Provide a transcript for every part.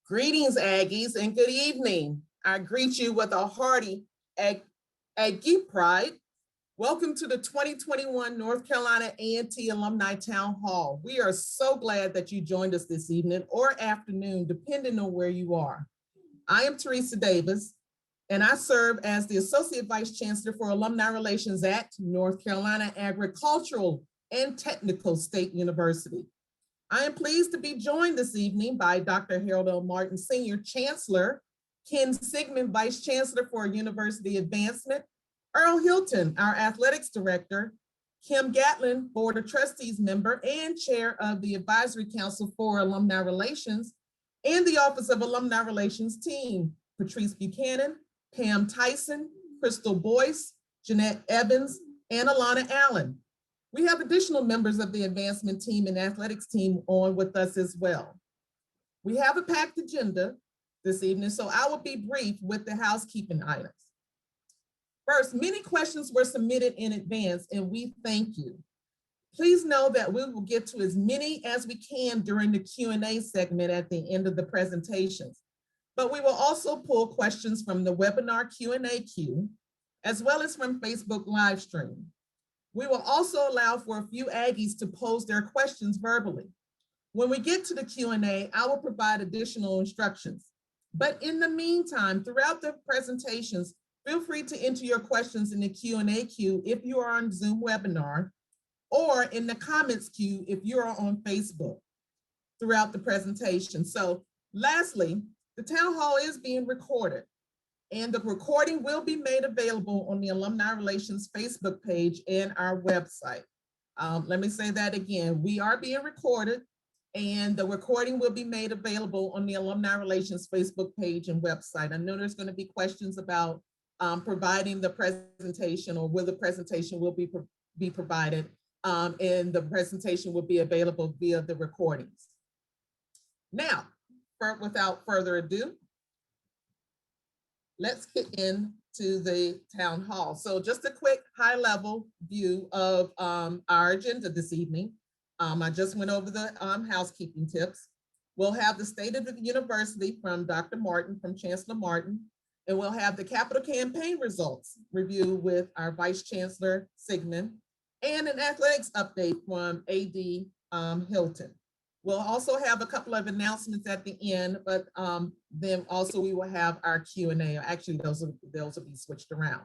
Greetings, Aggies, and good evening. I greet you with a hearty Aggie pride. Welcome to the 2021 North Carolina A&T Alumni Town Hall. We are so glad that you joined us this evening or afternoon, depending on where you are. I am Teresa Davis, and I serve as the Associate Vice Chancellor for Alumni Relations at North Carolina Agricultural and Technical State University. I am pleased to be joined this evening by Dr. Harold L. Martin, Senior Chancellor, Ken Sigmon, Vice Chancellor for University Advancement, Earl Hilton, our Athletics Director, Kim Gatlin, Board of Trustees member and Chair of the Advisory Council for Alumni Relations, and the Office of Alumni Relations team, Patrice Buchanan, Pam Tyson, Crystal Boyce, Jeanette Evans, and Alana Allen. We have additional members of the advancement team and athletics team on with us as well. We have a packed agenda this evening, so I will be brief with the housekeeping items. First, many questions were submitted in advance, and we thank you. Please know that we will get to as many as we can during the Q&A segment at the end of the presentations, but we will also pull questions from the webinar Q&A queue, as well as from Facebook live stream. We will also allow for a few Aggies to pose their questions verbally. When we get to the Q&A, I will provide additional instructions. But in the meantime, throughout the presentations, feel free to enter your questions in the Q&A queue if you are on Zoom webinar, or in the comments queue if you are on Facebook throughout the presentation. So lastly, the town hall is being recorded, and the recording will be made available on the Alumni Relations Facebook page and our website. Let me say that again. We are being recorded, and the recording will be made available on the Alumni Relations Facebook page and website. I know there's going to be questions about providing the presentation, or will the presentation will be provided, and the presentation will be available via the recordings. Now, without further ado, let's get into the town hall. So just a quick high level view of our agenda this evening. I just went over the housekeeping tips. We'll have the State of the University from Dr. Martin, from Chancellor Martin, and we'll have the capital campaign results review with our Vice Chancellor Sigmon, and an athletics update from AD Hilton. We'll also have a couple of announcements at the end, but then also we will have our Q&A. Actually, those will be switched around.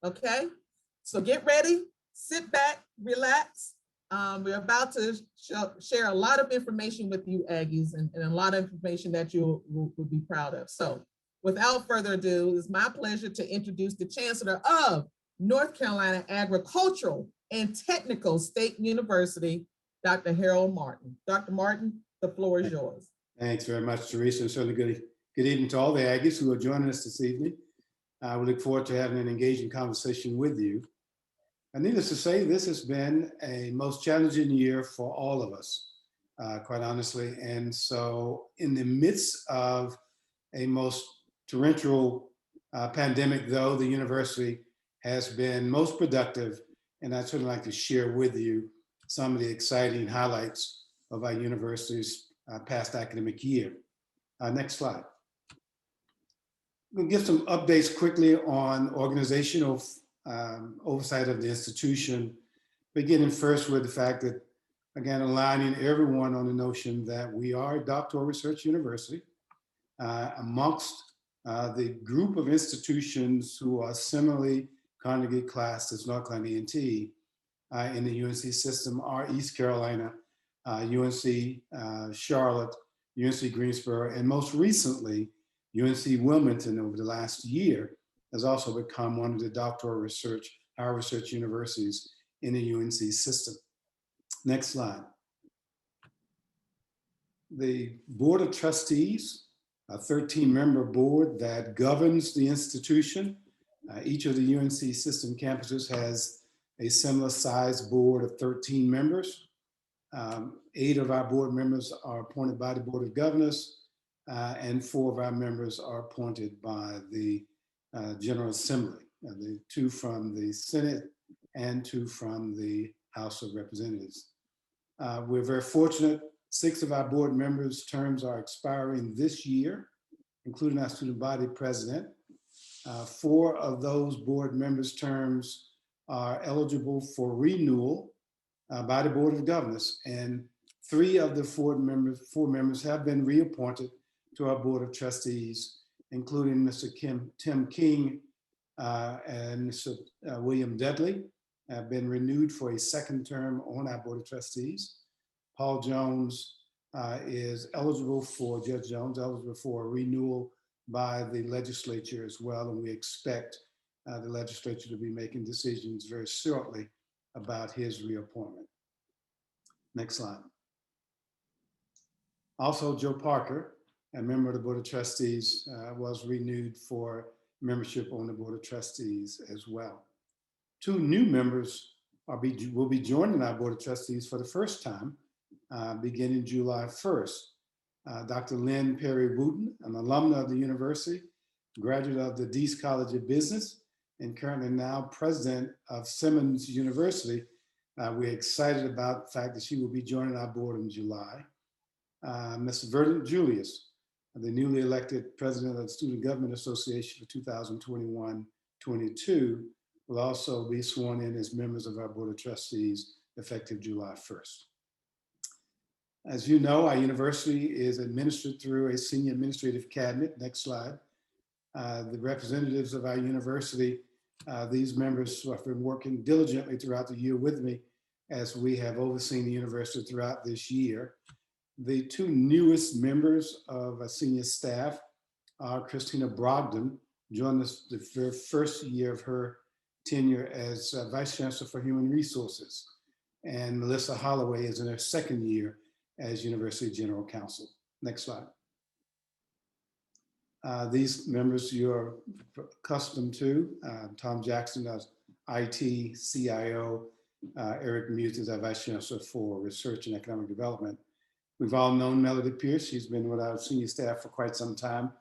Okay, so get ready, sit back, relax. We're about to share a lot of information with you, Aggies, and a lot of information that you will be proud of. So without further ado, it's my pleasure to introduce the Chancellor of North Carolina Agricultural and Technical State University, Dr. Harold Martin. Dr. Martin, the floor is yours. Thanks very much, Teresa. And certainly good evening to all the Aggies who are joining us this evening. We look forward to having an engaging conversation with you. And needless to say, this has been a most challenging year for all of us, quite honestly. And so in the midst of a most torrential pandemic, though, the university has been most productive. And I'd certainly like to share with you some of the exciting highlights of our university's past academic year. Next slide. We'll give some updates quickly on organizational oversight of the institution, beginning first with the fact that, again, aligning everyone on the notion that we are a doctoral research university amongst the group of institutions who are similarly congregate classed as North Carolina A&T in the UNC system are East Carolina, UNC Charlotte, UNC Greensboro, and most recently, UNC Wilmington over the last year has also become one of the doctoral research, higher research universities in the UNC system. Next slide. The Board of Trustees, a 13-member board that governs the institution. Each of the UNC system campuses has a similar size board of 13 members. 8 of our board members are appointed by the Board of Governors, and 4 of our members are appointed by the General Assembly, the 2 from the Senate and 2 from the House of Representatives. We're very fortunate 6 of our board members' terms are expiring this year, including our student body president. 4 of those board members' terms are eligible for renewal by the Board of Governors, and 3 of the 4 members have been reappointed to our Board of Trustees, including Mr. Tim King and Mr. William Dudley have been renewed for a 2nd term on our Board of Trustees. Paul Jones is eligible for, Judge Jones, eligible for a renewal by the legislature as well, and we expect the legislature to be making decisions very shortly about his reappointment. Next slide. Also, Joe Parker, a member of the Board of Trustees, was renewed for membership on the Board of Trustees as well. 2 new members will be joining our Board of Trustees for the first time, beginning July 1st. Dr. Lynn Perry Wooten, an alumna of the university, graduate of the Deese College of Business, and currently now president of Simmons University. We're excited about the fact that she will be joining our board in July. Mr. Verdant Julius, the newly elected president of the Student Government Association for 2021-22, will also be sworn in as members of our Board of Trustees effective July 1st. As you know, our university is administered through a senior administrative cabinet. Next slide. The representatives of our university, these members have been working diligently throughout the year with me as we have overseen the university throughout this year. The 2 newest members of our senior staff are Christina Brogdon, joined us the very first year of her tenure as Vice Chancellor for Human Resources, and Melissa Holloway is in her 2nd year as University General Counsel. Next slide. These members you're accustomed to. Tom Jackson as IT, CIO, Eric Muse is our Vice Chancellor for Research and Economic Development. We've all known Melody Pierce. She's been with our senior staff for quite some time.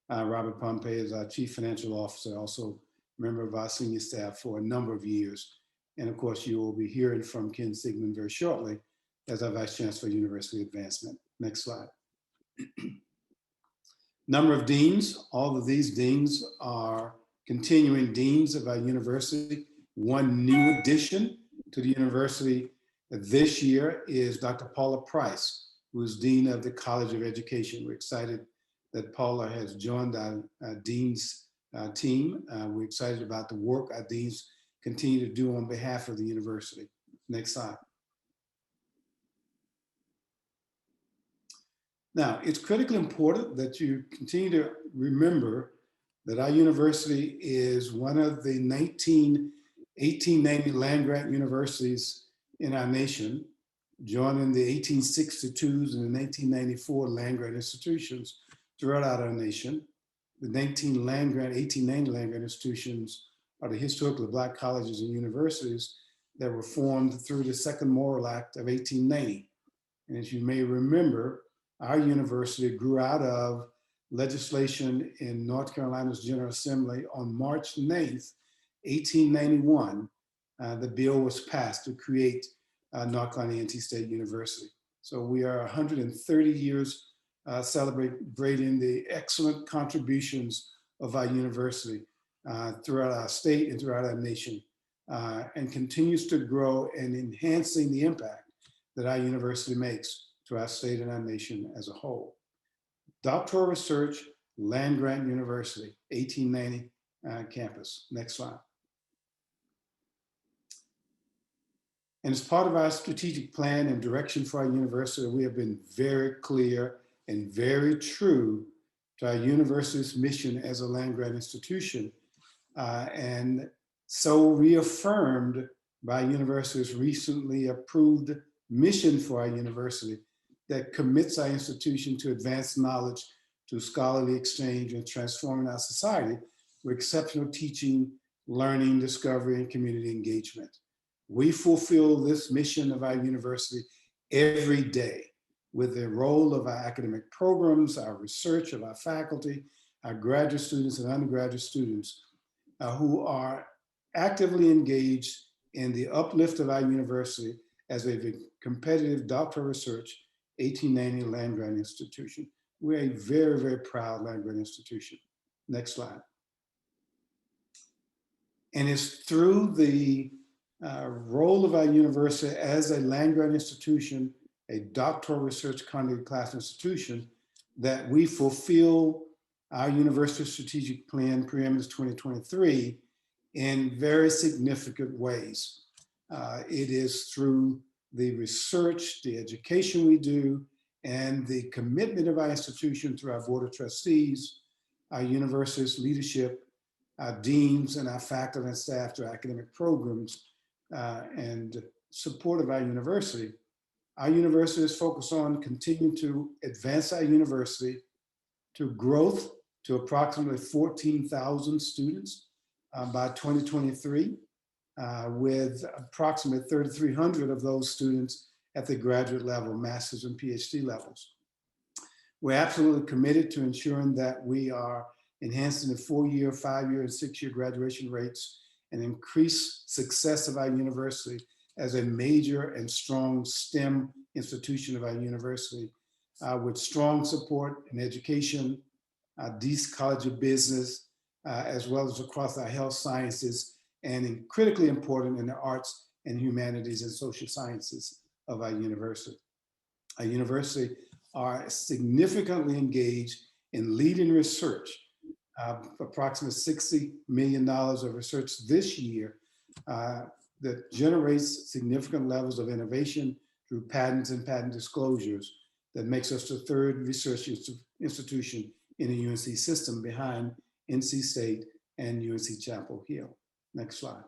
Robert Pompey is our Chief Financial Officer, also member of our senior staff for a number of years. And of course, you will be hearing from Ken Sigmon very shortly as our Vice Chancellor for University Advancement. Next slide. Number of deans. All of these deans are continuing deans of our university. 1 new addition to the university this year is Dr. Paula Price, who is Dean of the College of Education. We're excited that Paula has joined our dean's team. We're excited about the work our deans continue to do on behalf of the university. Next slide. Now, it's critically important that you continue to remember that our university is one of the 1890 land-grant universities in our nation, joining the 1862s and the 1994 land-grant institutions throughout our nation. The 1890 land-grant institutions are the historically Black colleges and universities that were formed through the Second Morrill Act of 1890. And as you may remember, our university grew out of legislation in North Carolina's General Assembly on March 9th, 1891. The bill was passed to create North Carolina A&T State University. So we are 130 years celebrating the excellent contributions of our university throughout our state and throughout our nation, and continues to grow and enhancing the impact that our university makes to our state and our nation as a whole. Doctoral research, land-grant university, 1890 campus. Next slide. And as part of our strategic plan and direction for our university, we have been very clear and very true to our university's mission as a land-grant institution, and so reaffirmed by university's recently approved mission for our university that commits our institution to advance knowledge, to scholarly exchange, and transforming our society with exceptional teaching, learning, discovery, and community engagement. We fulfill this mission of our university every day with the role of our academic programs, our research of our faculty, our graduate students and undergraduate students who are actively engaged in the uplift of our university as a competitive doctoral research 1890 land grant institution. We're a very, very proud land grant institution. Next slide. And it's through the role of our university as a land grant institution, a doctoral research candidate class institution, that we fulfill our university strategic plan, Preeminence 2023, in very significant ways. It is through the research, the education we do, and the commitment of our institution through our Board of Trustees, our university's leadership, our deans, and our faculty and staff to academic programs, and support of our university. Our university is focused on continuing to advance our university to growth to approximately 14,000 students by 2023, with approximately 3,300 of those students at the graduate level, master's and PhD levels. We're absolutely committed to ensuring that we are enhancing the 4-year, 5-year, and 6-year graduation rates and increase success of our university as a major and strong STEM institution of our university, with strong support in education, Dean's College of Business, as well as across our health sciences, and critically important in the arts and humanities and social sciences of our university. Our university are significantly engaged in leading research, approximately $60 million of research this year that generates significant levels of innovation through patents and patent disclosures that makes us the 3rd research institution in the UNC system behind NC State and UNC Chapel Hill. Next slide.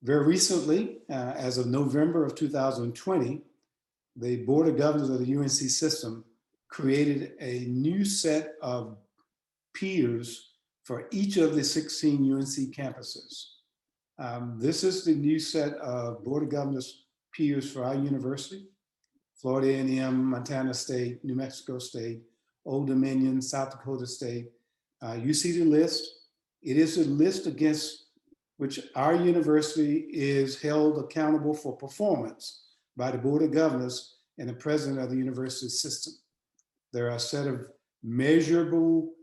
Very recently, as of November of 2020, the Board of Governors of the UNC system created a new set of peers for each of the 16 UNC campuses. This is the new set of Board of Governors peers for our university: Florida A&M, Montana State, New Mexico State, Old Dominion, South Dakota State. You see the list. It is a list against which our university is held accountable for performance by the Board of Governors and the President of the university system. There are a set of measurable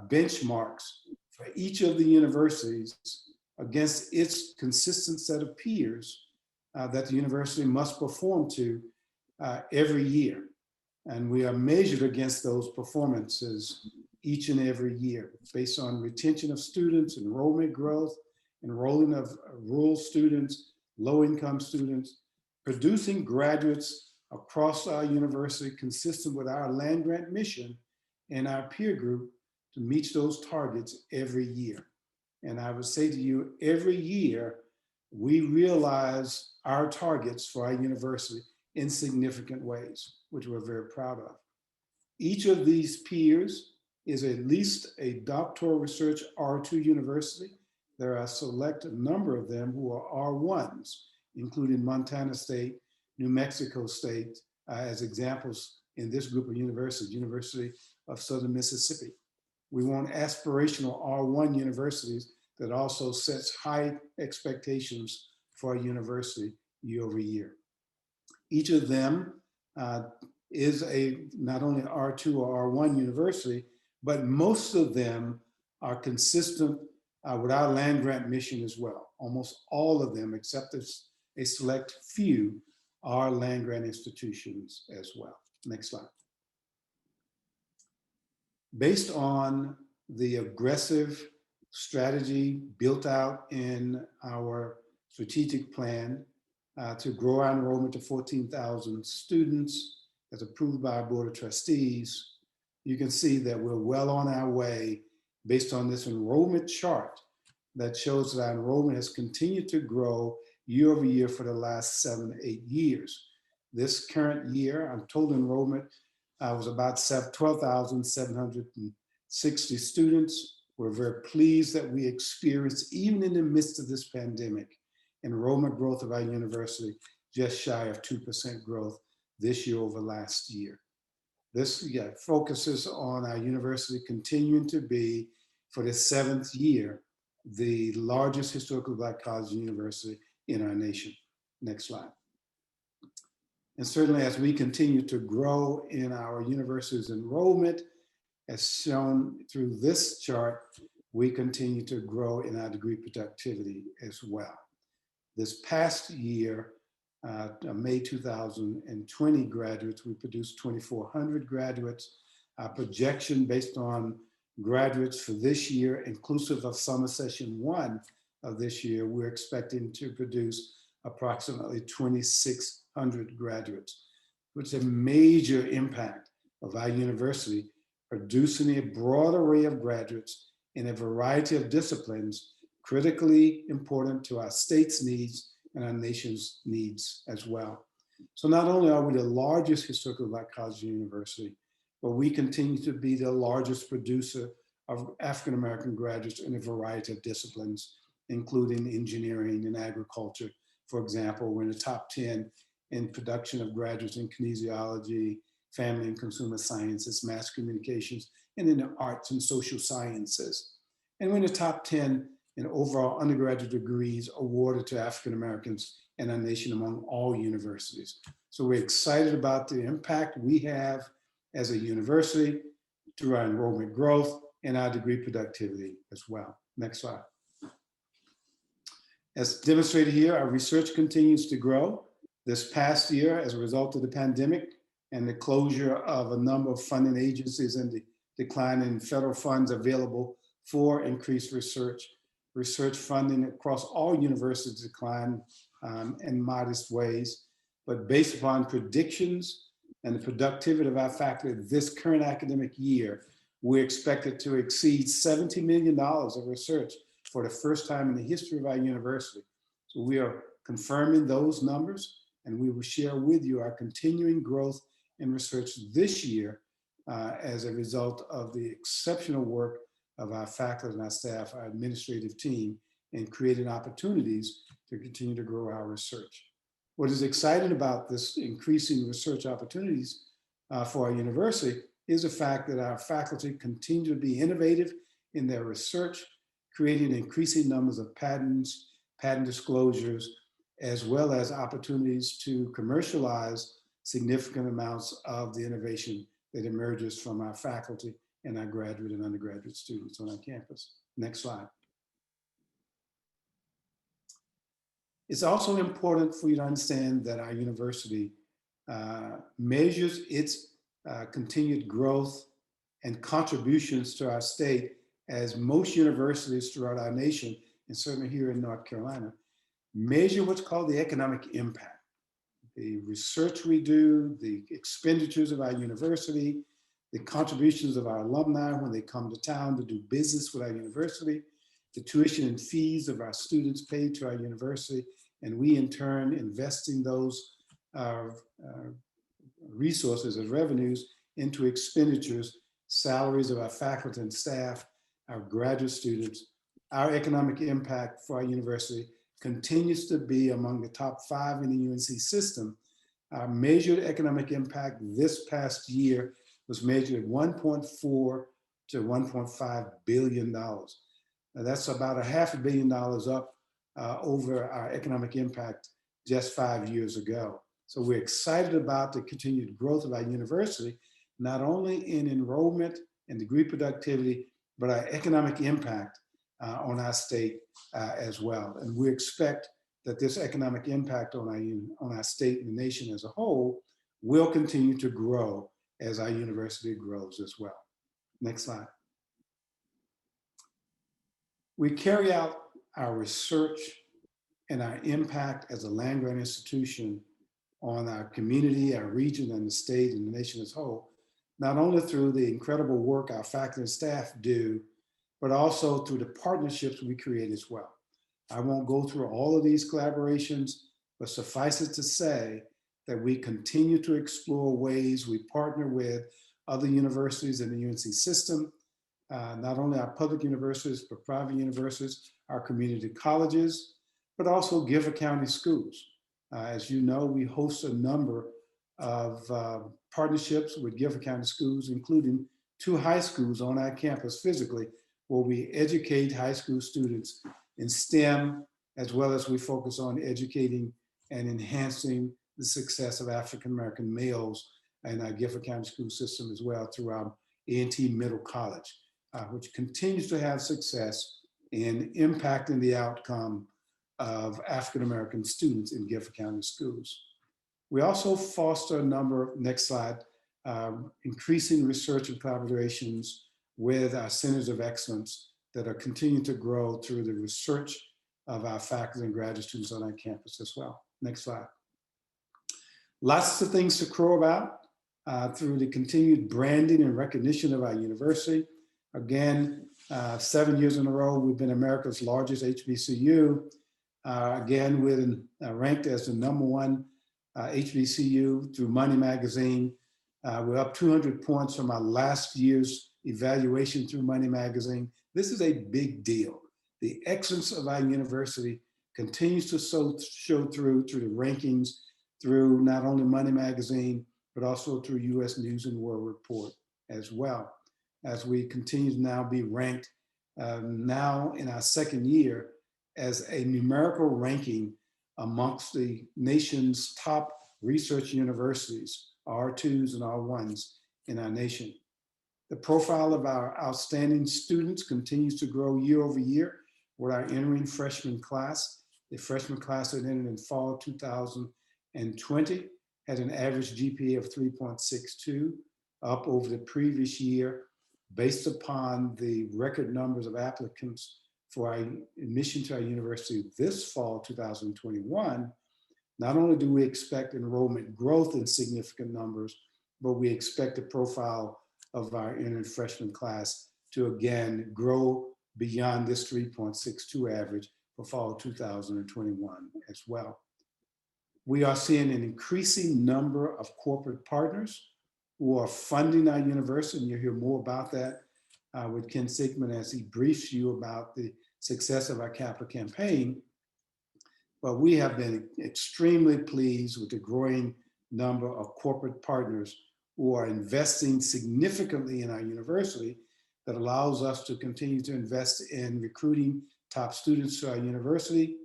benchmarks for each of the universities against its consistent set of peers that the university must perform to every year. And we are measured against those performances each and every year based on retention of students, enrollment growth, enrolling of rural students, low-income students, producing graduates across our university consistent with our land grant mission and our peer group to meet those targets every year. And I would say to you, every year, we realize our targets for our university in significant ways, which we're very proud of. Each of these peers is at least a doctoral research R2 university. There are a select number of them who are R1s, including Montana State, New Mexico State, as examples in this group of universities, University of Southern Mississippi. We want aspirational R1 universities that also sets high expectations for a university year over year. Each of them is not only R2 or R1 university, but most of them are consistent with our land grant mission as well. Almost all of them, except a select few, are land grant institutions as well. Next slide. Based on the aggressive strategy built out in our strategic plan to grow our enrollment to 14,000 students as approved by our Board of Trustees, you can see that we're well on our way based on this enrollment chart that shows that our enrollment has continued to grow year over year for the last 7 to 8 years. This current year, our total enrollment was about 12,760 students. We're very pleased that we experienced, even in the midst of this pandemic, enrollment growth of our university just shy of 2% growth this year over last year. This focuses on our university continuing to be, for the 7th year, the largest historically Black college university in our nation. Next slide. And certainly as we continue to grow in our university's enrollment, as shown through this chart, we continue to grow in our degree productivity as well. This past year, May 2020 graduates, we produced 2,400 graduates. Our projection based on graduates for this year, inclusive of summer session 1 of this year, we're expecting to produce approximately 2,600 graduates, which is a major impact of our university, producing a broad array of graduates in a variety of disciplines, critically important to our state's needs and our nation's needs as well. So not only are we the largest historically Black college and university, but we continue to be the largest producer of African-American graduates in a variety of disciplines, including engineering and agriculture. For example, we're in the top 10 in production of graduates in kinesiology, family and consumer sciences, mass communications, and in the arts and social sciences. And we're in the top 10 in overall undergraduate degrees awarded to African Americans in our nation among all universities. So we're excited about the impact we have as a university through our enrollment growth and our degree productivity as well. Next slide. As demonstrated here, our research continues to grow. This past year, as a result of the pandemic and the closure of a number of funding agencies and the decline in federal funds available for increased research, research funding across all universities declined in modest ways. But based upon predictions and the productivity of our faculty this current academic year, we're expected to exceed $70 million of research for the first time in the history of our university. So we are confirming those numbers, and we will share with you our continuing growth in research this year as a result of the exceptional work of our faculty and our staff, our administrative team, in creating opportunities to continue to grow our research. What is exciting about this increasing research opportunities for our university is the fact that our faculty continue to be innovative in their research, creating increasing numbers of patents, patent disclosures, as well as opportunities to commercialize significant amounts of the innovation that emerges from our faculty and our graduate and undergraduate students on our campus. Next slide. It's also important for you to understand that our university measures its continued growth and contributions to our state, as most universities throughout our nation, and certainly here in North Carolina, measure what's called the economic impact. The research we do, the expenditures of our university, the contributions of our alumni when they come to town to do business with our university, the tuition and fees of our students paid to our university, and we in turn investing those resources as revenues into expenditures, salaries of our faculty and staff, our graduate students. Our economic impact for our university continues to be among the top 5 in the UNC system. Our measured economic impact this past year was measured at $1.4 to $1.5 billion. Now that's about $500 million up over our economic impact just 5 years ago. So we're excited about the continued growth of our university, not only in enrollment and degree productivity, but our economic impact on our state as well. And we expect that this economic impact on our state and the nation as a whole will continue to grow as our university grows as well. Next slide. We carry out our research and our impact as a land-grant institution on our community, our region, and the state and the nation as a whole, not only through the incredible work our faculty and staff do, but also through the partnerships we create as well. I won't go through all of these collaborations, but suffice it to say that we continue to explore ways we partner with other universities in the UNC system, not only our public universities, but private universities, our community colleges, but also Gifford County schools. As you know, we host a number of partnerships with Gifford County schools, including 2 high schools on our campus physically, where we educate high school students in STEM, as well as we focus on educating and enhancing the success of African-American males in our Gifford County school system as well through our A&T Middle College, which continues to have success in impacting the outcome of African-American students in Gifford County schools. We also foster a number, next slide, increasing research and collaborations with our centers of excellence that are continuing to grow through the research of our faculty and graduate students on our campus as well. Next slide. Lots of things to crow about through the continued branding and recognition of our university. Again, 7 years in a row, we've been America's largest HBCU. Again, we're ranked as the #1 HBCU through Money Magazine. We're up 200 points from our last year's evaluation through Money Magazine. This is a big deal. The excellence of our university continues to show through the rankings, through not only Money Magazine, but also through US News and World Report as well, as we continue to now be ranked now in our second year as a numerical ranking amongst the nation's top research universities, R2s and R1s in our nation. The profile of our outstanding students continues to grow year over year with our entering freshman class. The freshman class that entered in fall 2020 had an average GPA of 3.62, up over the previous year, based upon the record numbers of applicants for our admission to our university this fall 2021. Not only do we expect enrollment growth in significant numbers, but we expect the profile of our entering freshman class to again grow beyond this 3.62 average for fall 2021 as well. We are seeing an increasing number of corporate partners who are funding our university, and you'll hear more about that with Ken Sigmon as he briefs you about the success of our capital campaign. But we have been extremely pleased with the growing number of corporate partners who are investing significantly in our university that allows us to continue to invest in recruiting top students to our university,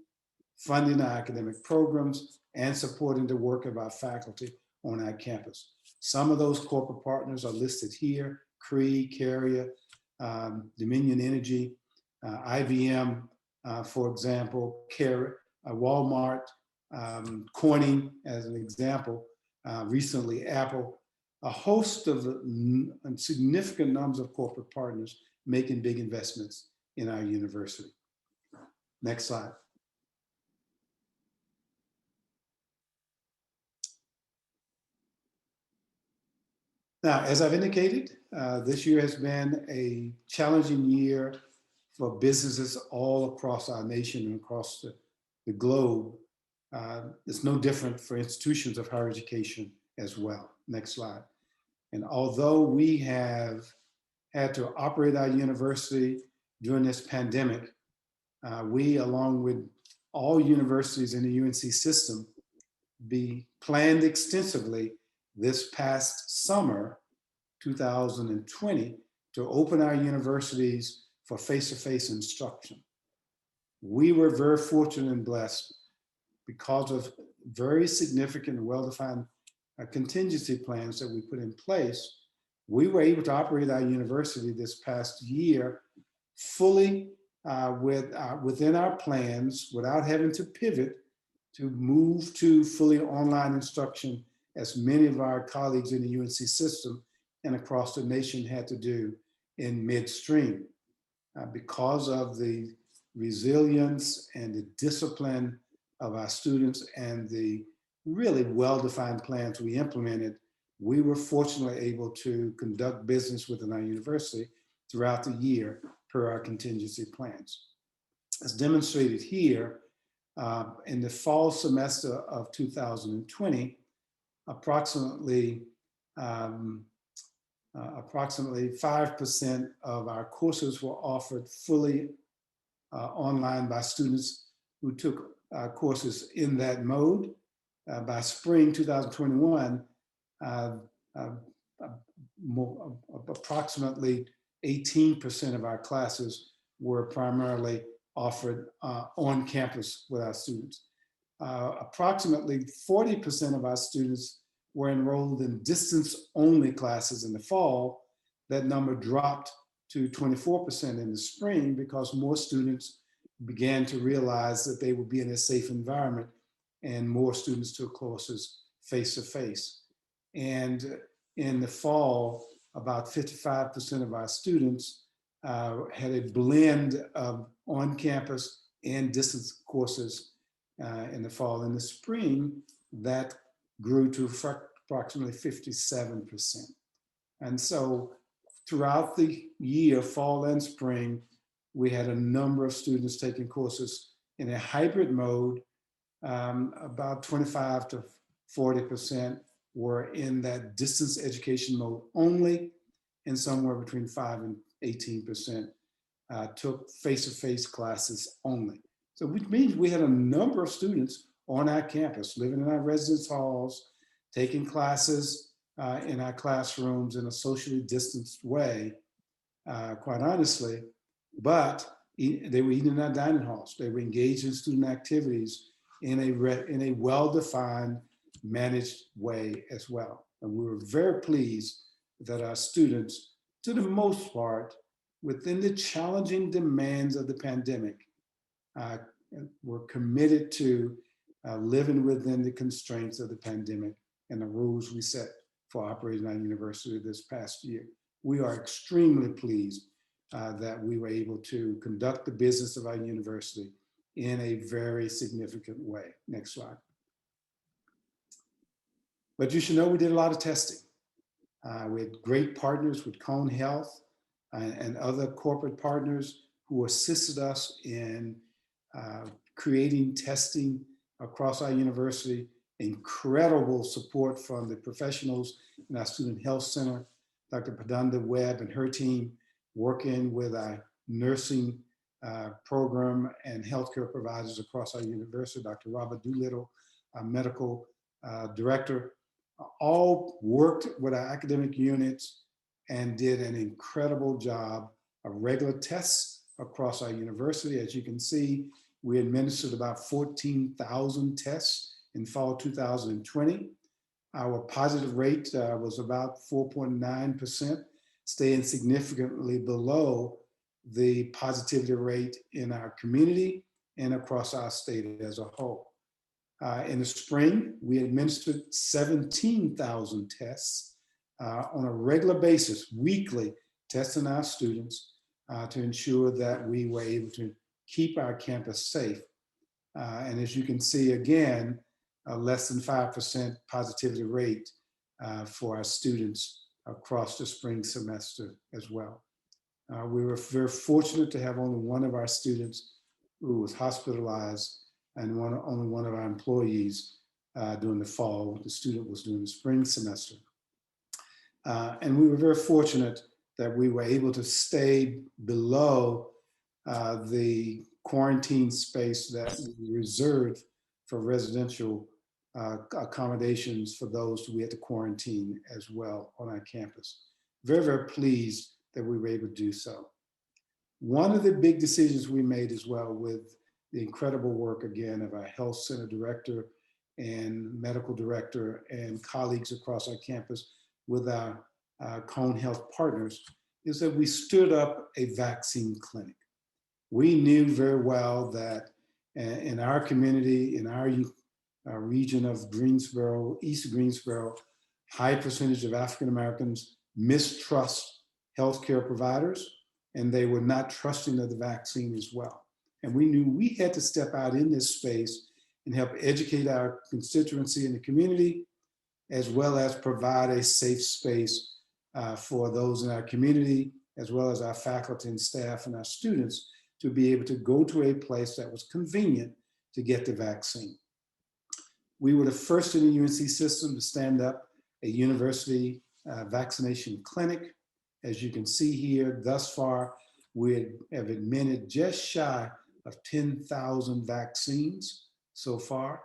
funding our academic programs, and supporting the work of our faculty on our campus. Some of those corporate partners are listed here: Cree, Carrier, Dominion Energy, IBM, for example, Walmart, Corning, as an example, recently Apple, a host of significant numbers of corporate partners making big investments in our university. Next slide. Now, as I've indicated, this year has been a challenging year for businesses all across our nation and across the globe. It's no different for institutions of higher education as well. Next slide. And although we have had to operate our university during this pandemic, we, along with all universities in the UNC system, planned extensively this past summer, 2020, to open our universities for face-to-face instruction. We were very fortunate and blessed because of very significant and well-defined contingency plans that we put in place. We were able to operate our university this past year fully within our plans without having to pivot to move to fully online instruction, as many of our colleagues in the UNC system and across the nation had to do in midstream. Because of the resilience and the discipline of our students and the really well-defined plans we implemented, we were fortunately able to conduct business within our university throughout the year per our contingency plans. As demonstrated here, in the fall semester of 2020, approximately 5% of our courses were offered fully online by students who took courses in that mode. By spring 2021, approximately 18% of our classes were primarily offered on campus with our students. approximately 40% of our students were enrolled in distance-only classes in the fall. That number dropped to 24% in the spring because more students began to realize that they would be in a safe environment, and more students took courses face-to-face. And in the fall, about 55% of our students had a blend of on-campus and distance courses in the fall. In the spring, that grew to approximately 57%. And so throughout the year, fall and spring, we had a number of students taking courses in a hybrid mode. About 25 to 40% were in that distance education mode only, and somewhere between 5 and 18% took face-to-face classes only. So which means we had a number of students on our campus, living in our residence halls, taking classes in our classrooms in a socially distanced way, quite honestly, but they were eating in our dining halls. They were engaged in student activities in a well-defined, managed way as well. And we were very pleased that our students, to the most part, within the challenging demands of the pandemic, were committed to living within the constraints of the pandemic and the rules we set for operating our university this past year. We are extremely pleased that we were able to conduct the business of our university in a very significant way. Next slide. But you should know we did a lot of testing. We had great partners with Cone Health and other corporate partners who assisted us in creating testing across our university. Incredible support from the professionals in our Student Health Center, Dr. Padanda Webb and her team, working with our nursing program and healthcare providers across our university, Dr. Robert Doolittle, our medical director, all worked with our academic units and did an incredible job of regular tests across our university. As you can see, we administered about 14,000 tests in fall 2020. Our positive rate was about 4.9%, staying significantly below the positivity rate in our community and across our state as a whole. In the spring, we administered 17,000 tests on a regular basis, weekly, testing our students to ensure that we were able to keep our campus safe. And as you can see, again, a less than 5% positivity rate for our students across the spring semester as well. We were very fortunate to have only one of our students who was hospitalized and only one of our employees during the fall. The student was during the spring semester. And we were very fortunate that we were able to stay below the quarantine space that we reserved for residential accommodations for those we had to quarantine as well on our campus. Very, very pleased that we were able to do so. One of the big decisions we made as well, with the incredible work again of our health center director and medical director and colleagues across our campus with our Cone Health partners, is that we stood up a vaccine clinic. We knew very well that in our community, in our region of Greensboro, East Greensboro, high percentage of African Americans mistrust healthcare providers, and they were not trusting of the vaccine as well. And we knew we had to step out in this space and help educate our constituency and the community, as well as provide a safe space for those in our community, as well as our faculty and staff and our students, to be able to go to a place that was convenient to get the vaccine. We were the first in the UNC system to stand up a university vaccination clinic. As you can see here, thus far, we have administered just shy of 10,000 vaccines so far.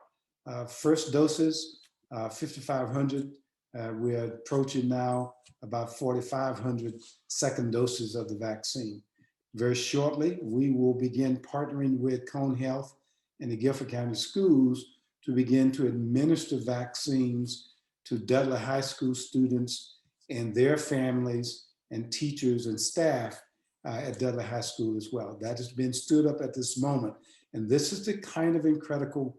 First doses, 5,500. We're approaching now about 4,500 second doses of the vaccine. Very shortly, we will begin partnering with Cone Health and the Guilford County Schools to begin to administer vaccines to Dudley High School students and their families and teachers and staff at Dudley High School as well. That has been stood up at this moment. And this is the kind of incredible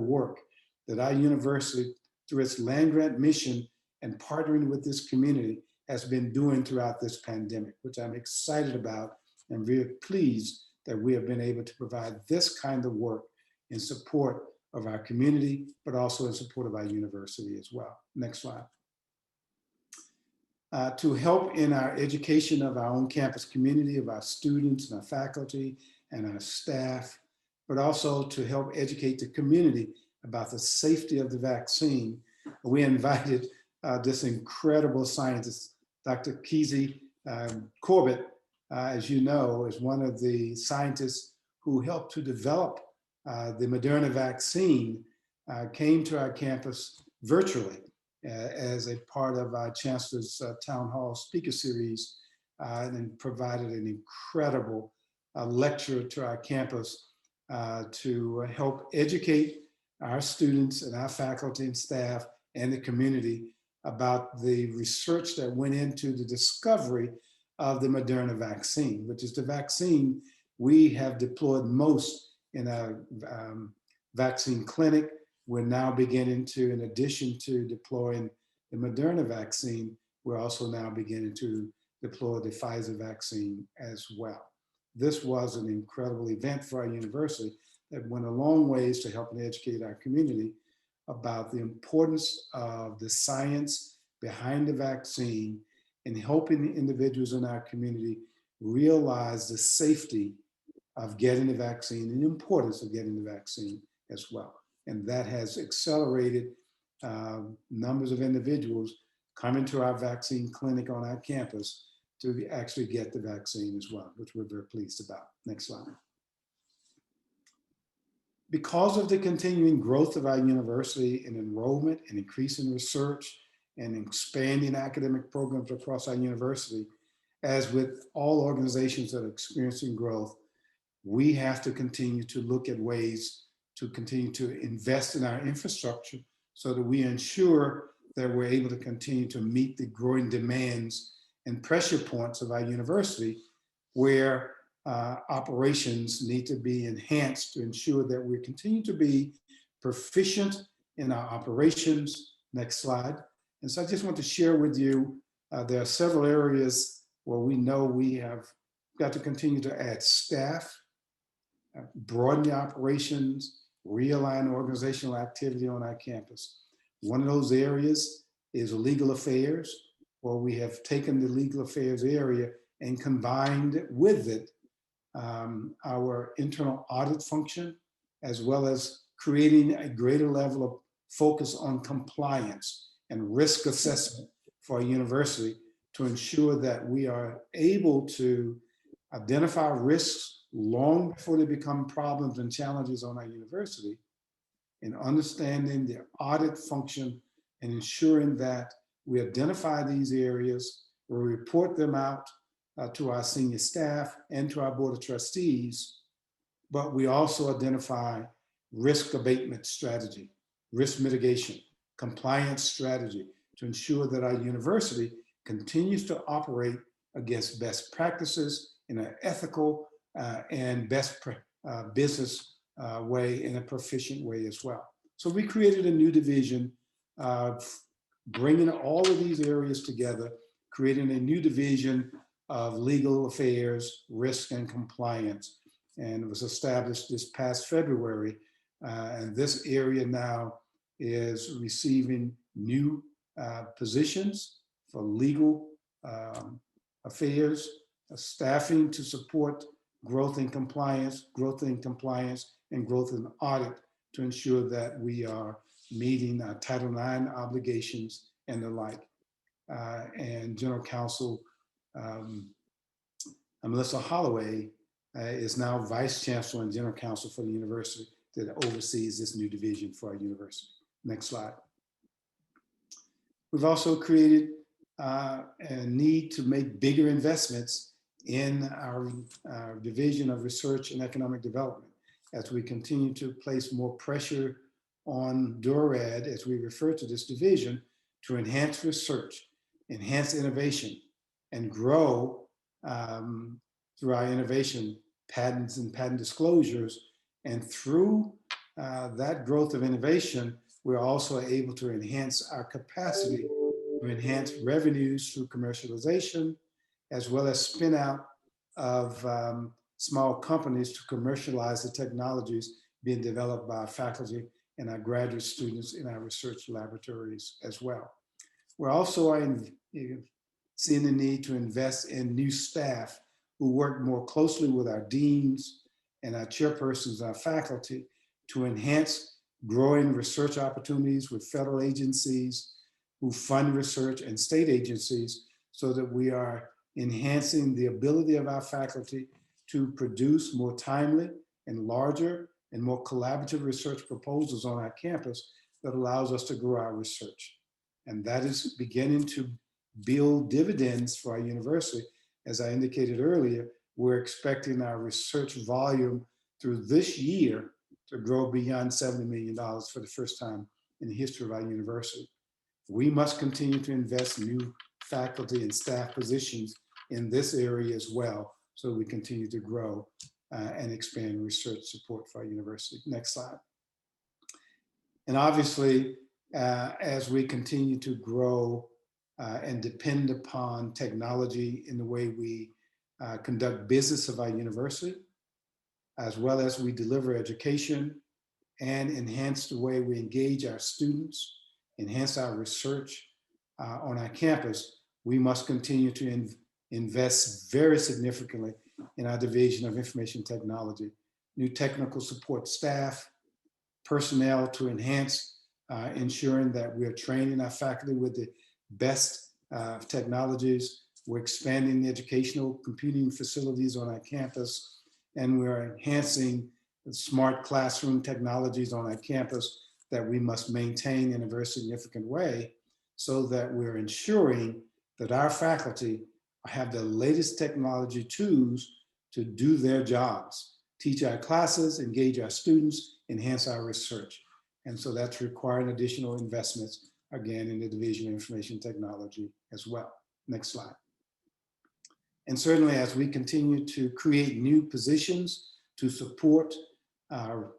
work that our university, through its land grant mission and partnering with this community, has been doing throughout this pandemic, which I'm excited about and very pleased that we have been able to provide this kind of work in support of our community, but also in support of our university as well. Next slide. To help in our education of our own campus community, of our students and our faculty and our staff, but also to help educate the community about the safety of the vaccine, we invited this incredible scientist, Dr. Kenneth Corbett, as you know, is one of the scientists who helped to develop the Moderna vaccine, came to our campus virtually as a part of our Chancellor's Town Hall Speaker Series, and provided an incredible lecture to our campus to help educate our students and our faculty and staff and the community about the research that went into the discovery of the Moderna vaccine, which is the vaccine we have deployed most in our vaccine clinic. We're now beginning to, in addition to deploying the Moderna vaccine, we're also now beginning to deploy the Pfizer vaccine as well. This was an incredible event for our university that went a long ways to helping educate our community about the importance of the science behind the vaccine and helping individuals in our community realize the safety of getting the vaccine and the importance of getting the vaccine as well. And that has accelerated numbers of individuals coming to our vaccine clinic on our campus to actually get the vaccine as well, which we're very pleased about. Next slide. Because of the continuing growth of our university in enrollment and increasing research and expanding academic programs across our university, as with all organizations that are experiencing growth, we have to continue to look at ways to continue to invest in our infrastructure so that we ensure that we're able to continue to meet the growing demands and pressure points of our university, where operations need to be enhanced to ensure that we continue to be proficient in our operations. Next slide. And so I just want to share with you, there are several areas where we know we have got to continue to add staff, broaden the operations, realign organizational activity on our campus. One of those areas is legal affairs, where we have taken the legal affairs area and combined with it our internal audit function, as well as creating a greater level of focus on compliance and risk assessment for our university to ensure that we are able to identify risks long before they become problems and challenges on our university, and understanding the audit function and ensuring that we identify these areas, we report them out to our senior staff and to our board of trustees, but we also identify risk abatement strategy, risk mitigation, compliance strategy to ensure that our university continues to operate against best practices in an ethical and best business way, in a proficient way as well. So we created a new division, bringing all of these areas together, creating a new division of legal affairs, risk and compliance. And it was established this past February. And this area now is receiving new positions for legal affairs, staffing to support growth in compliance, and growth in audit to ensure that we are meeting our Title IX obligations and the like. And General Counsel Melissa Holloway is now Vice Chancellor and General Counsel for the university that oversees this new division for our university. Next slide. We've also created a need to make bigger investments in our Division of Research and Economic Development as we continue to place more pressure on DORAD, as we refer to this division, to enhance research, enhance innovation, and grow through our innovation patents and patent disclosures. And through that growth of innovation, we're also able to enhance our capacity to enhance revenues through commercialization, as well as spin out of small companies to commercialize the technologies being developed by our faculty and our graduate students in our research laboratories as well. We're also seeing the need to invest in new staff who work more closely with our deans and our chairpersons, our faculty, to enhance growing research opportunities with federal agencies who fund research and state agencies, so that we are enhancing the ability of our faculty to produce more timely and larger and more collaborative research proposals on our campus that allows us to grow our research. And that is beginning to build dividends for our university. As I indicated earlier, we're expecting our research volume through this year to grow beyond $70 million for the first time in the history of our university. We must continue to invest in new faculty and staff positions in this area as well, so we continue to grow and expand research support for our university. Next slide. And obviously, as we continue to grow and depend upon technology in the way we conduct business of our university, as well as we deliver education and enhance the way we engage our students, enhance our research on our campus, we must continue to invest very significantly in our Division of Information Technology, new technical support staff, personnel to enhance ensuring that we're training our faculty with the best technologies. We're expanding the educational computing facilities on our campus, and we're enhancing the smart classroom technologies on our campus that we must maintain in a very significant way, so that we're ensuring that our faculty have the latest technology tools to do their jobs, teach our classes, engage our students, enhance our research. And so that's requiring additional investments, again, in the Division of Information Technology as well. Next slide. And certainly as we continue to create new positions to support our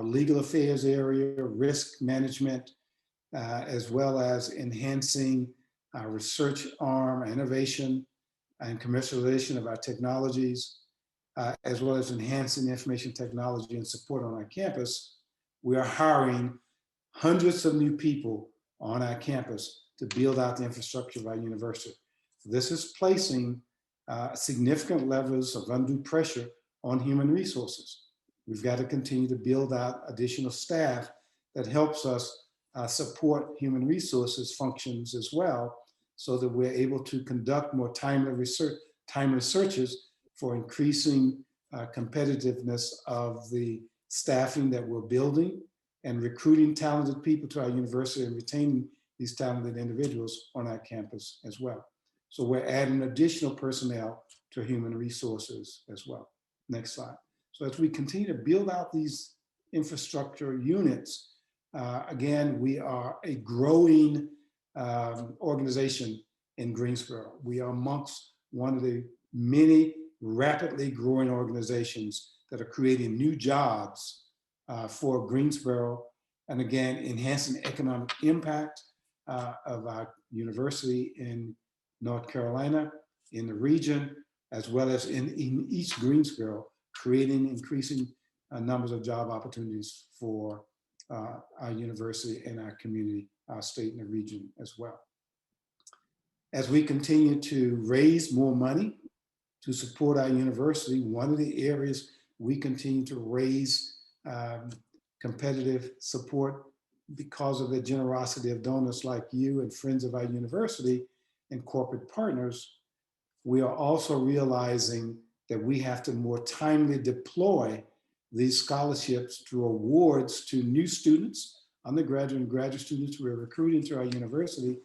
legal affairs area, risk management, as well as enhancing our research arm, innovation, and commercialization of our technologies, as well as enhancing information technology and support on our campus, we are hiring hundreds of new people on our campus to build out the infrastructure of our university. This is placing significant levels of undue pressure on human resources. We've got to continue to build out additional staff that helps us support human resources functions as well, so that we're able to conduct more timely searches for increasing competitiveness of the staffing that we're building and recruiting talented people to our university and retaining these talented individuals on our campus as well. So we're adding additional personnel to human resources as well. Next slide. So as we continue to build out these infrastructure units, again, we are a growing organization in Greensboro. We are amongst one of the many rapidly growing organizations that are creating new jobs for Greensboro, and again, enhancing economic impact of our university in North Carolina, in the region, as well as in East Greensboro, creating increasing numbers of job opportunities for our university and our community, our state and the region as well. As we continue to raise more money to support our university, one of the areas we continue to raise competitive support because of the generosity of donors like you and friends of our university and corporate partners, we are also realizing that we have to more timely deploy these scholarships through awards to new students, undergraduate and graduate students we're recruiting to our university,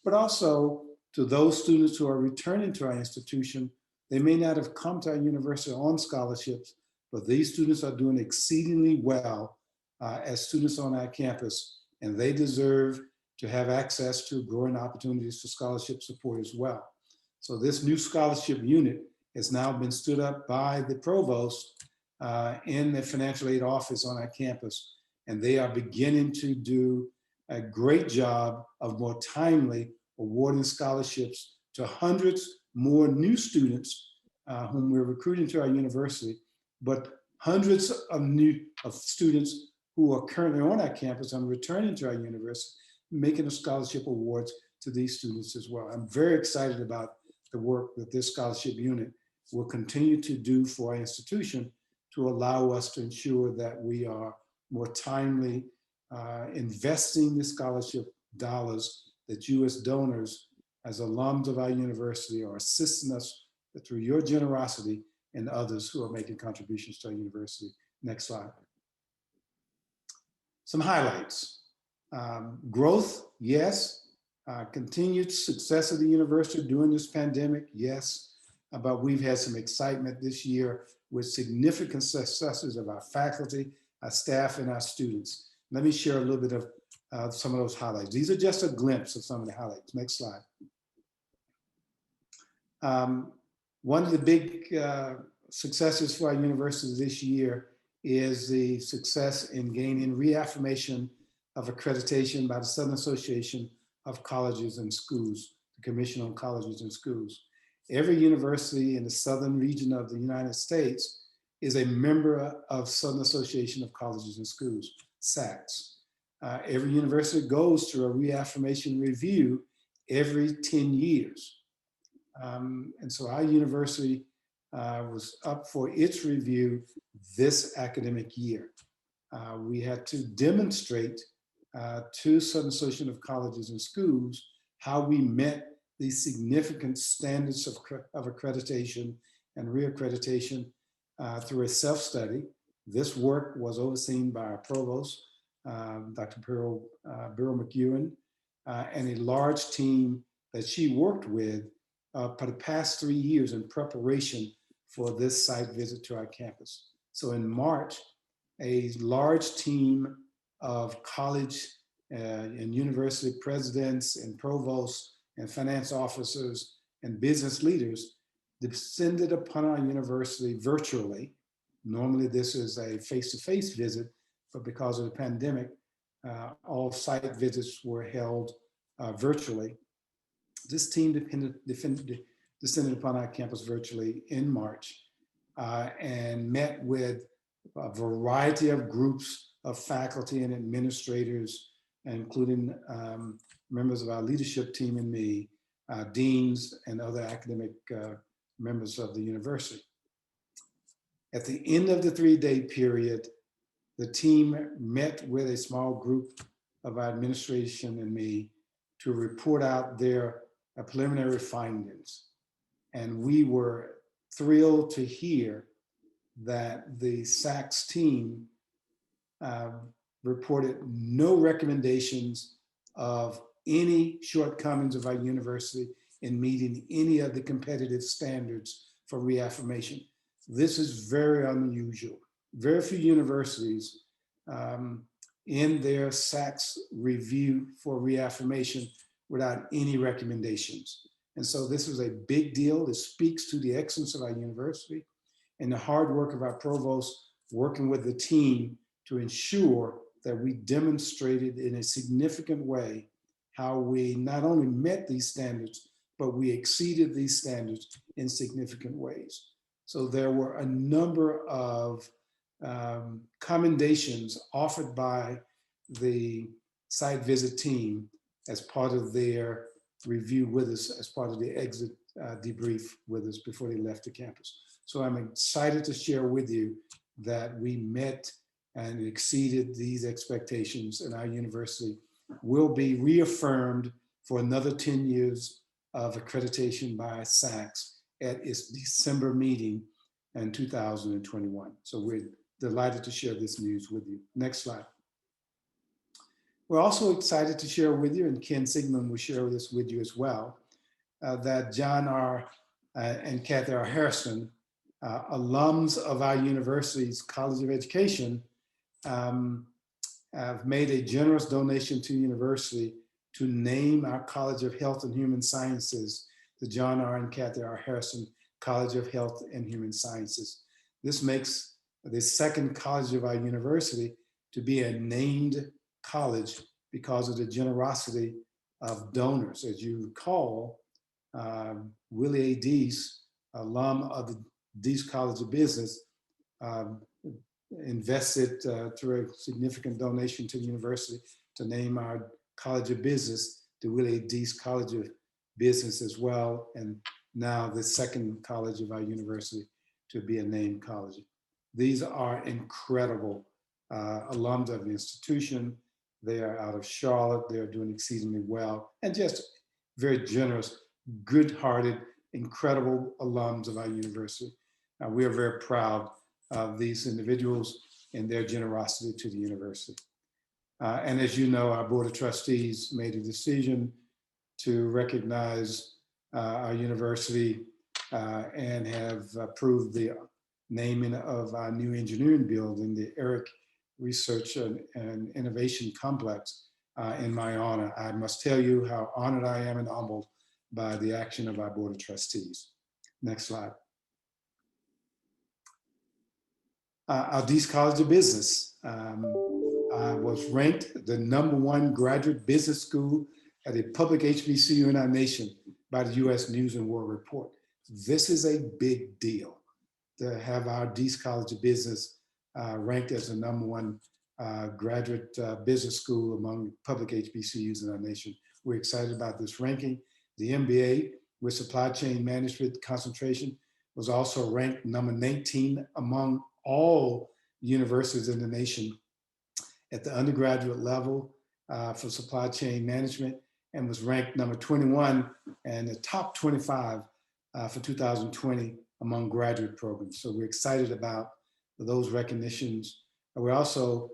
but also to those students who are returning to our institution. They may not have come to our university on scholarships, but these students are doing exceedingly well as students on our campus, and they deserve to have access to growing opportunities for scholarship support as well. So this new scholarship unit has now been stood up by the provost in the financial aid office on our campus, and they are beginning to do a great job of more timely awarding scholarships to hundreds more new students whom we're recruiting to our university, but hundreds of students who are currently on our campus and returning to our university, making the scholarship awards to these students as well. I'm very excited about the work that this scholarship unit will continue to do for our institution to allow us to ensure that we are more timely investing the scholarship dollars that you as donors, as alums of our university, are assisting us through your generosity and others who are making contributions to our university. Next slide. Some highlights. Growth, yes. Continued success of the university during this pandemic, yes. But we've had some excitement this year with significant successes of our faculty, our staff, and our students. Let me share a little bit of some of those highlights. These are just a glimpse of some of the highlights. Next slide. One of the big successes for our university this year is the success in gaining reaffirmation of accreditation by the Southern Association of Colleges and Schools, the Commission on Colleges and Schools. Every university in the southern region of the United States is a member of Southern Association of Colleges and Schools, SACS. Every university goes through a reaffirmation review every 10 years. And so our university was up for its review this academic year. We had to demonstrate to Southern Association of Colleges and Schools how we met these significant standards of accreditation and reaccreditation through a self-study. This work was overseen by our provost, Dr. Beryl McEwen, and a large team that she worked with for the past 3 years in preparation for this site visit to our campus. So in March, a large team of college and university presidents and provosts and finance officers and business leaders descended upon our university virtually. Normally this is a face-to-face visit, but because of the pandemic, all site visits were held virtually. This team descended upon our campus virtually in March and met with a variety of groups of faculty and administrators, including members of our leadership team and me, deans and other academic members of the university. At the end of the 3-day period, the team met with a small group of our administration and me to report out their preliminary findings. And we were thrilled to hear that the SACS team reported no recommendations of any shortcomings of our university in meeting any of the competitive standards for reaffirmation. This is very unusual. Very few universities in their SACS review for reaffirmation without any recommendations. And so this was a big deal. It speaks to the excellence of our university and the hard work of our provost working with the team to ensure that we demonstrated in a significant way how we not only met these standards, but we exceeded these standards in significant ways. So there were a number of commendations offered by the site visit team as part of their review with us, as part of the exit debrief with us before they left the campus. So I'm excited to share with you that we met and exceeded these expectations, and our university will be reaffirmed for another 10 years of accreditation by SACS at its December meeting in 2021. So we're delighted to share this news with you. Next slide. We're also excited to share with you, and Ken Sigmon will share this with you as well, that John R. and Kathy R. Harrison, alums of our university's College of Education, have made a generous donation to the university to name our College of Health and Human Sciences the John R. and Kathy R. Harrison College of Health and Human Sciences. This makes the second college of our university to be a named college because of the generosity of donors. As you recall, Willie A. Deese, alum of the Deese College of Business, invested through a significant donation to the university to name our College of Business the Willie A. Deese College of Business as well, and now the second college of our university to be a named college. These are incredible alums of the institution. They are out of Charlotte. They're doing exceedingly well and just very generous, good-hearted, incredible alums of our university. We are very proud of these individuals and their generosity to the university. And as you know, our Board of Trustees made a decision to recognize our university and have approved the naming of our new engineering building, the Eric Research and Innovation Complex, in my honor. I must tell you how honored I am and humbled by the action of our Board of Trustees. Next slide. Our Deese College of Business was ranked the #1 graduate business school at a public HBCU in our nation by the U.S. News and World Report. This is a big deal to have our Deese College of Business ranked as the #1 graduate business school among public HBCUs in our nation. We're excited about this ranking. The MBA with supply chain management concentration was also ranked #19 among all universities in the nation at the undergraduate level for supply chain management, and was ranked #21 and the top 25 for 2020 among graduate programs. So we're excited about those recognitions. We're also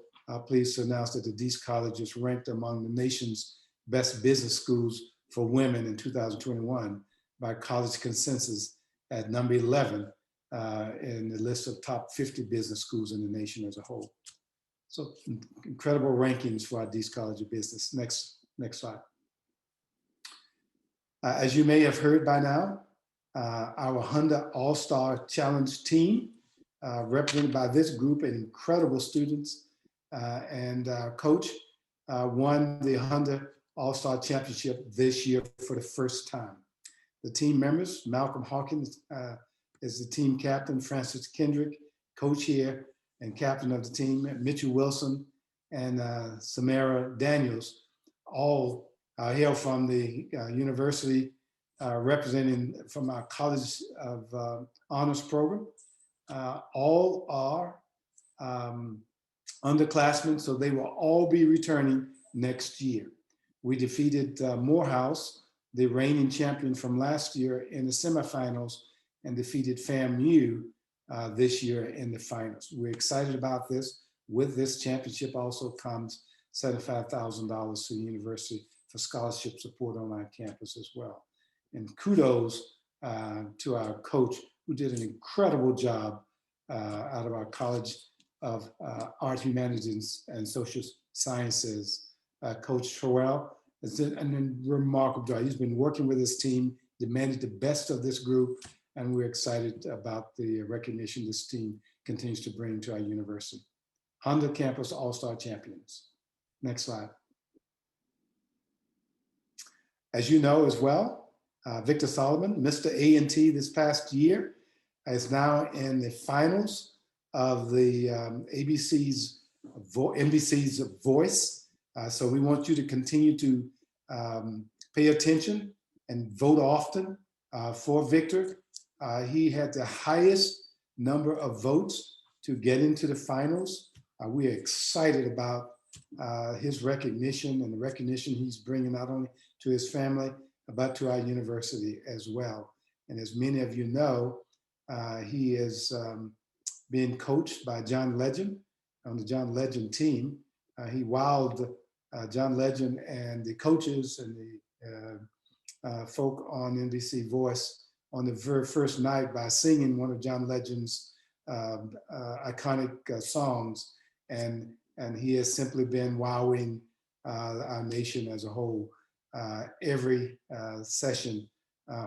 pleased to announce that the Deese College is ranked among the nation's best business schools for women in 2021 by College Consensus at #11 in the list of top 50 business schools in the nation as a whole. So incredible rankings for our Deese College of Business. Next slide. As you may have heard by now, our Honda AllStar Challenge team, represented by this group of incredible students and coach, won the Honda AllStar Championship this year for the first time. The team members, Malcolm Hawkins is the team captain, Francis Kendrick, coach here and captain of the team, Mitchell Wilson and Samara Daniels, all hail from the university, representing from our College of Honors program. All are underclassmen, so they will all be returning next year. We defeated Morehouse, the reigning champion from last year, in the semifinals, and defeated FAMU this year in the finals. We're excited about this. With this championship also comes $75,000 to the university for scholarship support on our campus as well. And kudos to our coach, who did an incredible job out of our College of Art, Humanities, and Social Sciences. Coach Terrell has done a remarkable job. He's been working with his team, demanded the best of this group, and we're excited about the recognition this team continues to bring to our university. Honda Campus All-Star Champions. Next slide. As you know as well, Victor Solomon, Mr. A&T this past year, is now in the finals of the NBC's Voice. So we want you to continue to pay attention and vote often for Victor. He had the highest number of votes to get into the finals. We are excited about his recognition and the recognition he's bringing not only to his family, but to our university as well. And as many of you know, he is being coached by John Legend on the John Legend team. He wowed John Legend and the coaches and the folk on NBC Voice on the very first night by singing one of John Legend's iconic songs. And and he has simply been wowing our nation as a whole every session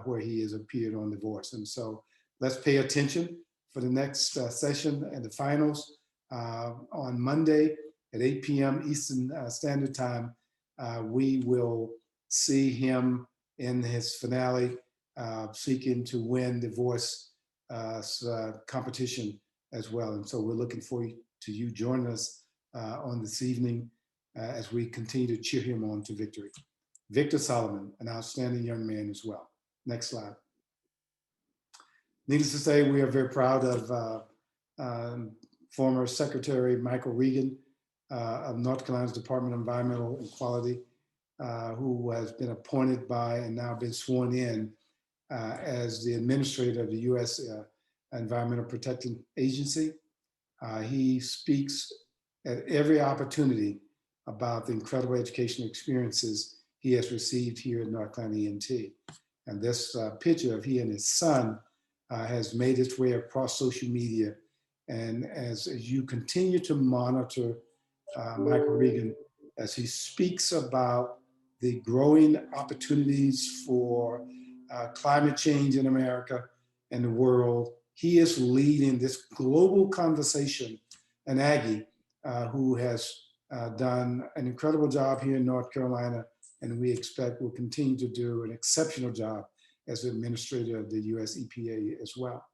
where he has appeared on the Voice. And so let's pay attention for the next session and the finals on Monday at 8 p.m. Eastern Standard Time. We will see him in his finale, seeking to win the Voice competition as well. And so we're looking forward to you joining us on this evening as we continue to cheer him on to victory. Victor Solomon, an outstanding young man as well. Next slide. Needless to say, we are very proud of former Secretary Michael Regan of North Carolina's Department of Environmental Equality, who has been appointed by and now been sworn in as the administrator of the U.S. Environmental Protection Agency. He speaks at every opportunity about the incredible educational experiences he has received here at North Carolina A&T. And this picture of he and his son has made its way across social media. And as you continue to monitor Michael Regan, as he speaks about the growing opportunities for climate change in America and the world, he is leading this global conversation, an Aggie who has done an incredible job here in North Carolina, and we expect will continue to do an exceptional job as administrator of the US EPA as well.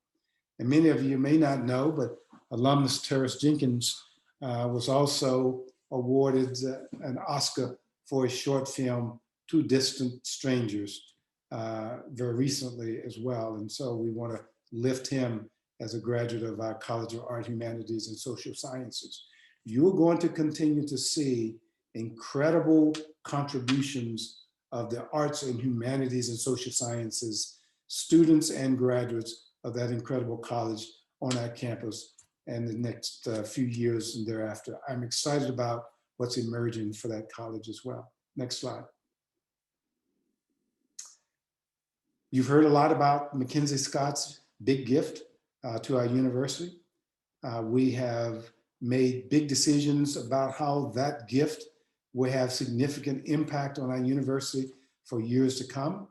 And many of you may not know, but alumnus Terrence Jenkins was also awarded an Oscar for his short film, Two Distant Strangers, very recently as well. And so we want to lift him as a graduate of our College of Art, Humanities, and Social Sciences. You're going to continue to see incredible contributions of the arts and humanities and social sciences, students and graduates of that incredible college on our campus and the next few years and thereafter. I'm excited about what's emerging for that college as well. Next slide. You've heard a lot about Mackenzie Scott's big gift to our university. We have made big decisions about how that gift will have significant impact on our university for years to come.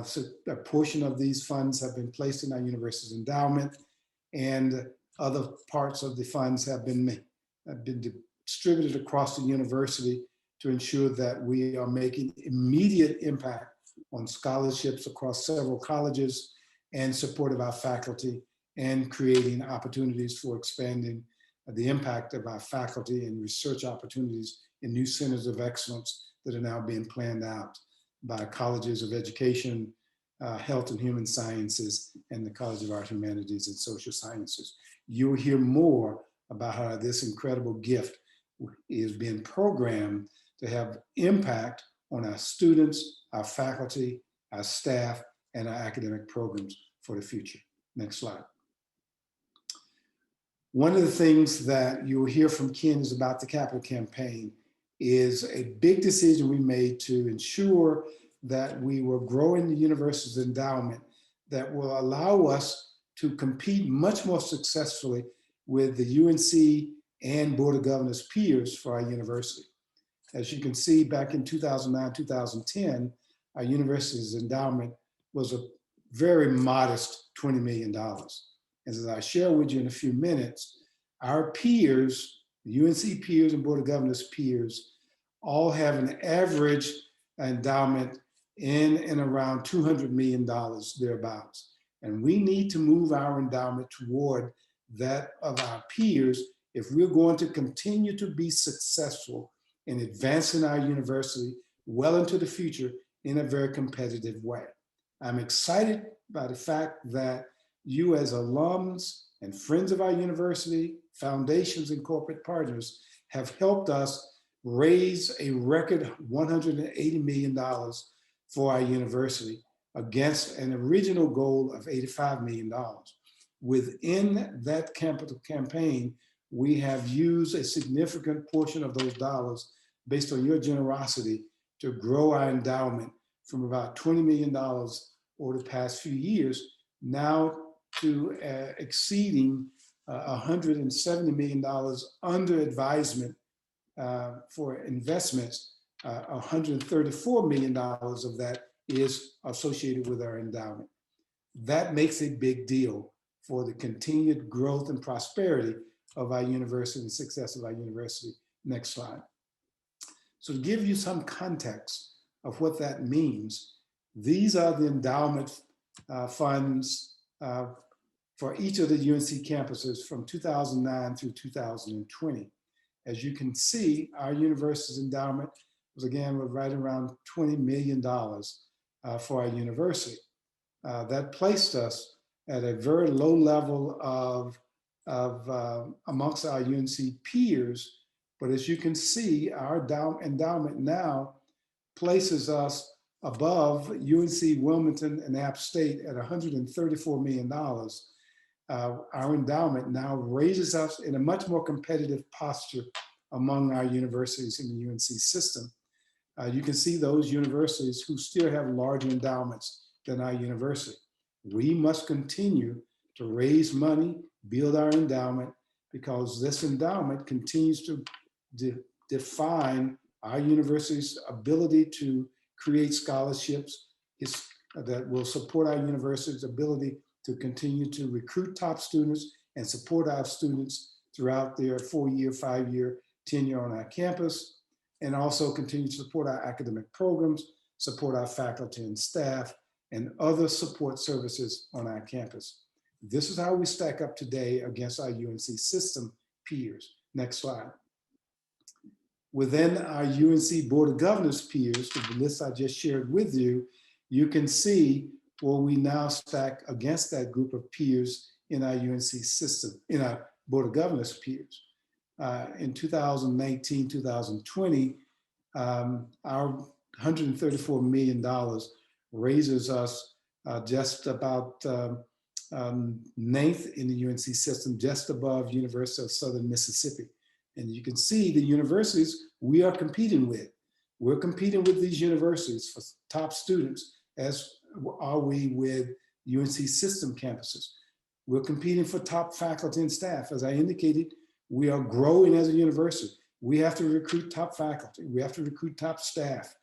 So a portion of these funds have been placed in our university's endowment, and other parts of the funds have been distributed across the university to ensure that we are making immediate impact on scholarships across several colleges and support of our faculty and creating opportunities for expanding the impact of our faculty and research opportunities in new centers of excellence that are now being planned out by colleges of education, health and human sciences, and the College of Art, Humanities, and Social Sciences. You'll hear more about how this incredible gift is being programmed to have impact on our students, our faculty, our staff, and our academic programs for the future. Next slide. One of the things that you'll hear from Ken is about the capital campaign is a big decision we made to ensure that we were growing the university's endowment that will allow us to compete much more successfully with the UNC and Board of Governors peers for our university. As you can see, back in 2009, 2010, our university's endowment was a very modest $20 million. As I share with you in a few minutes, our peers, the UNC peers and Board of Governors peers, all have an average endowment in and around $200 million thereabouts. And we need to move our endowment toward that of our peers if we're going to continue to be successful in advancing our university well into the future in a very competitive way. I'm excited by the fact that you as alums and friends of our university, foundations and corporate partners have helped us raise a record $180 million for our university against an original goal of $85 million. Within that capital campaign, we have used a significant portion of those dollars based on your generosity to grow our endowment from about $20 million over the past few years now to exceeding $170 million under advisement for investments, $134 million of that is associated with our endowment. That makes a big deal for the continued growth and prosperity of our university and success of our university. Next slide. So to give you some context of what that means, these are the endowment funds for each of the UNC campuses from 2009 through 2020. As you can see, our university's endowment was right around $20 million for our university. That placed us at a very low level of amongst our UNC peers. But as you can see, our endowment now places us above UNC Wilmington and App State at $134 million. Our endowment now raises us in a much more competitive posture among our universities in the UNC system. You can see those universities who still have larger endowments than our university. We must continue to raise money, build our endowment, because this endowment continues to define our university's ability to create scholarships that will support our university's ability to continue to recruit top students and support our students throughout their 4-year, 5-year tenure on our campus, and also continue to support our academic programs, support our faculty and staff, and other support services on our campus. This is how we stack up today against our UNC system peers. Next slide. Within our UNC Board of Governors peers, the list I just shared with you, you can see where we now stack against that group of peers in our UNC system, in our Board of Governors peers. In 2019, 2020, our $134 million raises us just about 9th in the UNC system, just above University of Southern Mississippi. And you can see the universities we are competing with. We're competing with these universities for top students, as are we with UNC system campuses. We're competing for top faculty and staff. As I indicated, we are growing as a university. We have to recruit top faculty. We have to recruit top staff.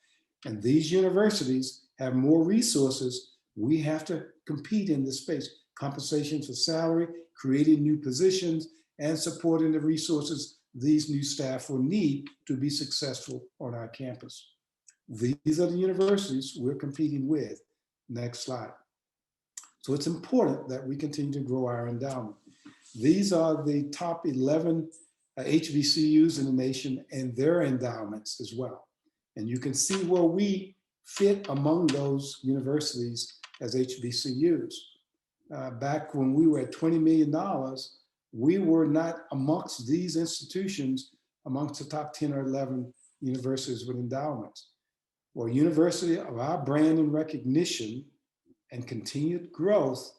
And these universities have more resources. We have to compete in this space. Compensation for salary, creating new positions, and supporting the resources these new staff will need to be successful on our campus. These are the universities we're competing with. Next slide. So it's important that we continue to grow our endowment. These are the top 11 HBCUs in the nation and their endowments as well. And you can see where we fit among those universities as HBCUs. Back when we were at $20 million, we were not amongst these institutions amongst the top 10 or 11 universities with endowments. Well, university of our brand and recognition and continued growth,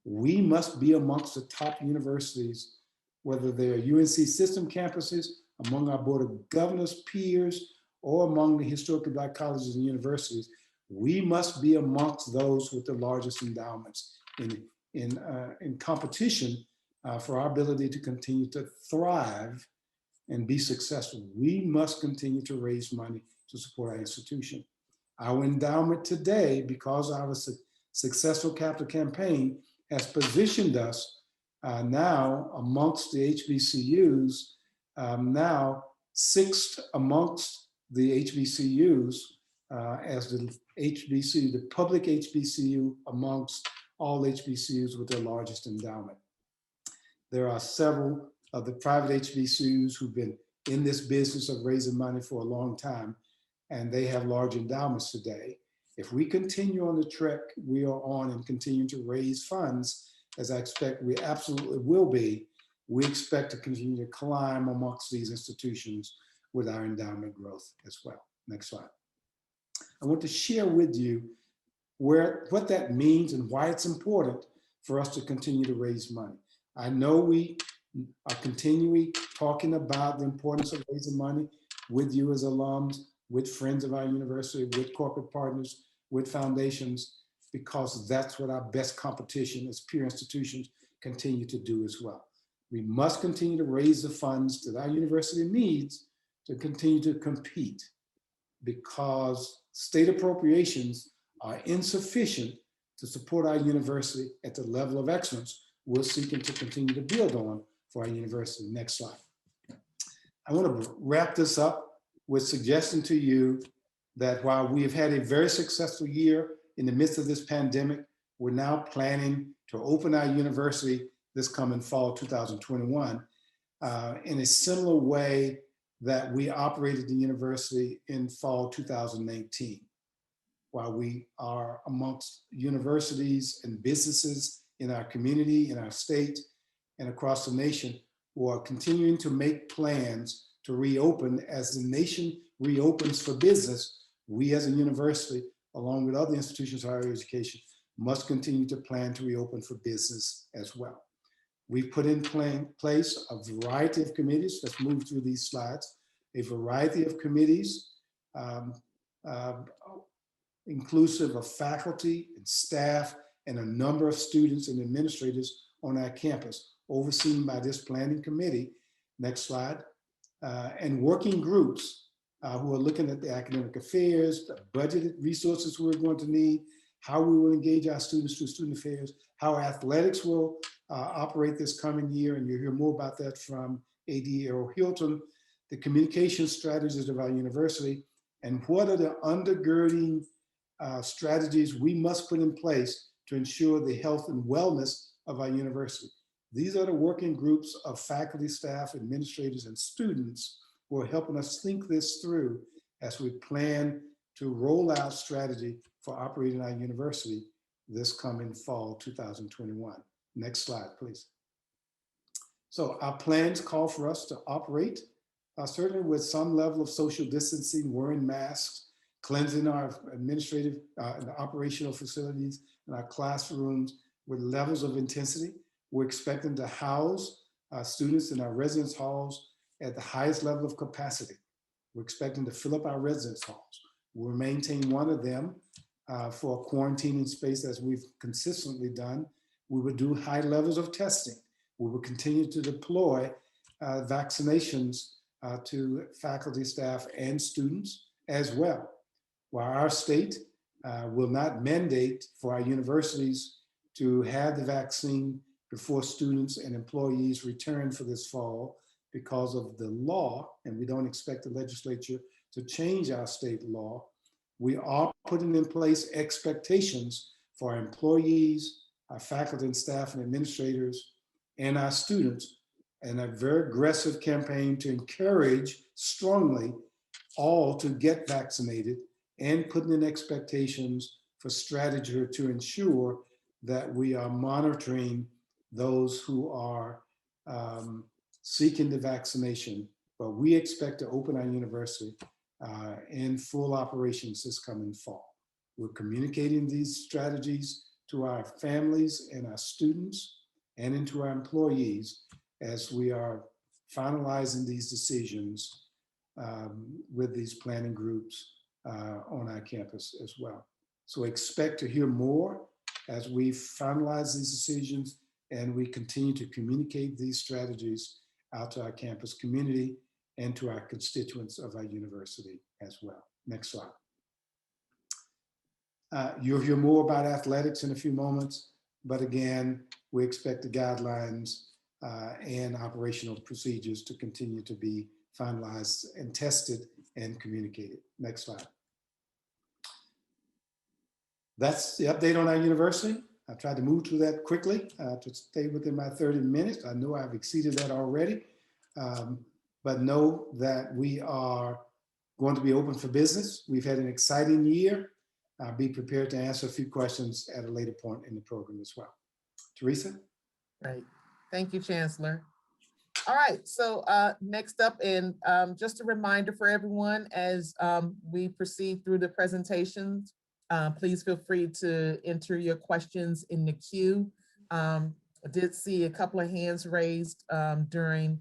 we must be amongst the top universities, whether they're UNC system campuses, among our Board of Governors peers, or among the historically Black colleges and universities. We must be amongst those with the largest endowments in competition for our ability to continue to thrive and be successful. We must continue to raise money to support our institution. Our endowment today, because of our successful capital campaign, has positioned us now amongst the HBCUs, now 6th amongst the HBCUs as the public HBCU amongst all HBCUs with their largest endowment. There are several of the private HBCUs who've been in this business of raising money for a long time, and they have large endowments today. If we continue on the trek we are on and continue to raise funds, as I expect we absolutely will be, we expect to continue to climb amongst these institutions with our endowment growth as well. Next slide. I want to share with you what that means and why it's important for us to continue to raise money. I know we are continually talking about the importance of raising money with you as alums, with friends of our university, with corporate partners, with foundations, because that's what our best competition as peer institutions continue to do as well. We must continue to raise the funds that our university needs to continue to compete because state appropriations are insufficient to support our university at the level of excellence we're seeking to continue to build on for our university. Next slide. I want to wrap this up with suggesting to you that while we have had a very successful year in the midst of this pandemic, we're now planning to open our university this coming fall 2021 in a similar way that we operated the university in fall 2019. While we are amongst universities and businesses in our community, in our state, and across the nation, who are continuing to make plans to reopen as the nation reopens for business, we as a university, along with other institutions of higher education, must continue to plan to reopen for business as well. We've put in place a variety of committees. Let's move through these slides. A variety of committees, inclusive of faculty and staff and a number of students and administrators on our campus, overseen by this planning committee. Next slide. And working groups who are looking at the academic affairs, the budgeted resources we're going to need, how we will engage our students through student affairs, how athletics will operate this coming year, and you'll hear more about that from AD Earl Hilton, the communication strategies of our university, and what are the undergirding strategies we must put in place to ensure the health and wellness of our university. These are the working groups of faculty, staff, administrators, and students who are helping us think this through as we plan to roll out strategy for operating our university this coming fall 2021. Next slide, please. So our plans call for us to operate certainly with some level of social distancing, wearing masks, cleansing our administrative and operational facilities and our classrooms with levels of intensity. We're expecting to house students in our residence halls at the highest level of capacity. We're expecting to fill up our residence halls. We'll maintain one of them for a quarantining space as we've consistently done. We will do high levels of testing. We will continue to deploy vaccinations to faculty, staff, and students as well. While our state will not mandate for our universities to have the vaccine before students and employees return for this fall because of the law, and we don't expect the legislature to change our state law, we are putting in place expectations for our employees, our faculty and staff and administrators, and our students, and a very aggressive campaign to encourage strongly all to get vaccinated, and putting in expectations for strategy to ensure that we are monitoring those who are seeking the vaccination. But we expect to open our university in full operations this coming fall. We're communicating these strategies to our families and our students and into our employees as we are finalizing these decisions with these planning groups on our campus as well. So expect to hear more as we finalize these decisions and we continue to communicate these strategies out to our campus community and to our constituents of our university as well. Next slide. You'll hear more about athletics in a few moments, but again, we expect the guidelines and operational procedures to continue to be finalized and tested and communicated. Next slide. That's the update on our university. I tried to move through that quickly to stay within my 30 minutes. I know I've exceeded that already, but know that we are going to be open for business. We've had an exciting year. I'll be prepared to answer a few questions at a later point in the program as well. Teresa? Right. Thank you, Chancellor. All right, so next up, and just a reminder for everyone as we proceed through the presentations, please feel free to enter your questions in the queue. I did see a couple of hands raised during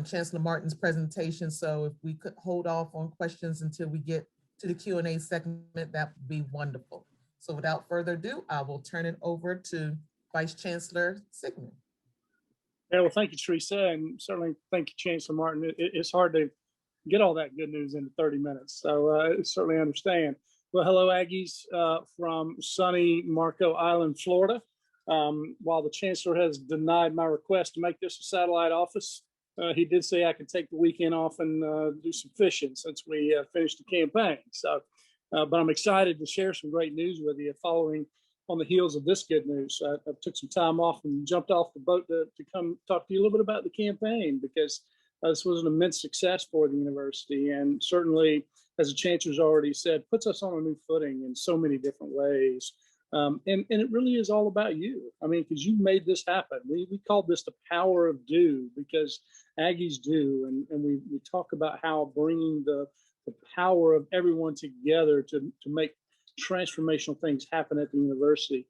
Chancellor Martin's presentation, so if we could hold off on questions until we get to the Q&A segment, that would be wonderful. So without further ado, I will turn it over to Vice Chancellor Sigmon. Yeah, well, thank you, Teresa, and certainly thank you, Chancellor Martin. It's hard to get all that good news into 30 minutes. So I certainly understand. Well, hello, Aggies from sunny Marco Island, Florida. While the Chancellor has denied my request to make this a satellite office, he did say I could take the weekend off and do some fishing since we finished the campaign. So, but I'm excited to share some great news with you following on the heels of this good news. I took some time off and jumped off the boat to come talk to you a little bit about the campaign, because this was an immense success for the university, and certainly, as the Chancellor's already said, puts us on a new footing in so many different ways. And it really is all about you. I mean, because you made this happen. We called this the power of do, because Aggies do. And we talk about how bringing the power of everyone together to make transformational things happen at the university.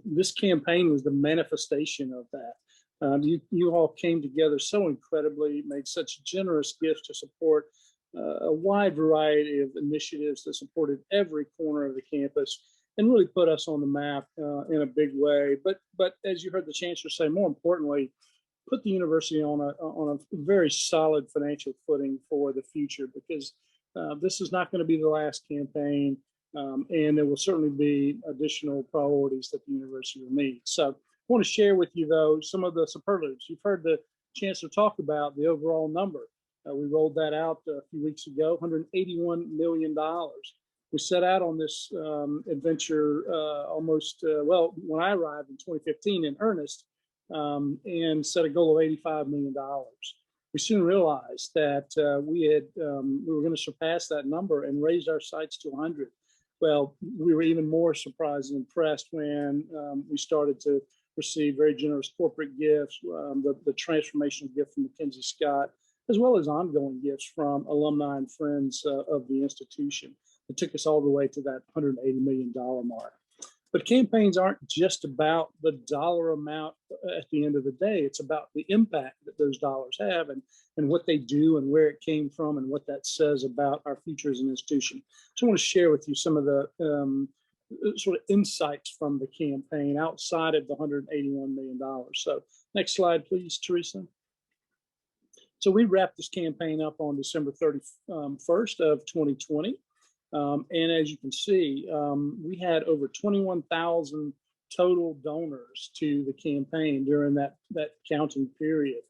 This campaign was the manifestation of that. You all came together so incredibly, made such generous gifts to support a wide variety of initiatives that supported every corner of the campus and really put us on the map in a big way. But as you heard the Chancellor say, more importantly, put the university on a very solid financial footing for the future, because this is not going to be the last campaign, and there will certainly be additional priorities that the university will need. So I want to share with you, though, some of the superlatives. You've heard the Chancellor talk about the overall number. We rolled that out a few weeks ago, $181 million. We set out on this adventure well, when I arrived in 2015 in earnest, and set a goal of $85 million. We soon realized that we were going to surpass that number and raise our sights to 100. Well, we were even more surprised and impressed when we started to receive very generous corporate gifts, the transformational gift from Mackenzie Scott, as well as ongoing gifts from alumni and friends of the institution. It took us all the way to that $180 million mark. But campaigns aren't just about the dollar amount at the end of the day. It's about the impact that those dollars have and what they do and where it came from and what that says about our future as an institution. So I want to share with you some of the sort of insights from the campaign outside of the $181 million. So next slide, please, Teresa. So we wrapped this campaign up on December 31st of 2020. And as you can see, we had over 21,000 total donors to the campaign during that counting period.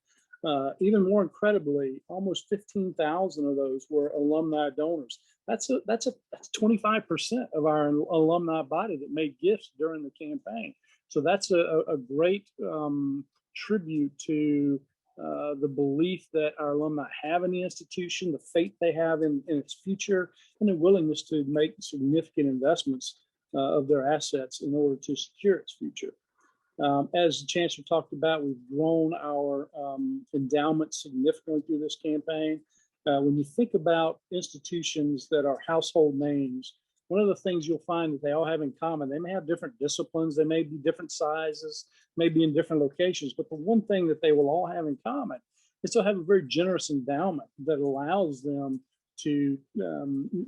Even more incredibly, almost 15,000 of those were alumni donors. That's 25% of our alumni body that made gifts during the campaign. So that's a great tribute to the belief that our alumni have in the institution, the faith they have in its future, and their willingness to make significant investments of their assets in order to secure its future. As the Chancellor talked about, we've grown our endowment significantly through this campaign. When you think about institutions that are household names, one of the things you'll find that they all have in common, they may have different disciplines, they may be different sizes, maybe in different locations, but the one thing that they will all have in common is they'll have a very generous endowment that allows them to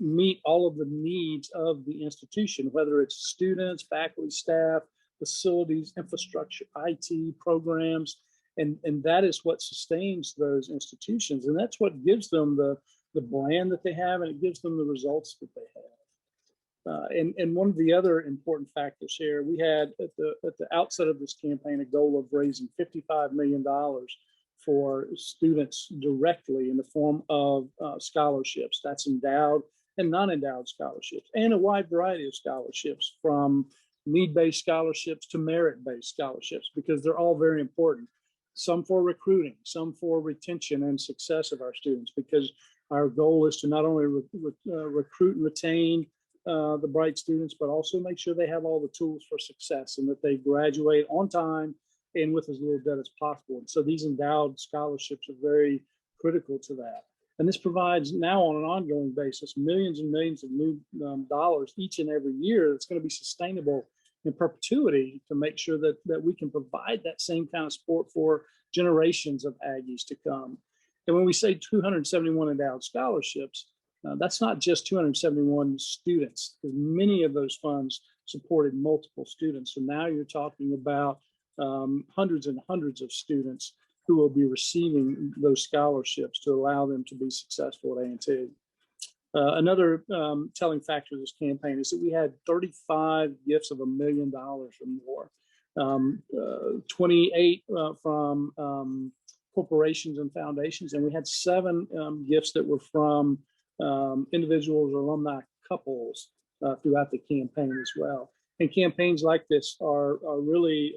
meet all of the needs of the institution, whether it's students, faculty, staff, facilities, infrastructure, IT, programs, and that is what sustains those institutions. And that's what gives them the brand that they have, and it gives them the results that they have. And one of the other important factors here, we had at the outset of this campaign a goal of raising $55 million for students directly in the form of scholarships. That's endowed and non-endowed scholarships, and a wide variety of scholarships, from need-based scholarships to merit-based scholarships, because they're all very important. Some for recruiting, some for retention and success of our students, because our goal is to not only recruit and retain the bright students, but also make sure they have all the tools for success and that they graduate on time and with as little debt as possible. And so these endowed scholarships are very critical to that. And this provides now on an ongoing basis millions and millions of new dollars each and every year that's going to be sustainable in perpetuity to make sure that we can provide that same kind of support for generations of Aggies to come. And when we say 271 endowed scholarships, that's not just 271 students, because many of those funds supported multiple students. So now you're talking about hundreds and hundreds of students who will be receiving those scholarships to allow them to be successful at A&T. Another telling factor of this campaign is that we had 35 gifts of $1 million or more, 28 from corporations and foundations, and we had 7 gifts that were from individuals or alumni couples throughout the campaign as well. And campaigns like this are really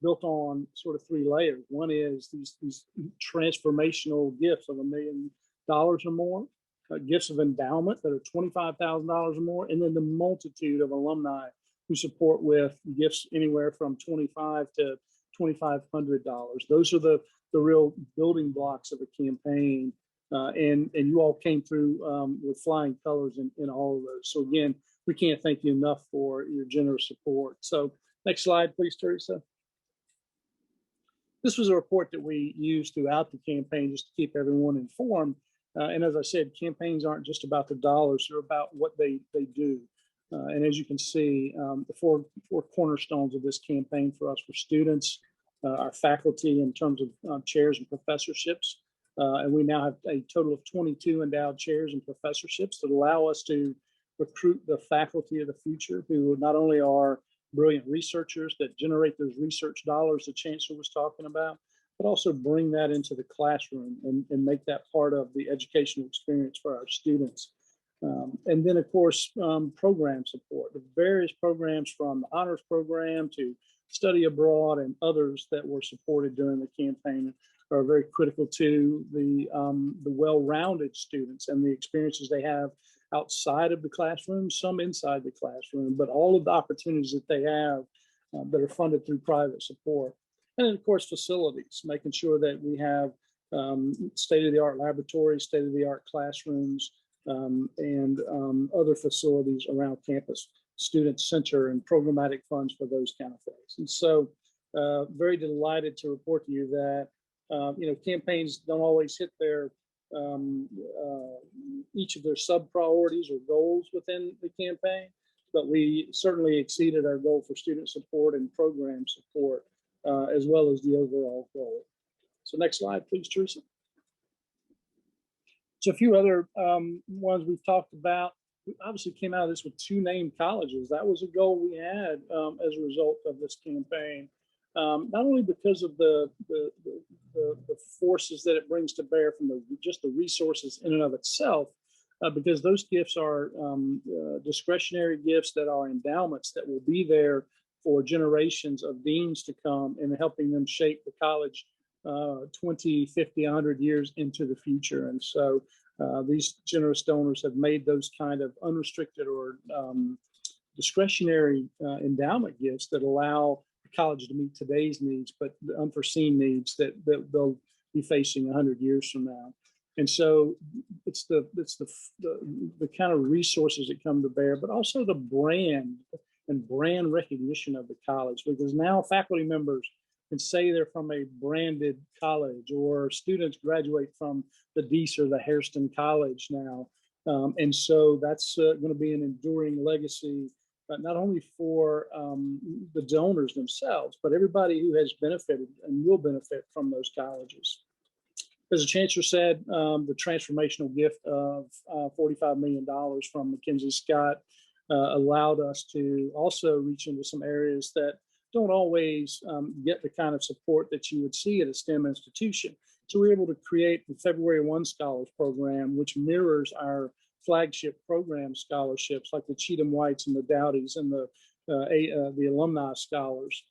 built on sort of 3 layers. One is these transformational gifts of $1 million or more, gifts of endowment that are $25,000 or more, and then the multitude of alumni who support with gifts anywhere from $25 to $2,500. Those are the real building blocks of a campaign. And you all came through with flying colors in all of those. So again, we can't thank you enough for your generous support. So next slide, please, Teresa. This was a report that we used throughout the campaign just to keep everyone informed. And as I said, campaigns aren't just about the dollars, they're about what they do. And as you can see, the four cornerstones of this campaign for us were students, our faculty in terms of chairs and professorships. And we now have a total of 22 endowed chairs and professorships that allow us to recruit the faculty of the future, who not only are brilliant researchers that generate those research dollars the Chancellor was talking about, but also bring that into the classroom and make that part of the educational experience for our students. And then, of course, program support, the various programs from the honors program to study abroad and others that were supported during the campaign are very critical to the well-rounded students and the experiences they have outside of the classroom, some inside the classroom, but all of the opportunities that they have that are funded through private support. And then, of course, facilities, making sure that we have state-of-the-art laboratories, state-of-the-art classrooms, and other facilities around campus, student center and programmatic funds for those kind of things. And so very delighted to report to you that campaigns don't always hit their each of their sub priorities or goals within the campaign, but we certainly exceeded our goal for student support and program support, as well as the overall goal. So next slide, please, Teresa. So a few other ones we've talked about. We obviously came out of this with 2 named colleges. That was a goal we had as a result of this campaign. Not only because of the forces that it brings to bear from just the resources in and of itself, because those gifts are discretionary gifts that are endowments that will be there for generations of deans to come and helping them shape the college 20, 50, 100 years into the future. And so these generous donors have made those kind of unrestricted or discretionary endowment gifts that allow the college to meet today's needs, but the unforeseen needs that they'll be facing 100 years from now. And so it's the kind of resources that come to bear, but also the brand and brand recognition of the college, because now faculty members can say they're from a branded college, or students graduate from the Dease or the Hairston College now. And so that's going to be an enduring legacy, not only for the donors themselves, but everybody who has benefited and will benefit from those colleges. As the Chancellor said, the transformational gift of $45 million from Mackenzie Scott allowed us to also reach into some areas that don't always get the kind of support that you would see at a STEM institution. So we were able to create the February 1 Scholars Program, which mirrors our flagship program scholarships like the Cheatham Whites and the Dowdies and the Alumni Scholars.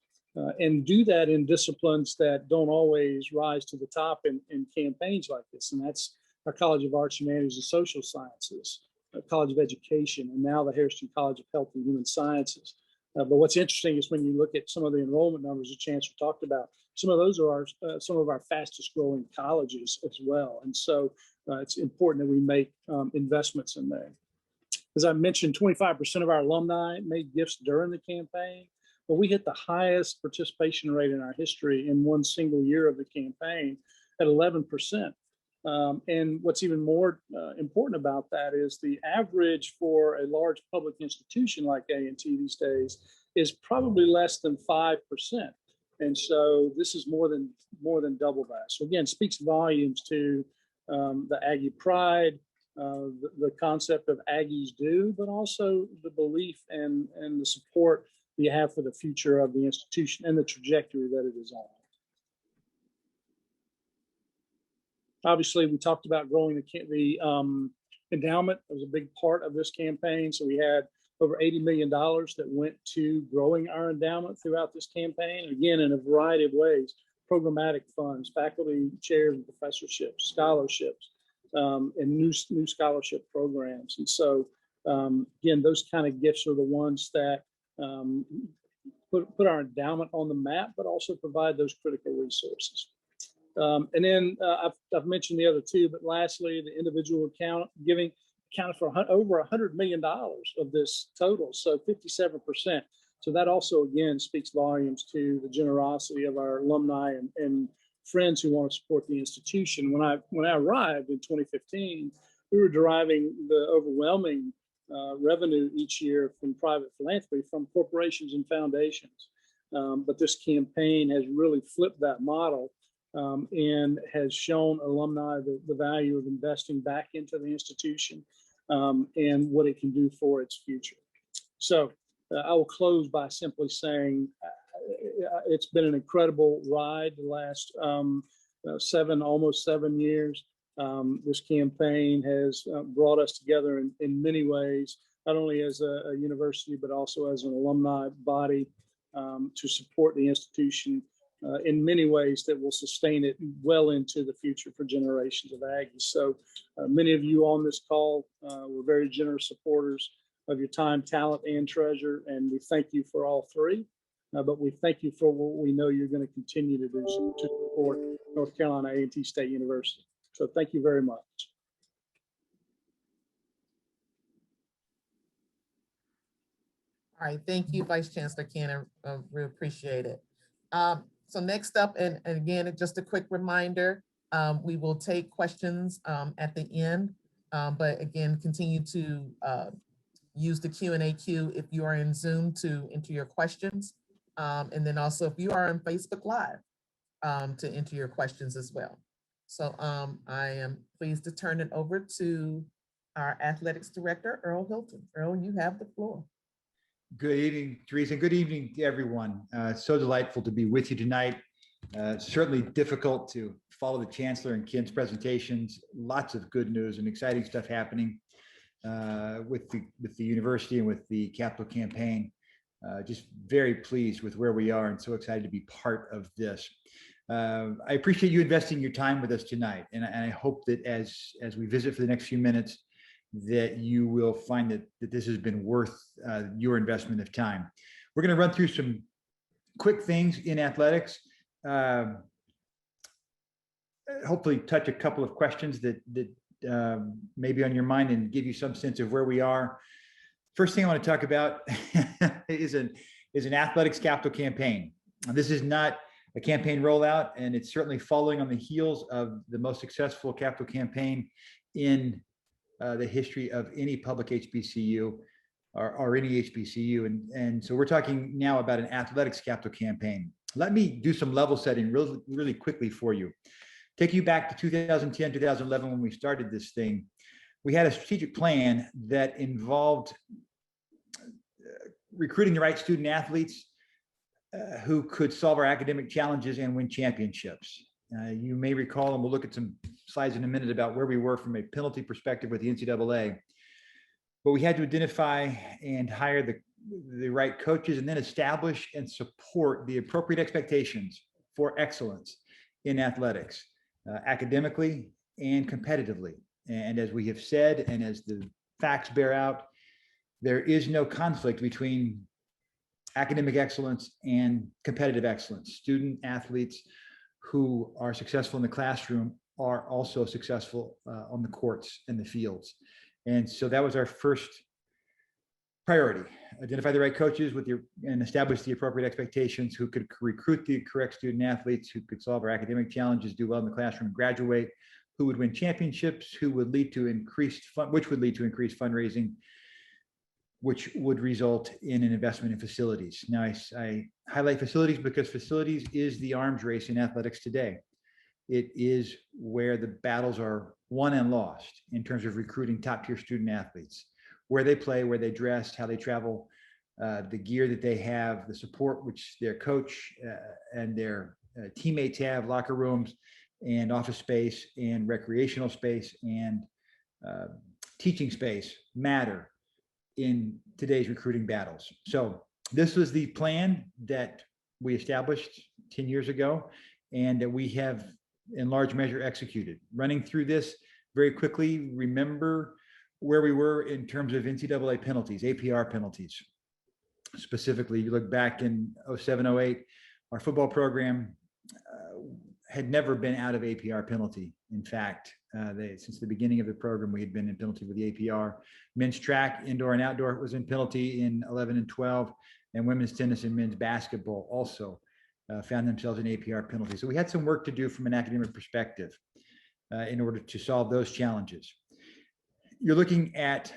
And do that in disciplines that don't always rise to the top in campaigns like this. And that's our College of Arts, Humanities, and Social Sciences, College of Education, and now the Hairston College of Health and Human Sciences. But what's interesting is when you look at some of the enrollment numbers the Chancellor talked about, some of those are some of our fastest growing colleges as well. And so it's important that we make investments in there. As I mentioned, 25% of our alumni made gifts during the campaign. But we hit the highest participation rate in our history in one single year of the campaign at 11%. And what's even more important about that is the average for a large public institution like A&T these days is probably less than 5%. And so this is more than double that. So again, speaks volumes to the Aggie pride, the concept of Aggies do, but also the belief and the support you have for the future of the institution and the trajectory that it is on. Obviously, we talked about growing the endowment. It was a big part of this campaign. So we had over $80 million that went to growing our endowment throughout this campaign. Again, in a variety of ways: programmatic funds, faculty chairs and professorships, scholarships, and new scholarship programs. And so, again, those kind of gifts are the ones that put our endowment on the map, but also provide those critical resources. And then I've mentioned the other two, but lastly, the individual account giving accounted for over $100 million of this total, so 57%. So that also, again, speaks volumes to the generosity of our alumni and friends who want to support the institution. When I arrived in 2015, we were deriving the overwhelming revenue each year from private philanthropy, from corporations and foundations. But this campaign has really flipped that model and has shown alumni the value of investing back into the institution and what it can do for its future. So I will close by simply saying it's been an incredible ride the last almost 7 years. This campaign has brought us together in many ways, not only as a university, but also as an alumni body to support the institution in many ways that will sustain it well into the future for generations of Aggies. So many of you on this call were very generous supporters of your time, talent, and treasure, and we thank you for all three. But we thank you for what we know you're going to continue to do to support North Carolina A&T State University. So thank you very much. All right, thank you, Vice Chancellor Ken. We appreciate it. So next up, and again, just a quick reminder, we will take questions at the end, but again, continue to use the Q&A queue if you are in Zoom to enter your questions. And then also if you are on Facebook Live to enter your questions as well. So I am pleased to turn it over to our Athletics Director, Earl Hilton. Earl, you have the floor. Good evening, Teresa. Good evening to everyone. So delightful to be with you tonight. Certainly difficult to follow the Chancellor and Ken's presentations. Lots of good news and exciting stuff happening with the university and with the capital campaign. Just very pleased with where we are and so excited to be part of this. I appreciate you investing your time with us tonight, and I hope that as we visit for the next few minutes, that you will find that this has been worth your investment of time. We're going to run through some quick things in athletics, hopefully touch a couple of questions that may be on your mind and give you some sense of where we are. First thing I want to talk about is an athletics capital campaign. This is not a campaign rollout, and it's certainly following on the heels of the most successful capital campaign in the history of any public HBCU or any HBCU. And so we're talking now about an athletics capital campaign. Let me do some level setting really quickly for you. Take you back to 2010, 2011, when we started this thing. We had a strategic plan that involved recruiting the right student athletes who could solve our academic challenges and win championships. You may recall, and we'll look at some slides in a minute about where we were from a penalty perspective with the NCAA. But we had to identify and hire the right coaches and then establish and support the appropriate expectations for excellence in athletics, academically and competitively. And as we have said, and as the facts bear out, there is no conflict between academic excellence and competitive excellence. Student athletes who are successful in the classroom are also successful on the courts and the fields. And so that was our first priority: identify the right coaches and establish the appropriate expectations, who could recruit the correct student athletes, who could solve our academic challenges, do well in the classroom, graduate, who would win championships, which would lead to increased fundraising, which would result in an investment in facilities. Now, I highlight facilities because facilities is the arms race in athletics today. It is where the battles are won and lost in terms of recruiting top-tier student athletes, where they play, where they dress, how they travel, the gear that they have, the support which their coach and their teammates have, locker rooms and office space and recreational space and teaching space matter in today's recruiting battles. So this was the plan that we established 10 years ago and that we have in large measure executed. Running through this very quickly, remember where we were in terms of NCAA penalties, APR penalties. Specifically, you look back in 07, 08, our football program had never been out of APR penalty. In fact, since the beginning of the program, we had been in penalty with the APR. Men's track, indoor and outdoor, was in penalty in 11 and 12, and women's tennis and men's basketball also found themselves in APR penalty. So we had some work to do from an academic perspective in order to solve those challenges. You're looking at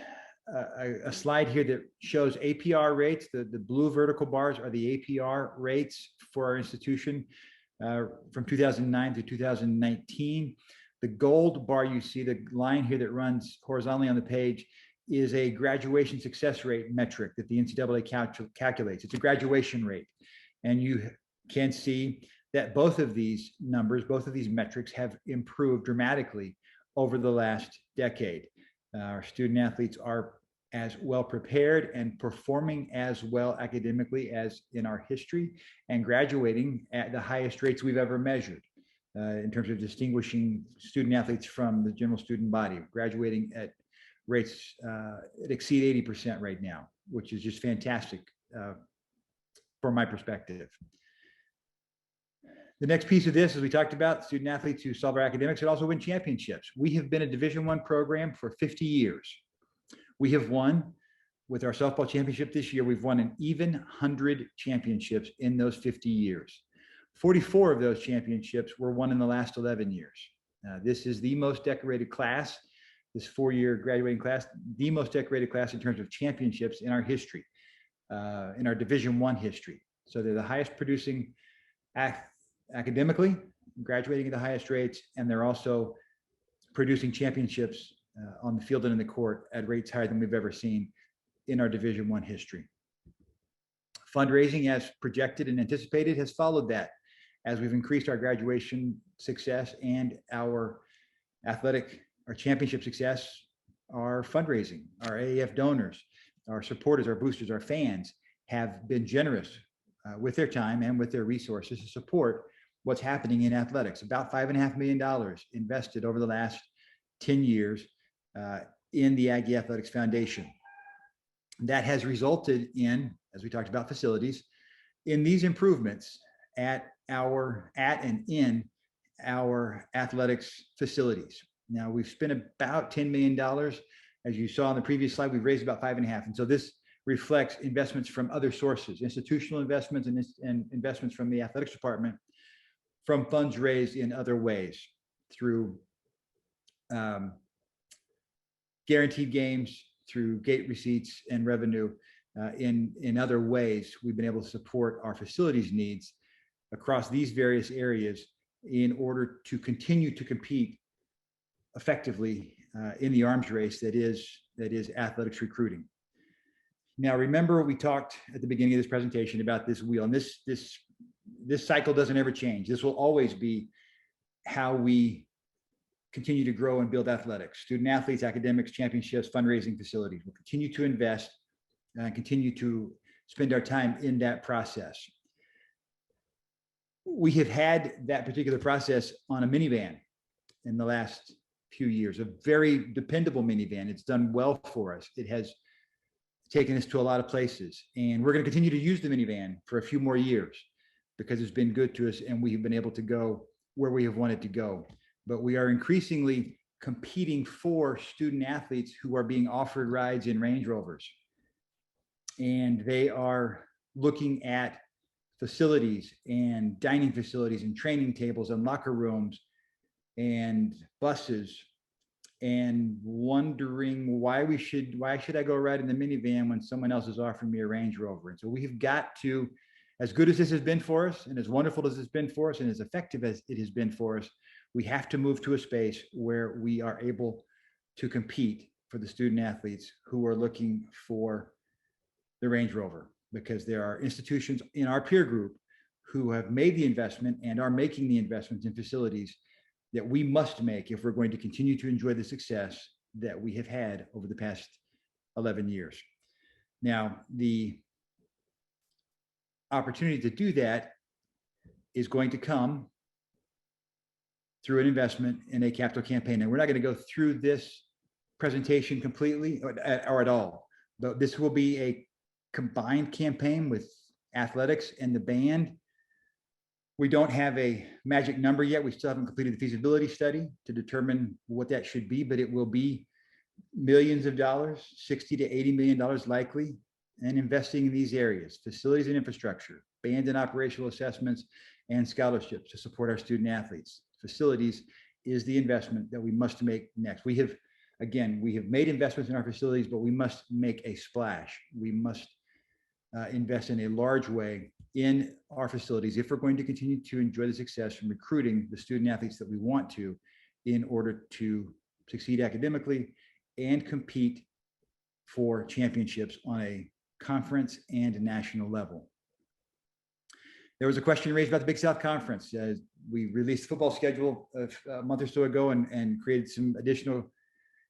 a slide here that shows APR rates. The blue vertical bars are the APR rates for our institution from 2009 to 2019. The gold bar you see, the line here that runs horizontally on the page, is a graduation success rate metric that the NCAA calculates. It's a graduation rate. And you can see that both of these numbers, both of these metrics have improved dramatically over the last decade. Our student athletes are as well prepared and performing as well academically as in our history, and graduating at the highest rates we've ever measured in terms of distinguishing student athletes from the general student body, graduating at rates that exceed 80% right now, which is just fantastic from my perspective. The next piece of this, as we talked about, student athletes who solve our academics and also win championships. We have been a Division I program for 50 years. We have won, with our softball championship this year, we've won an even 100 championships in those 50 years. 44 of those championships were won in the last 11 years. This is the most decorated class, this four-year graduating class, the most decorated class in terms of championships in our history, in our Division I history. So they're the highest producing academically, graduating at the highest rates, and they're also producing championships on the field and in the court at rates higher than we've ever seen in our Division I history. Fundraising, as projected and anticipated, has followed that as we've increased our graduation success and our championship success. Our fundraising, our AAF donors, our supporters, our boosters, our fans have been generous with their time and with their resources to support what's happening in athletics. About $5.5 million invested over the last 10 years in the Aggie Athletics Foundation. That has resulted in, as we talked about facilities, in these improvements at and in our athletics facilities. Now, we've spent about $10 million. As you saw on the previous slide, we've raised about 5.5. And so this reflects investments from other sources, institutional investments and investments from the athletics department, from funds raised in other ways through guaranteed games, through gate receipts and revenue. In other ways, we've been able to support our facilities needs across these various areas in order to continue to compete effectively in the arms race that is athletics recruiting. Now, remember, we talked at the beginning of this presentation about this wheel, and this cycle doesn't ever change. This will always be how we continue to grow and build athletics. Student athletes, academics, championships, fundraising, facilities. We'll continue to invest and continue to spend our time in that process. We have had that particular process on a minivan in the last few years, a very dependable minivan. It's done well for us. It has taken us to a lot of places, and we're going to continue to use the minivan for a few more years because it's been good to us and we've been able to go where we have wanted to go. But we are increasingly competing for student athletes who are being offered rides in Range Rovers, and they are looking at facilities and dining facilities and training tables and locker rooms and buses and wondering why should I go ride in the minivan when someone else is offering me a Range Rover? And so we've got to, as good as this has been for us, and as wonderful as it's been for us, and as effective as it has been for us, we have to move to a space where we are able to compete for the student athletes who are looking for the Range Rover, because there are institutions in our peer group who have made the investment and are making the investments in facilities that we must make if we're going to continue to enjoy the success that we have had over the past 11 years. Now, the opportunity to do that is going to come through an investment in a capital campaign. And we're not going to go through this presentation completely or at all, but this will be a combined campaign with athletics and the band. We don't have a magic number yet. We still haven't completed the feasibility study to determine what that should be, but it will be millions of dollars, $60 to $80 million likely, and investing in these areas: facilities and infrastructure, band and operational assessments, and scholarships to support our student athletes. Facilities is the investment that we must make next. We have made investments in our facilities, but we must make a splash. We must invest in a large way in our facilities if we're going to continue to enjoy the success from recruiting the student athletes that we want to, in order to succeed academically and compete for championships on a conference and national level. There was a question raised about the Big South Conference. We released the football schedule a month or so ago and created some additional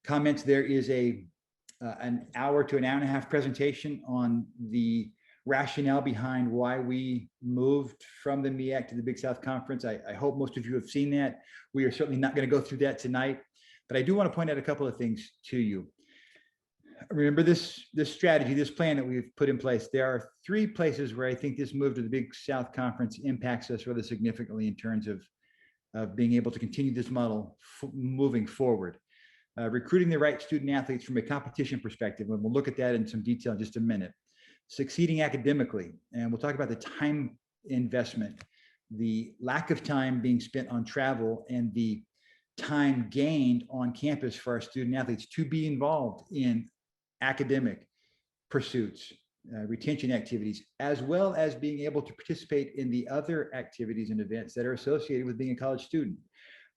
comments. There is an hour to an hour and a half presentation on the rationale behind why we moved from the MEAC to the Big South Conference. I hope most of you have seen that. We are certainly not going to go through that tonight, but I do want to point out a couple of things to you. Remember this strategy, this plan that we've put in place. There are 3 places where I think this move to the Big South Conference impacts us rather significantly in terms of being able to continue this model moving forward. Recruiting the right student athletes from a competition perspective, and we'll look at that in some detail in just a minute. Succeeding academically, and we'll talk about the time investment, the lack of time being spent on travel, and the time gained on campus for our student athletes to be involved in academic pursuits, retention activities, as well as being able to participate in the other activities and events that are associated with being a college student.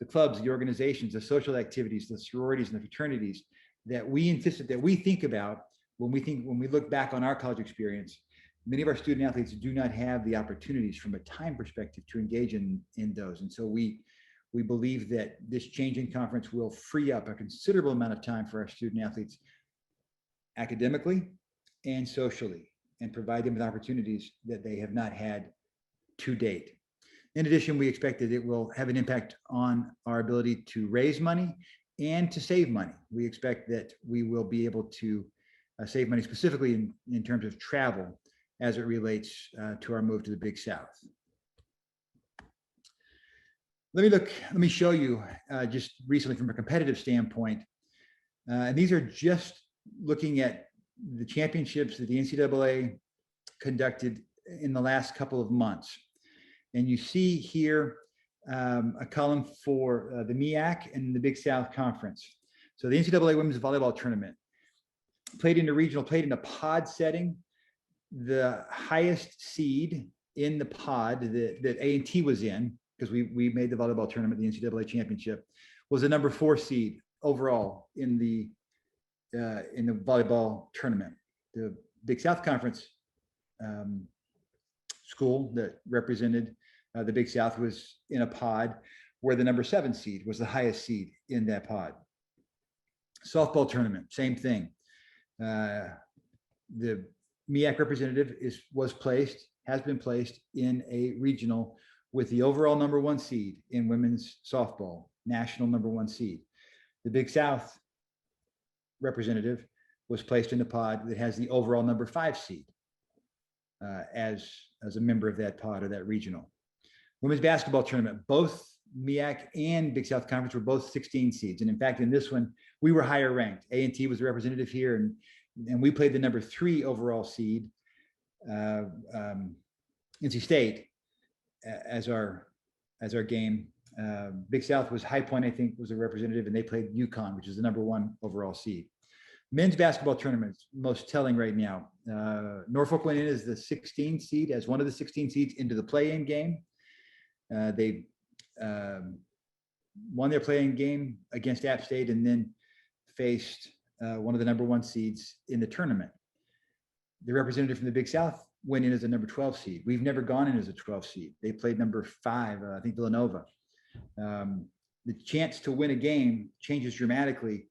The clubs, the organizations, the social activities, the sororities and the fraternities that we think about when we look back on our college experience. Many of our student athletes do not have the opportunities from a time perspective to engage in those. And so we believe that this change in conference will free up a considerable amount of time for our student athletes academically and socially, and provide them with opportunities that they have not had to date. In addition, we expect that it will have an impact on our ability to raise money and to save money. We expect that we will be able to save money specifically in terms of travel as it relates to our move to the Big South. Let me show you just recently from a competitive standpoint. And these are just looking at the championships that the NCAA conducted in the last couple of months. And you see here a column for the MEAC and the Big South Conference. So the NCAA Women's Volleyball Tournament played in a pod setting. The highest seed in the pod that A&T was in, because we made the volleyball tournament, the NCAA championship, was the number 4 seed overall in the volleyball tournament. The Big South Conference school that represented the Big South was in a pod where the number 7 seed was the highest seed in that pod. Softball tournament, same thing. The MEAC representative has been placed in a regional with the overall number 1 seed in women's softball, national number 1 seed. The Big South representative was placed in the pod that has the overall number 5 seed as a member of that pod or that regional. Women's basketball tournament, both MEAC and Big South Conference were both 16 seeds. And in fact, in this one, we were higher ranked. A&T was the representative here, and we played the number 3 overall seed, NC State, as our game Big South was High Point, I think, was a representative, and they played UConn, which is the #1 overall seed. Men's basketball tournaments, most telling right now. Norfolk went in as the 16 seed, as one of the 16 seeds into the play-in game. They won their play-in game against App State and then faced one of the #1 seeds in the tournament. The representative from the Big South went in as a #12 seed. We've never gone in as a 12 seed. They played #5, I think Villanova. The chance to win a game changes dramatically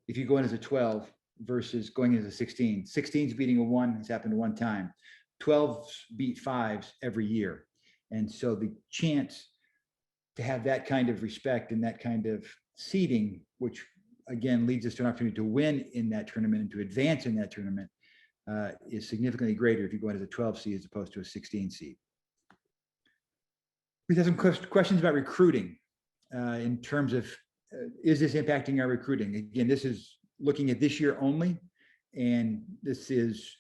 if you go in as a 12 versus going in as a 16. 16's beating a 1 has happened one time. 12s beat 5s every year. And so the chance to have that kind of respect and that kind of seeding, which again leads us to an opportunity to win in that tournament and to advance in that tournament, is significantly greater if you go in as a 12 seed as opposed to a 16 seed. We have some questions about recruiting in terms of, is this impacting our recruiting? Again, this is looking at this year only, and this is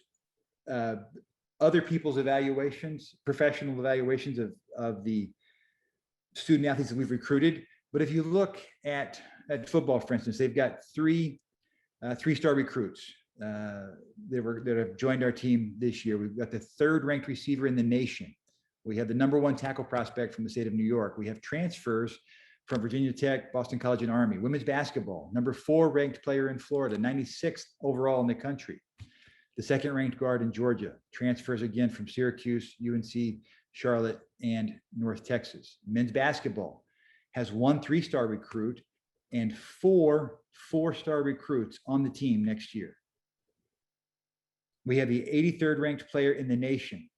other people's evaluations, professional evaluations of the student athletes that we've recruited. But if you look at football, for instance, they've got three star recruits that have joined our team this year. We've got the 3rd ranked receiver in the nation. We have the #1 tackle prospect from the state of New York. We have transfers from Virginia Tech, Boston College, and Army. Women's basketball, #4 ranked player in Florida, 96th overall in the country. The 2nd ranked guard in Georgia, transfers again from Syracuse, UNC, Charlotte, and North Texas. Men's basketball has 1 3-star recruit and 4 4-star recruits on the team next year. We have the 83rd ranked player in the nation.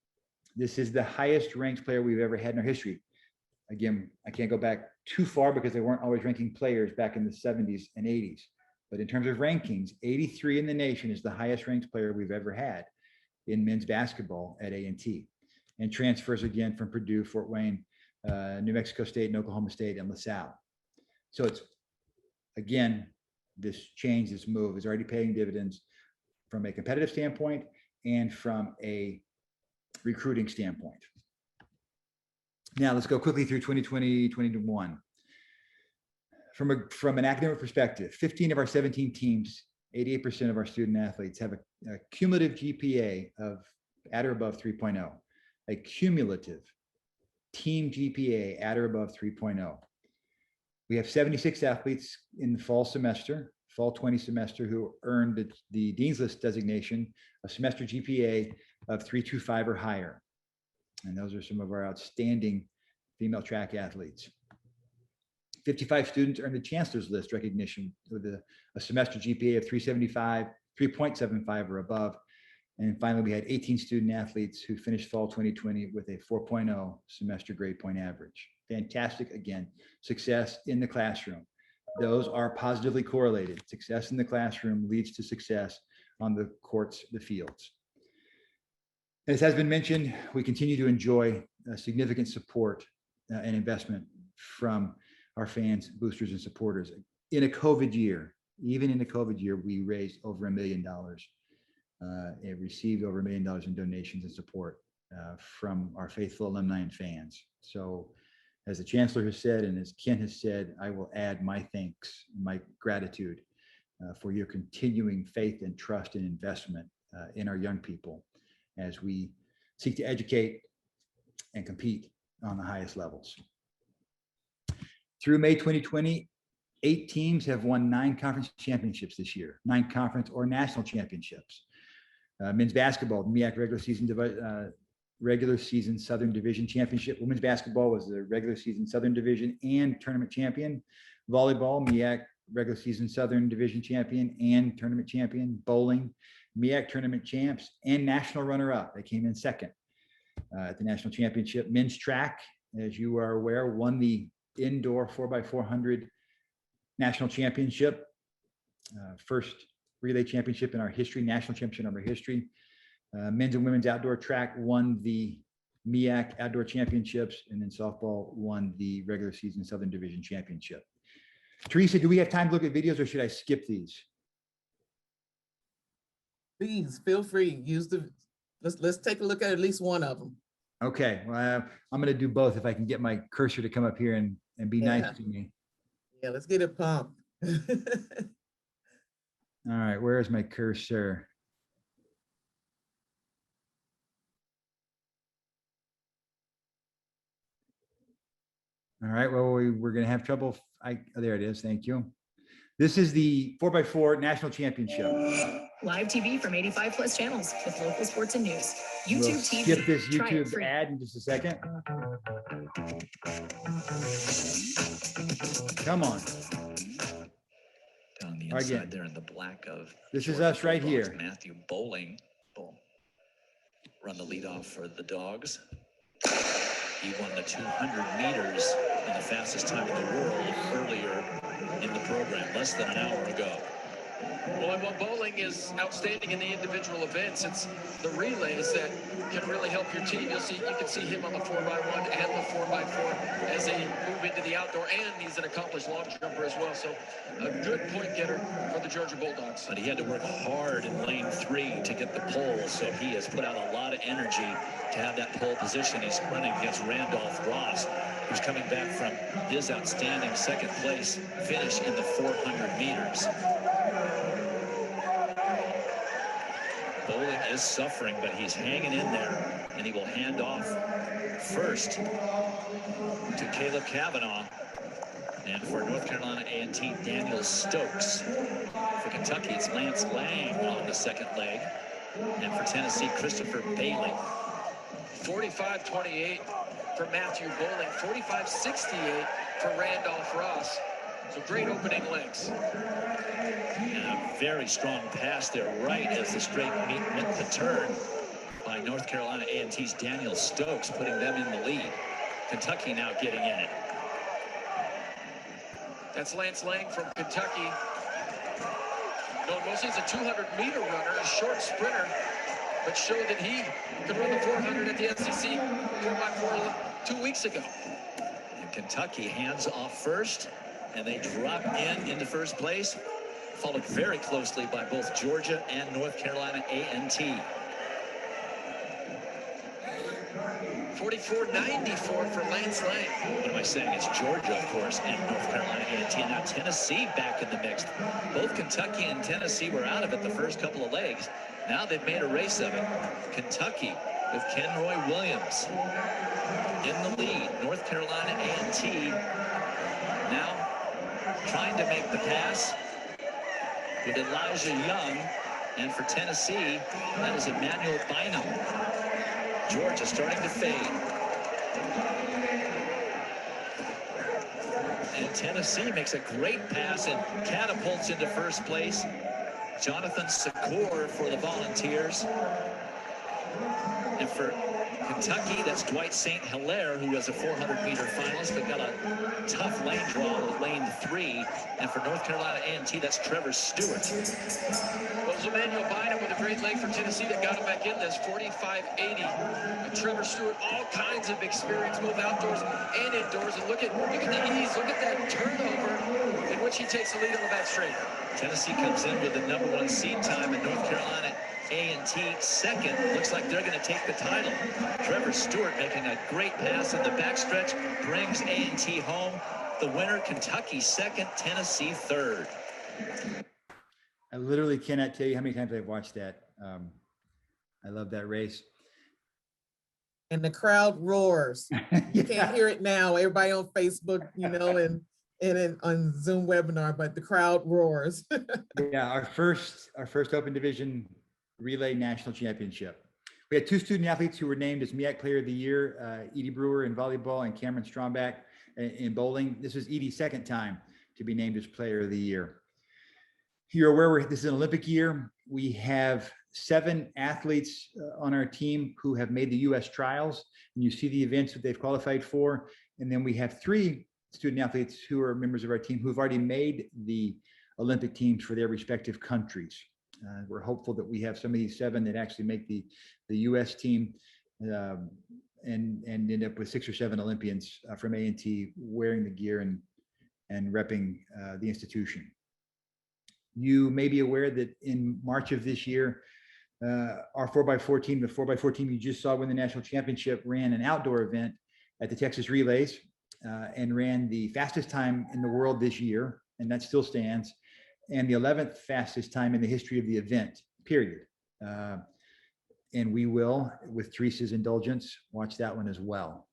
This is the highest ranked player we've ever had in our history. Again, I can't go back too far because they weren't always ranking players back in the 70s and 80s. But in terms of rankings, 83 in the nation is the highest ranked player we've ever had in men's basketball at A&T. And transfers again from Purdue, Fort Wayne, New Mexico State, and Oklahoma State, and LaSalle. So it's, again, this change, this move is already paying dividends from a competitive standpoint and from a recruiting standpoint. Now let's go quickly through 2020, 2021. From an academic perspective, 15 of our 17 teams, 88% of our student athletes have a cumulative GPA of at or above 3.0, a cumulative team GPA at or above 3.0. We have 76 athletes in the fall 20 semester, who earned the Dean's List designation, a semester GPA of 3.25 or higher. And those are some of our outstanding female track athletes. 55 students earned the Chancellor's List recognition with a semester GPA of 3.75 or above. And finally, we had 18 student athletes who finished fall 2020 with a 4.0 semester grade point average. Fantastic, again, success in the classroom. Those are positively correlated. Success in the classroom leads to success on the courts, the fields. As has been mentioned, we continue to enjoy significant support and investment from our fans, boosters, and supporters. In a COVID year, even in a COVID year, we raised over $1 million and received over $1 million in donations and support from our faithful alumni and fans. So as the Chancellor has said, and as Ken has said, I will add my thanks, my gratitude for your continuing faith and trust and investment in our young people as we seek to educate and compete on the highest levels. Through May 2020, 8 teams have won 9 conference championships this year, 9 conference or national championships. Men's basketball, MEAC regular season Southern Division Championship. Women's basketball was the regular season Southern Division and tournament champion. Volleyball, MEAC regular season Southern Division champion and tournament champion. Bowling, MEAC tournament champs and national runner-up. They came in second at the national championship. Men's track, as you are aware, won the indoor 4x400 national championship. First relay championship in our history, national championship in our history. Men's and women's outdoor track won the MEAC outdoor championships, and then softball won the regular season Southern Division championship. Teresa, do we have time to look at videos or should I skip these? Please feel free. Let's take a look at least one of them. Okay, well, I'm going to do both if I can get my cursor to come up here and and be Yeah. nice to me. Yeah, let's get it pumped. All right, where is my cursor? All right, well, we're going to have trouble. There it is. Thank you. This is the 4x4 National Championship. Live TV from 85 plus channels with local sports and news. YouTube We'll TV. skip this Try it YouTube free. ad in just a second. Come on. Down the Again. inside there in the black of This is Georgia us right Bulldogs, here. Matthew Bowling will run the lead off for the Dogs. He won the 200 meters in the fastest time in the world earlier in the program, less than an hour ago. Well, and while bowling is outstanding in the individual events, it's the relays that can really help your team. You can see him on the 4x1 and the 4x4 as they move into the outdoor, and he's an accomplished long jumper as well. So a good point getter for the Georgia Bulldogs. But he had to work hard in lane 3 to get the pole, so he has put out a lot of energy to have that pole position. He's running against Randolph Ross, who's coming back from his outstanding second place finish in the 400 meters. Bowling is suffering, but he's hanging in there, and he will hand off first to Caleb Kavanaugh. And for North Carolina A&T, Daniel Stokes. For Kentucky, it's Lance Lang on the second leg. And for Tennessee, Christopher Bailey. 45-28 for Matthew Bowling, 45-68 for Randolph Ross. So great opening legs. And a very strong pass there right as the straight met the turn by North Carolina A&T's Daniel Stokes, putting them in the lead. Kentucky now getting in it. That's Lance Lang from Kentucky. Known mostly as a 200-meter runner, a short sprinter, but showed that he could run the 400 at the SEC 4x4 2 weeks ago. And Kentucky hands off first, and they drop into first place, followed very closely by both Georgia and North Carolina A&T. 44-94 for Lance Lang. What am I saying? It's Georgia, of course, and North Carolina A&T. And now Tennessee back in the mix. Both Kentucky and Tennessee were out of it the first couple of legs. Now they've made a race of it. Kentucky with Kenroy Williams in the lead. North Carolina A&T now trying to make the pass with Elijah Young. And for Tennessee, that is Emmanuel Bynum. Georgia starting to fade. And Tennessee makes a great pass and catapults into first place. Jonathan Secor for the Volunteers. And for Kentucky, that's Dwight St. Hilaire, who was a 400-meter finalist, but got a tough lane draw with lane 3. And for North Carolina A&T, that's Trevor Stewart. Well, it was Emmanuel Bynum with a great leg for Tennessee that got him back in this 45-80. And Trevor Stewart, all kinds of experience, both outdoors and indoors. And look at the ease, look at that turnover in which he takes the lead on the back straight. Tennessee comes in with the #1 seed time, and North Carolina A&T second. Looks like they're going to take the title. Trevor Stewart making a great pass in the backstretch, brings A&T home. The winner, Kentucky second, Tennessee third. I literally cannot tell you how many times I've watched that. I love that race. And the crowd roars. You Yeah. can't hear it now. Everybody on Facebook, and on Zoom webinar, but the crowd roars. Yeah, our first Open Division Relay National Championship. We had 2 student athletes who were named as MEAC Player of the Year, Edie Brewer in volleyball and Cameron Stromback in bowling. This was Edie's second time to be named as Player of the Year. You're aware this is an Olympic year. We have 7 athletes on our team who have made the U.S. trials, and you see the events that they've qualified for. And then we have 3 student athletes who are members of our team who've already made the Olympic teams for their respective countries. We're hopeful that we have some of these 7 that actually make the U.S. team and end up with 6 or 7 Olympians from A&T wearing the gear and repping the institution. You may be aware that in March of this year, our 4x4 team, the 4x4 team you just saw win the national championship, ran an outdoor event at the Texas Relays. and ran the fastest time in the world this year, and that still stands, and the 11th fastest time in the history of the event, period. And we will, with Teresa's indulgence, watch that one as well,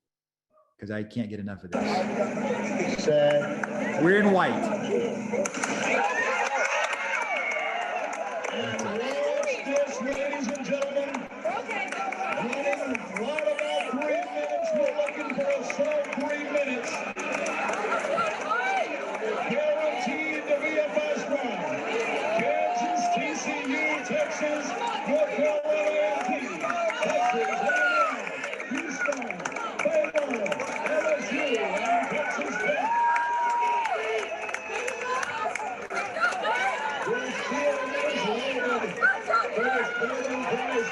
because I can't get enough of this. We're in white. Yes, ladies and gentlemen, running right about 3 minutes. We're looking for a sub 3 minutes. Guaranteed to be a first round. Kansas, TCU, Texas, North Carolina, A&T, Texas, A&M, Houston, Baylor, LSU, and Texas Tech. We're still loaded. First building prize,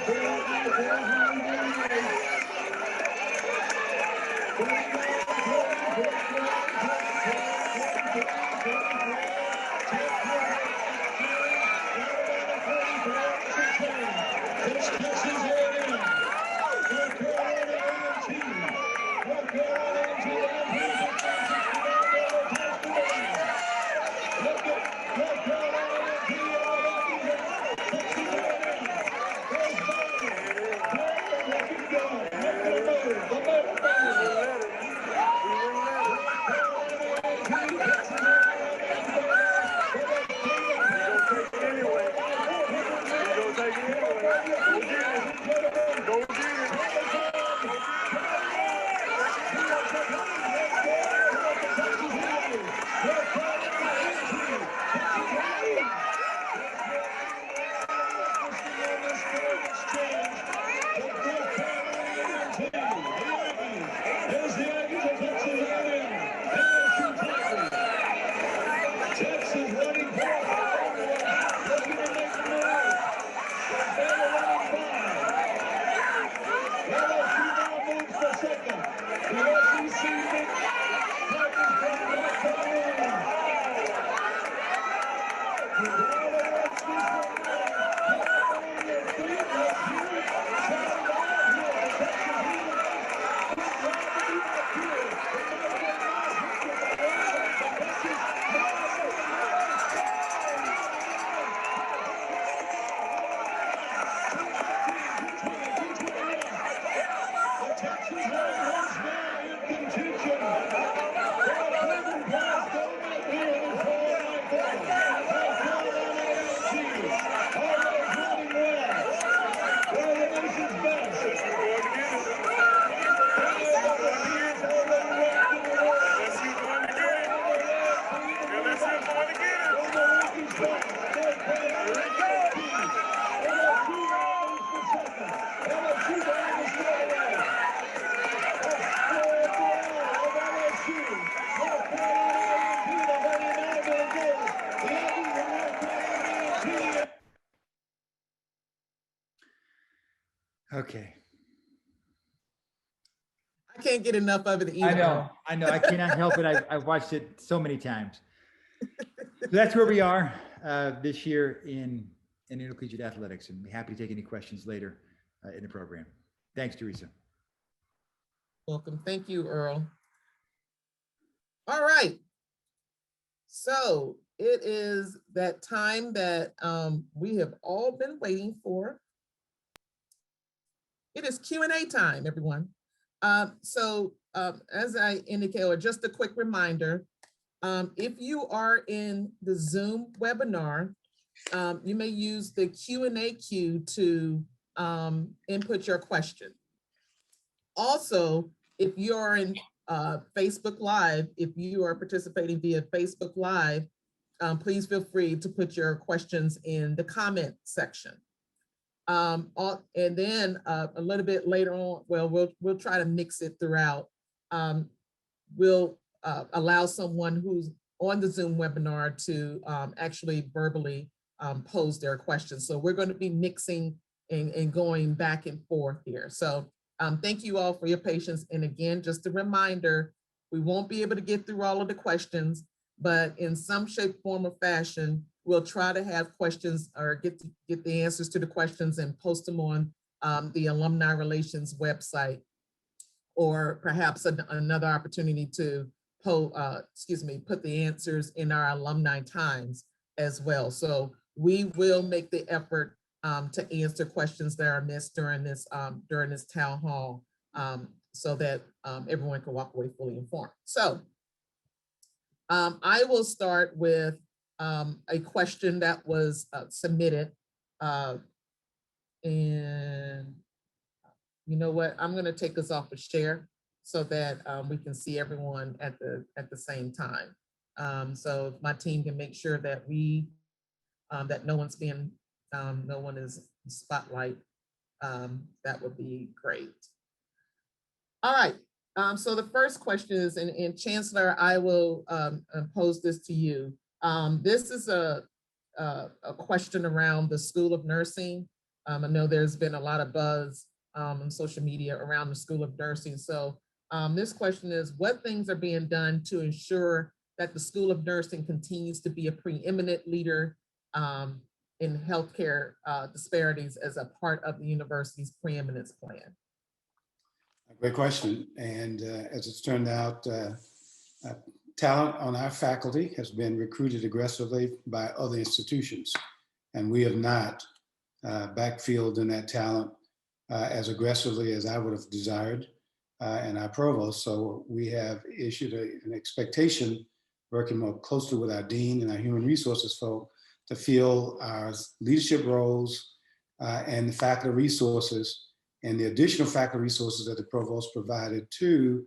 Okay. I can't get enough of it either. I know. I cannot help it. I've watched it so many times. So that's where we are this year in intercollegiate athletics, and we're happy to take any questions later in the program. Thanks, Teresa. Welcome. Thank you, Earl. All right. So it is that time that we have all been waiting for. It is Q&A time, everyone. As I indicated, or just a quick reminder, if you are in the Zoom webinar, you may use the Q&A queue to input your question. Also, if you're in Facebook Live, if you are participating via Facebook Live, please feel free to put your questions in the comment section. And then a little bit later on, well, we'll try to mix it throughout. We'll allow someone who's on the Zoom webinar to actually verbally pose their questions. So we're going to be mixing and going back and forth here. So thank you all for your patience. And again, just a reminder, we won't be able to get through all of the questions, but in some shape, form, or fashion, we'll try to have questions or get the answers to the questions and post them on the Alumni Relations website or perhaps another opportunity to put the answers in our Alumni Times as well. So we will make the effort to answer questions that are missed during this town hall, so that everyone can walk away fully informed. So I will start with a question that was submitted, and you know what? I'm going to take us off of share so that we can see everyone at the same time. So if my team can make sure that that no one's being no one is spotlight, that would be great. All right. So the first question is, and Chancellor, I will pose this to you. This is a question around the School of Nursing. I know there's been a lot of buzz on social media around the School of Nursing. So this question is, what things are being done to ensure that the School of Nursing continues to be a preeminent leader in healthcare disparities as a part of the university's preeminence plan? Great question. And as it's turned out, talent on our faculty has been recruited aggressively by other institutions, and we have not backfilled in that talent as aggressively as I would have desired, and our provost. So we have issued an expectation, working more closely with our dean and our human resources folk, to fill our leadership roles and the faculty resources and the additional faculty resources that the provost provided to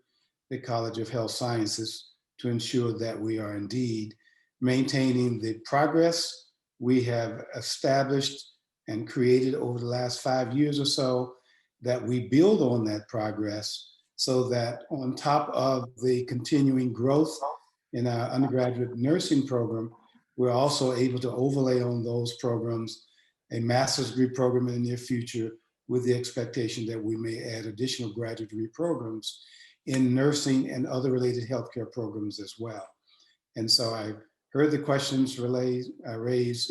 the College of Health Sciences to ensure that we are indeed maintaining the progress we have established and created over the last 5 years or so, that we build on that progress so that on top of the continuing growth in our undergraduate nursing program, we're also able to overlay on those programs a master's degree program in the near future, with the expectation that we may add additional graduate degree programs in nursing and other related healthcare programs as well. And so I heard the questions raised.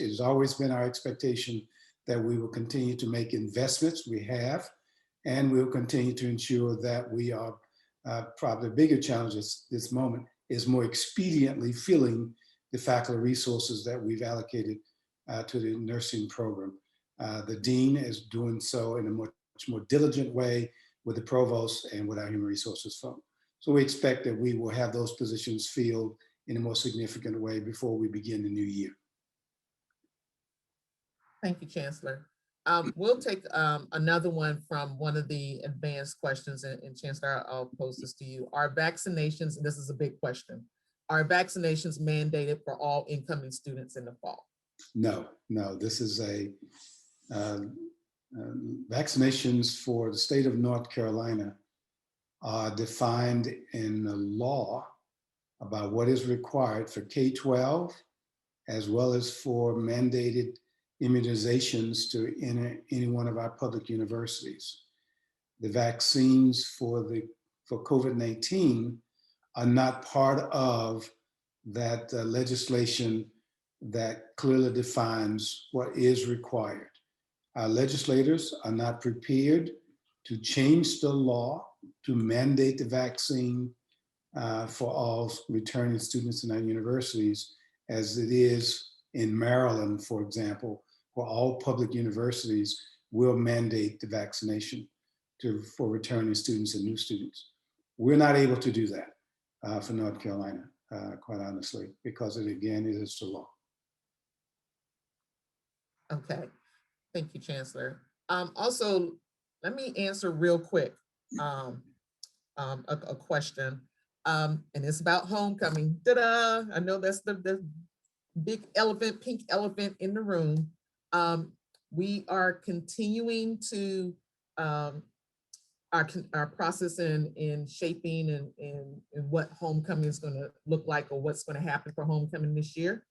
It has always been our expectation that we will continue to make investments. We have, and we'll continue to ensure that we are probably the bigger challenge at this moment is more expediently filling the faculty resources that we've allocated to the nursing program. The dean is doing so in a much more diligent way with the provost and with our human resources folks. So we expect that we will have those positions filled in a more significant way before we begin the new year. Thank you, Chancellor. We'll take another one from one of the advanced questions, and Chancellor, I'll pose this to you. Are vaccinations, and this is a big question, are vaccinations mandated for all incoming students in the fall? No, this is vaccinations for the state of North Carolina are defined in the law about what is required for K-12, as well as for mandated immunizations to enter any one of our public universities. The vaccines for COVID-19 are not part of that legislation that clearly defines what is required. Our legislators are not prepared to change the law to mandate the vaccine for all returning students in our universities, as it is in Maryland, for example, where all public universities will mandate the vaccination for returning students and new students. We're not able to do that for North Carolina, quite honestly, because it is the law. Okay, thank you, Chancellor. Also, let me answer real quick a question, and it's about homecoming. Ta-da! I know that's the big elephant, pink elephant in the room. We are continuing to our process in shaping and what homecoming is going to look like, or what's going to happen for homecoming this year.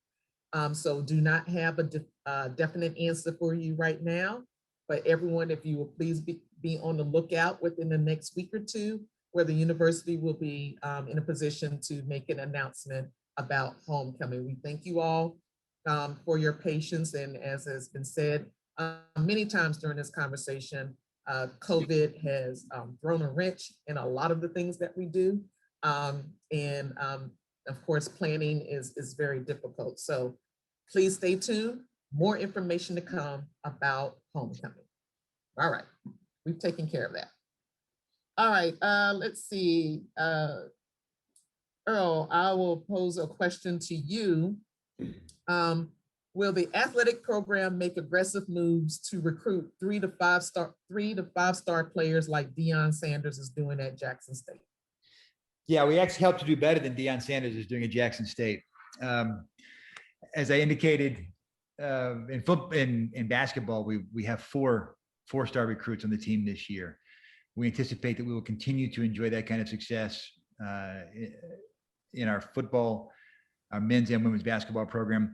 So do not have a definite answer for you right now, but everyone, if you will please be on the lookout within the next week or two, where the university will be in a position to make an announcement about homecoming. We thank you all for your patience, and as has been said many times during this conversation, COVID has thrown a wrench in a lot of the things that we do. And of course, planning is very difficult. So please stay tuned. More information to come about homecoming. All right, we've taken care of that. All right, let's see. Earl, I will pose a question to you. Will the athletic program make aggressive moves to recruit 3 to 5 star players like Deion Sanders is doing at Jackson State? Yeah, we actually helped to do better than Deion Sanders is doing at Jackson State. As I indicated, in basketball, we have four-star recruits on the team this year. We anticipate that we will continue to enjoy that kind of success in our football, our men's and women's basketball program.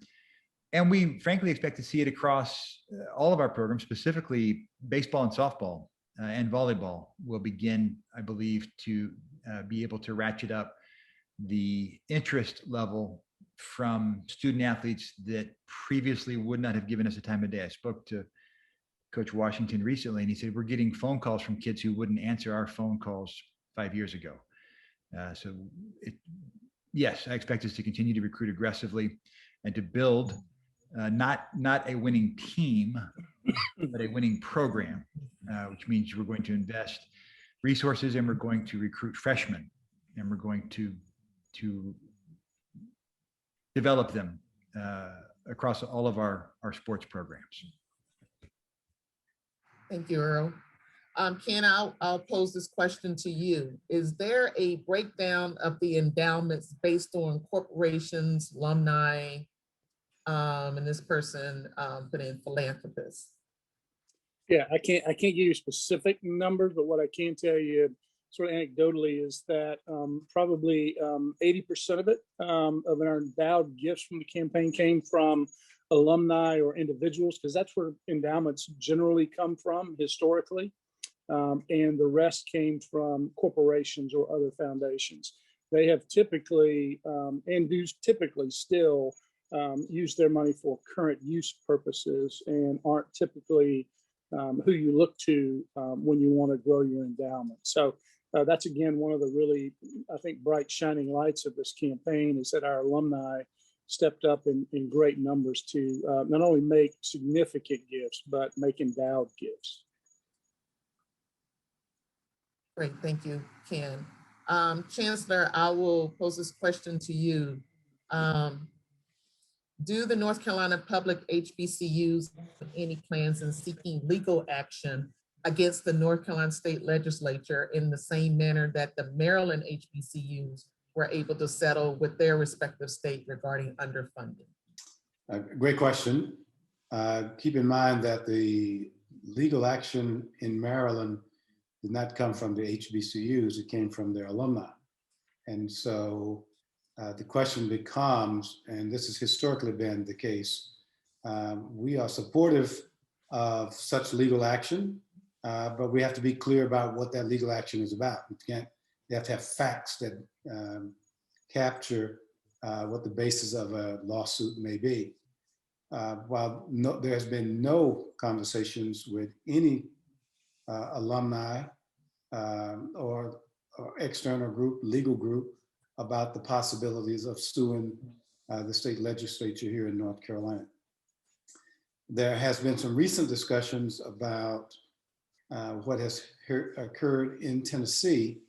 And we frankly expect to see it across all of our programs, specifically baseball and softball and volleyball will begin, I believe, to be able to ratchet up the interest level from student athletes that previously would not have given us the time of day. I spoke to Coach Washington recently, and he said, we're getting phone calls from kids who wouldn't answer our phone calls 5 years ago. Yes, I expect us to continue to recruit aggressively and to build not a winning team, but a winning program, which means we're going to invest resources and we're going to recruit freshmen and we're going to develop them across all of our sports programs. Thank you, Earl. Ken, I'll pose this question to you. Is there a breakdown of the endowments based on corporations, alumni, and this person put in philanthropists? Yeah, I can't give you specific numbers, but what I can tell you sort of anecdotally is that probably 80% of it, of our endowed gifts from the campaign came from alumni or individuals, because that's where endowments generally come from historically. And the rest came from corporations or other foundations. They have typically, and do typically still, use their money for current use purposes and aren't typically who you look to when you want to grow your endowment. So that's, again, one of the really, I think, bright shining lights of this campaign is that our alumni stepped up in great numbers to not only make significant gifts, but make endowed gifts. Great, thank you, Ken. Chancellor, I will pose this question to you. Do the North Carolina public HBCUs have any plans in seeking legal action against the North Carolina State Legislature in the same manner that the Maryland HBCUs were able to settle with their respective state regarding underfunding? Great question. Keep in mind that the legal action in Maryland did not come from the HBCUs, it came from their alumni. And so the question becomes, and this has historically been the case, we are supportive of such legal action, but we have to be clear about what that legal action is about. You have to have facts that capture what the basis of a lawsuit may be. While there has been no conversations with any alumni or external group, legal group, about the possibilities of suing the state legislature here in North Carolina. There has been some recent discussions about what has occurred in Tennessee,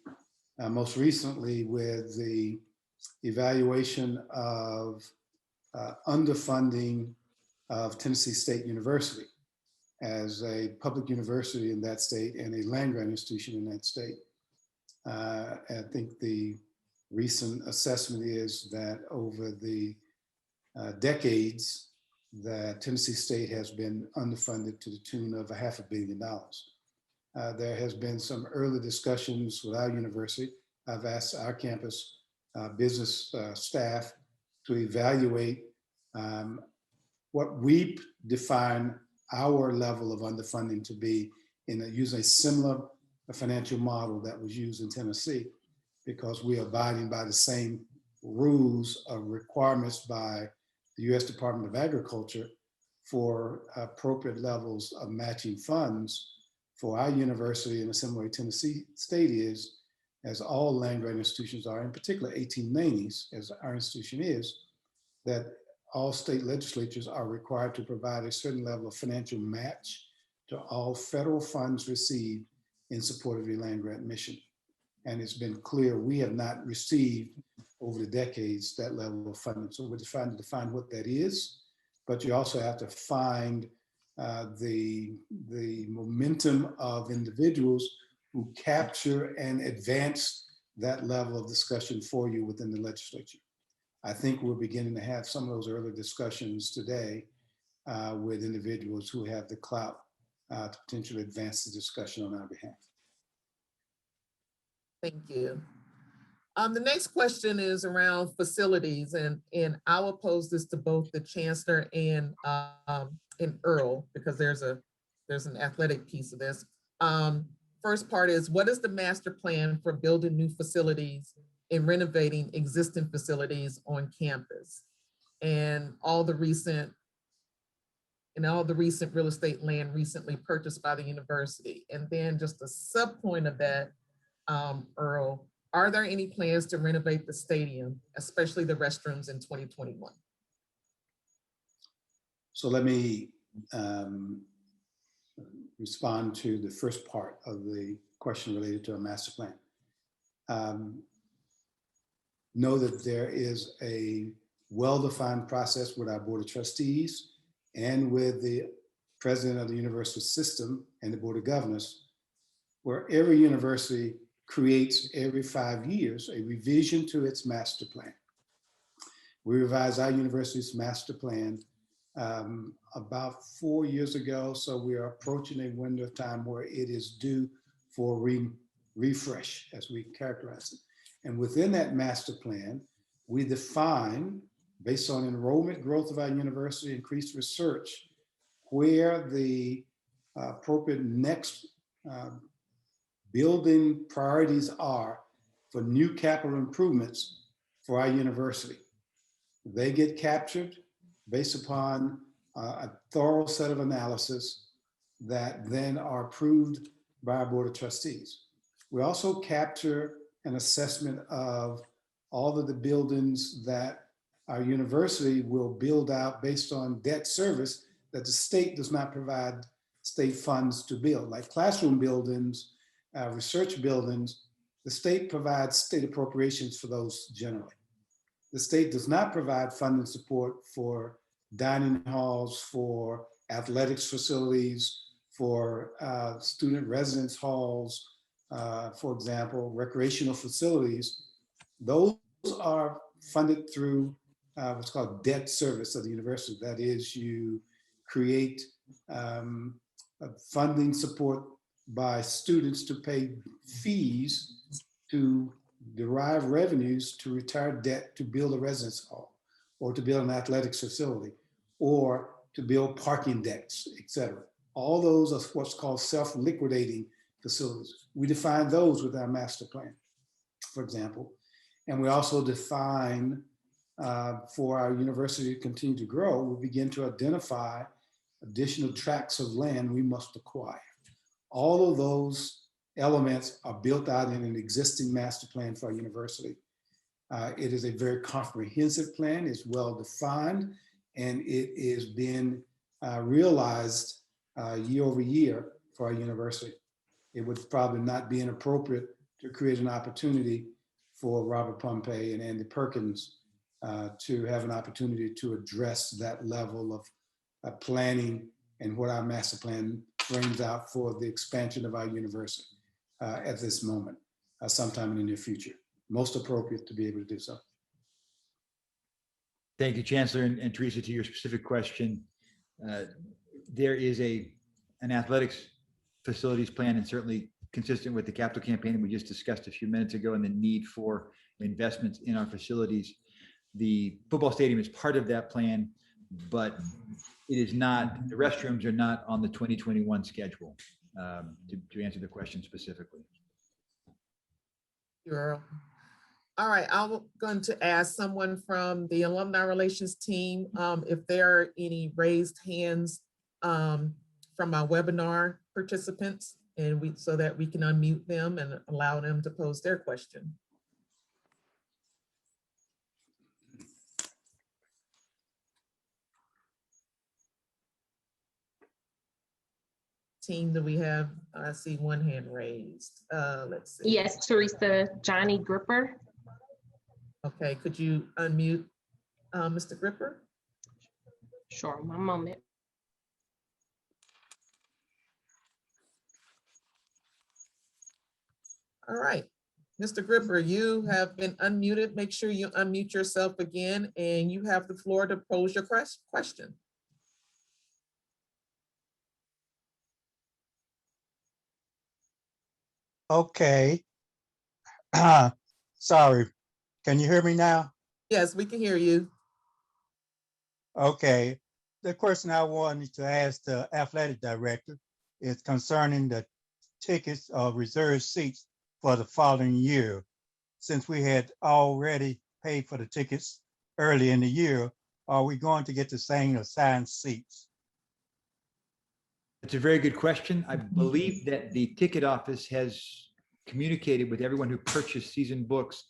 most recently with the evaluation of underfunding of Tennessee State University as a public university in that state and a land-grant institution in that state. I think the recent assessment is that over the decades that Tennessee State has been underfunded to the tune of $500 million. There has been some early discussions with our university. I've asked our campus business staff to evaluate what we define our level of underfunding to be using a similar financial model that was used in Tennessee, because we are abiding by the same rules of requirements by the U.S. Department of Agriculture for appropriate levels of matching funds for our university in a similar way Tennessee State is, as all land grant institutions are, in particular 1890s, as our institution is, that all state legislatures are required to provide a certain level of financial match to all federal funds received in support of your land grant mission. And it's been clear we have not received over the decades that level of funding. So we're trying to define what that is, but you also have to find the momentum of individuals who capture and advance that level of discussion for you within the legislature. I think we're beginning to have some of those early discussions today with individuals who have the clout to potentially advance the discussion on our behalf. Thank you. The next question is around facilities, and I will pose this to both the Chancellor and Earl, because there's an athletic piece of this. First part is, what is the master plan for building new facilities and renovating existing facilities on campus? And all the recent real estate land recently purchased by the university. And then just a sub point of that, Earl, are there any plans to renovate the stadium, especially the restrooms in 2021? So let me respond to the first part of the question related to a master plan. Know that there is a well-defined process with our Board of Trustees and with the President of the University System and the Board of Governors, where every university creates every 5 years a revision to its master plan. We revised our university's master plan about 4 years ago, so we are approaching a window of time where it is due for refresh, as we characterize it. And within that master plan, we define, based on enrollment growth of our university, increased research, where the appropriate next building priorities are for new capital improvements for our university. They get captured based upon a thorough set of analysis that then are approved by our Board of Trustees. We also capture an assessment of all of the buildings that our university will build out based on debt service that the state does not provide state funds to build, like classroom buildings, research buildings. The state provides state appropriations for those generally. The state does not provide funding support for dining halls, for athletics facilities, for student residence halls, for example, recreational facilities. Those are funded through what's called debt service of the university. That is, you create funding support by students to pay fees to derive revenues to retire debt to build a residence hall, or to build an athletics facility, or to build parking decks, et cetera. All those are what's called self-liquidating facilities. We define those with our master plan, for example. And we also define for our university to continue to grow, we begin to identify additional tracts of land we must acquire. All of those elements are built out in an existing master plan for our university. It is a very comprehensive plan, it's well defined, and it is being realized year over year for our university. It would probably not be inappropriate to create an opportunity for Robert Pompey and Andy Perkins to have an opportunity to address that level of planning and what our master plan brings out for the expansion of our university at this moment, sometime in the near future. Most appropriate to be able to do so. Thank you, Chancellor. And Teresa, to your specific question, there is an athletics facilities plan, and certainly consistent with the capital campaign we just discussed a few minutes ago and the need for investments in our facilities. The football stadium is part of that plan, but it is not, the restrooms are not on the 2021 schedule, to answer the question specifically. Sure. All right, I'm going to ask someone from the alumni relations team if there are any raised hands from our webinar participants. and so that we can unmute them and allow them to pose their question. Team, do we have, I see one hand raised. Let's see. Yes, Teresa, Johnny Gripper. Okay, could you unmute Mr. Gripper? Sure, one moment. All right, Mr. Gripper, you have been unmuted. Make sure you unmute yourself again, and you have the floor to pose your question. Okay. Sorry. Can you hear me now? Yes, we can hear you. Okay. The question I wanted to ask the athletic director is concerning the tickets of reserved seats for the following year. Since we had already paid for the tickets early in the year, are we going to get the same assigned seats? It's a very good question. I believe that the ticket office has communicated with everyone who purchased season books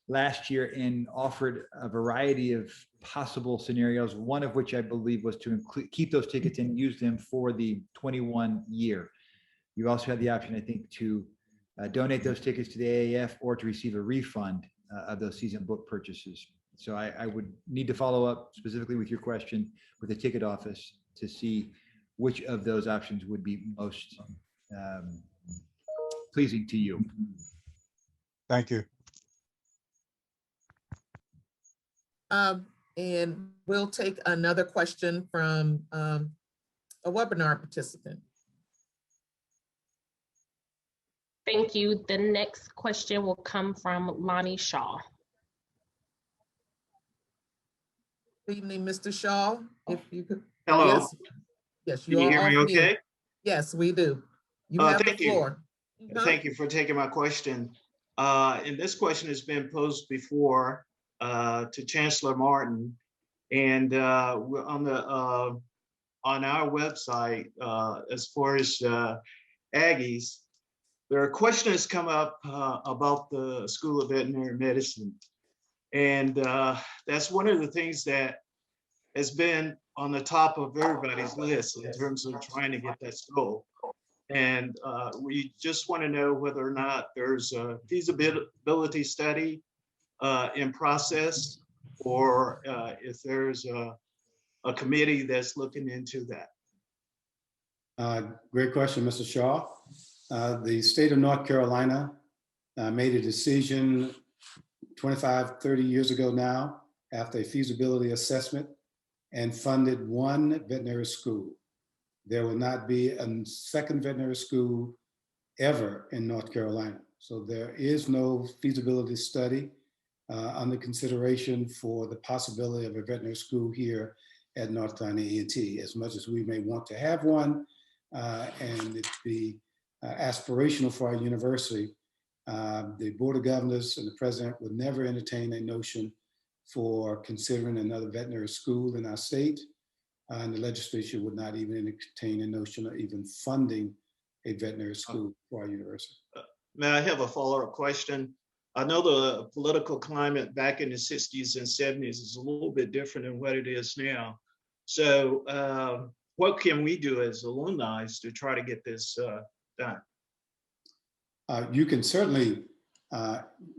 last year and offered a variety of possible scenarios, one of which I believe was to keep those tickets and use them for the 21 year. You also had the option, I think, to donate those tickets to the AAF or to receive a refund of those season book purchases. So I would need to follow up specifically with your question with the ticket office to see which of those options would be most pleasing to you. Thank you. And we'll take another question from a webinar participant. Thank you. The next question will come from Lonnie Shaw. Good evening, Mr. Shaw. If you could. Hello. Yes, yes, Can you hear me okay? Yes, we do. You have the floor. Thank you for taking my question. And this question has been posed before to Chancellor Martin, and we're on our website as far as Aggies. There are questions come up about the School of Veterinary Medicine, and that's one of the things that has been on the top of everybody's list in terms of trying to get that school. And we just want to know whether or not there's a feasibility study in process, or if there's a committee that's looking into that. Great question, Mr. Shaw. The state of North Carolina made a decision 25, 30 years ago now, after a feasibility assessment, and funded one veterinary school. There will not be a second veterinary school ever in North Carolina. So there is no feasibility study under consideration for the possibility of a veterinary school here at North Carolina A&T. As much as we may want to have one, and it be aspirational for our university, the Board of Governors and the President would never entertain a notion for considering another veterinary school in our state. And the legislature would not even entertain a notion of even funding a veterinary school for our university. May I have a follow-up question? I know the political climate back in the 60s and 70s is a little bit different than what it is now. So what can we do as alumni to try to get this done? You can certainly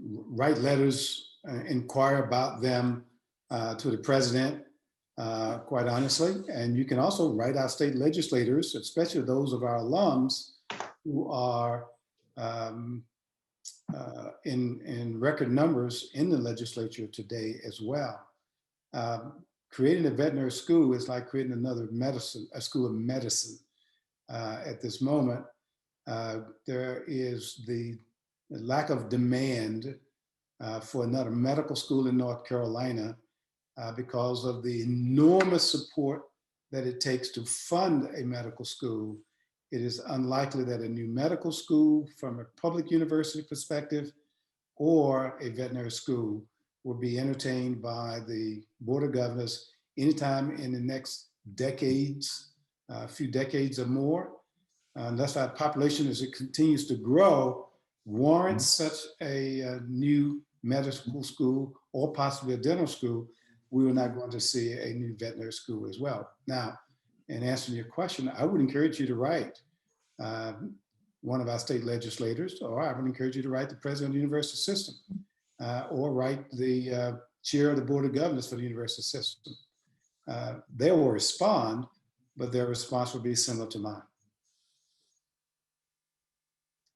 write letters, inquire about them to the president, quite honestly. And you can also write our state legislators, especially those of our alums who are in record numbers in the legislature today as well. Creating a veterinary school is like creating another a school of medicine. At this moment, there is the lack of demand for another medical school in North Carolina because of the enormous support that it takes to fund a medical school. It is unlikely that a new medical school from a public university perspective or a veterinary school will be entertained by the Board of Governors anytime in the next decades, a few decades or more. unless our population as it continues to grow warrants such a new medical school or possibly a dental school, we are not going to see a new veterinary school as well. Now, in answering your question, I would encourage you to write one of our state legislators, or I would encourage you to write the president of the university system, or write the chair of the board of governors for the university system. They will respond, but their response will be similar to mine.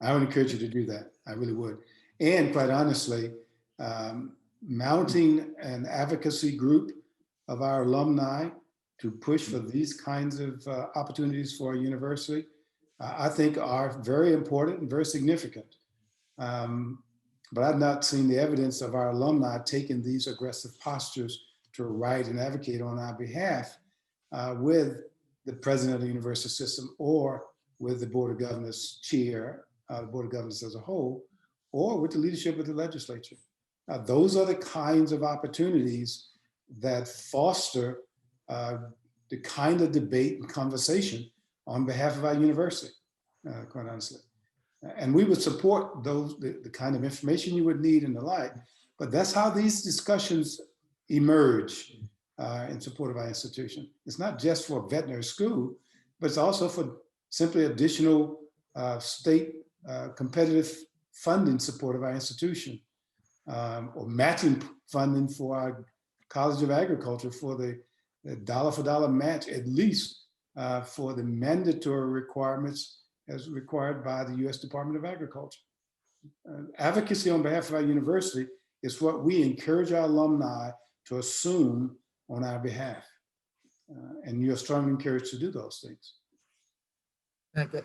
I would encourage you to do that. I really would. And quite honestly, mounting an advocacy group of our alumni to push for these kinds of opportunities for a university, I think are very important and very significant. But I've not seen the evidence of our alumni taking these aggressive postures to write and advocate on our behalf with the president of the university system or with the board of governors chair, the board of governors as a whole, or with the leadership of the legislature. Those are the kinds of opportunities that foster the kind of debate and conversation on behalf of our university, quite honestly. And we would support those, the kind of information you would need and the like, but that's how these discussions emerge in support of our institution. It's not just for veterinary school, but it's also for simply additional state competitive funding support of our institution, or matching funding for our College of Agriculture for the dollar for dollar match, at least for the mandatory requirements as required by the U.S. Department of Agriculture. Advocacy on behalf of our university is what we encourage our alumni to assume on our behalf. And you're strongly encouraged to do those things.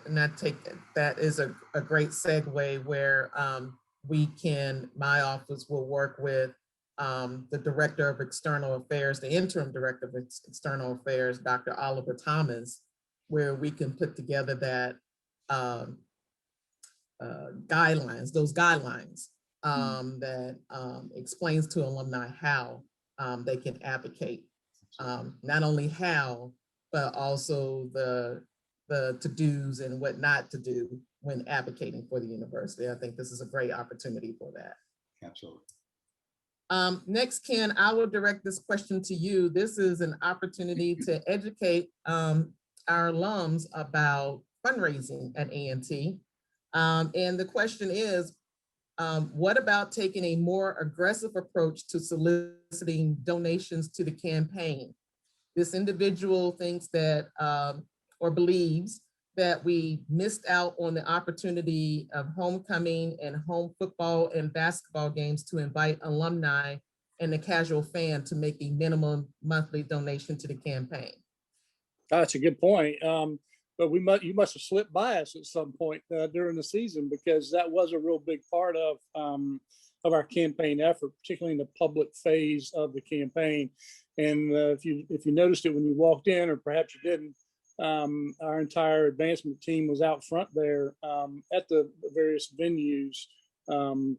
And I take that is a great segue where my office will work with the Director of External Affairs, the Interim Director of External Affairs, Dr. Oliver Thomas, where we can put together that those guidelines that explains to alumni how they can advocate, not only how, but also the to-dos and what not to do when advocating for the university. I think this is a great opportunity for that. Absolutely. Next, Ken, I will direct this question to you. This is an opportunity to educate our alums about fundraising at A&T. And the question is, what about taking a more aggressive approach to soliciting donations to the campaign? This individual thinks that, or believes that we missed out on the opportunity of homecoming and home football and basketball games to invite alumni and the casual fan to make a minimum monthly donation to the campaign. That's a good point. But you must have slipped by us at some point during the season, because that was a real big part of our campaign effort, particularly in the public phase of the campaign. And if you noticed it when you walked in, or perhaps you didn't, our entire advancement team was out front there at the various venues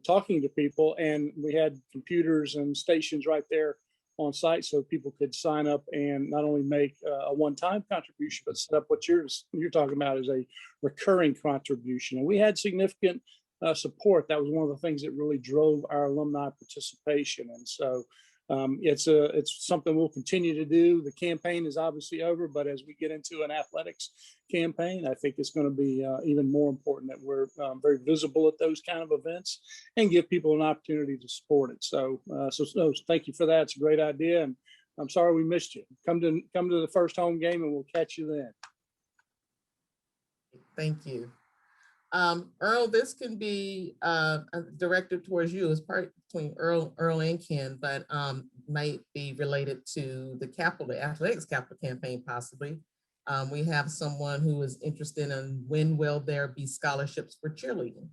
talking to people, and we had computers and stations right there on site so people could sign up and not only make a one-time contribution, but set up what you're talking about as a recurring contribution. And we had significant support. That was one of the things that really drove our alumni participation. And so it's something we'll continue to do. The campaign is obviously over, but as we get into an athletics campaign, I think it's going to be even more important that we're very visible at those kind of events and give people an opportunity to support it. So thank you for that. It's a great idea, and I'm sorry we missed you. Come to the first home game, and we'll catch you then. Thank you. Earl, this can be directed towards you as part between Earl and Ken, but might be related to the athletics capital campaign possibly. We have someone who is interested in when will there be scholarships for cheerleading?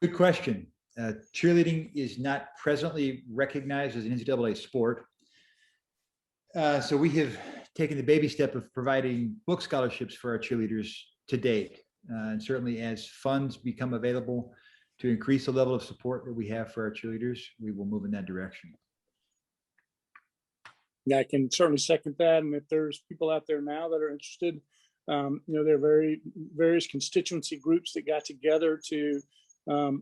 Good question. Cheerleading is not presently recognized as an NCAA sport. So we have taken the baby step of providing book scholarships for our cheerleaders to date. And certainly as funds become available to increase the level of support that we have for our cheerleaders, we will move in that direction. Yeah, I can certainly second that. And if there's people out there now that are interested, There are various constituency groups that got together to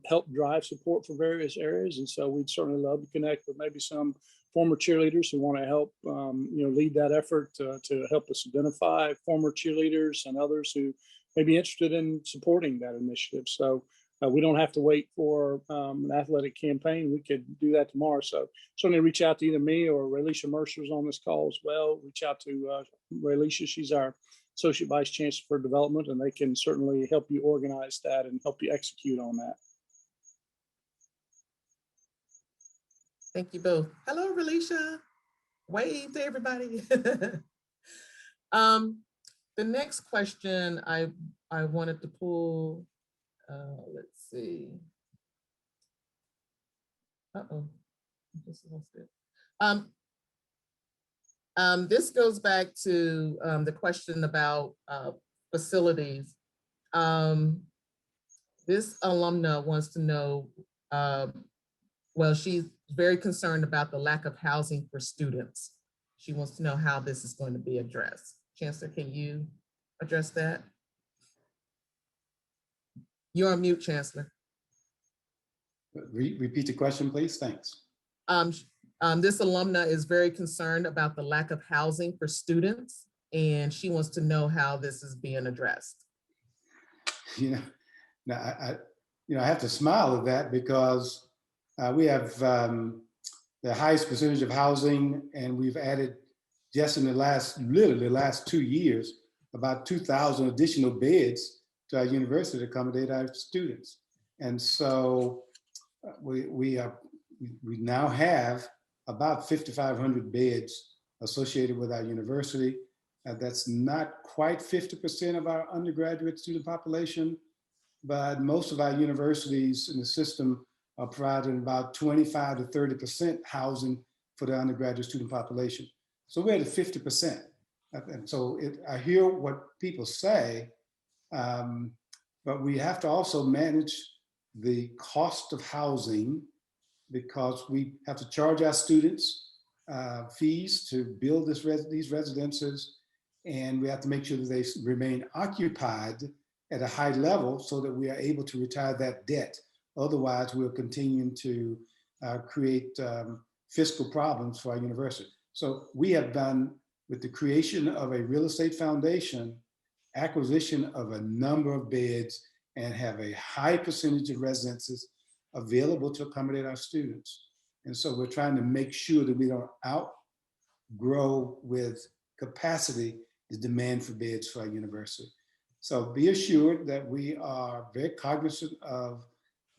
help drive support for various areas. And so we'd certainly love to connect with maybe some former cheerleaders who want to help, lead that effort to help us identify former cheerleaders and others who may be interested in supporting that initiative. So we don't have to wait for an athletic campaign. We could do that tomorrow. So certainly reach out to either me or Raylisha Mercer's on this call as well. Reach out to Raylisha. She's our Associate Vice Chancellor for Development, and they can certainly help you organize that and help you execute on that. Thank you both. Hello, Raylisha. Wave to everybody. The next question I wanted to pull, let's see. Uh-oh, I just lost it. This goes back to the question about facilities. This alumna wants to know, well, she's very concerned about the lack of housing for students. She wants to know how this is going to be addressed. Chancellor, can you address that? You're on mute, Chancellor. Repeat the question, please. Thanks. This alumna is very concerned about the lack of housing for students, and she wants to know how this is being addressed. Now I have to smile at that because we have the highest percentage of housing, and we've added just in the last 2 years about 2,000 additional beds to our university to accommodate our students. And so we now have about 5,500 beds associated with our university. That's not quite 50% of our undergraduate student population, but most of our universities in the system are providing about 25 to 30% housing for the undergraduate student population. So we're at 50%. And so I hear what people say, but we have to also manage the cost of housing because we have to charge our students fees to build these residences, and we have to make sure that they remain occupied at a high level so that we are able to retire that debt. Otherwise, we'll continue to create fiscal problems for our university. So we have done, with the creation of a real estate foundation, acquisition of a number of beds, and have a high percentage of residences available to accommodate our students. And so we're trying to make sure that we don't outgrow with capacity the demand for beds for our university. So be assured that we are very cognizant of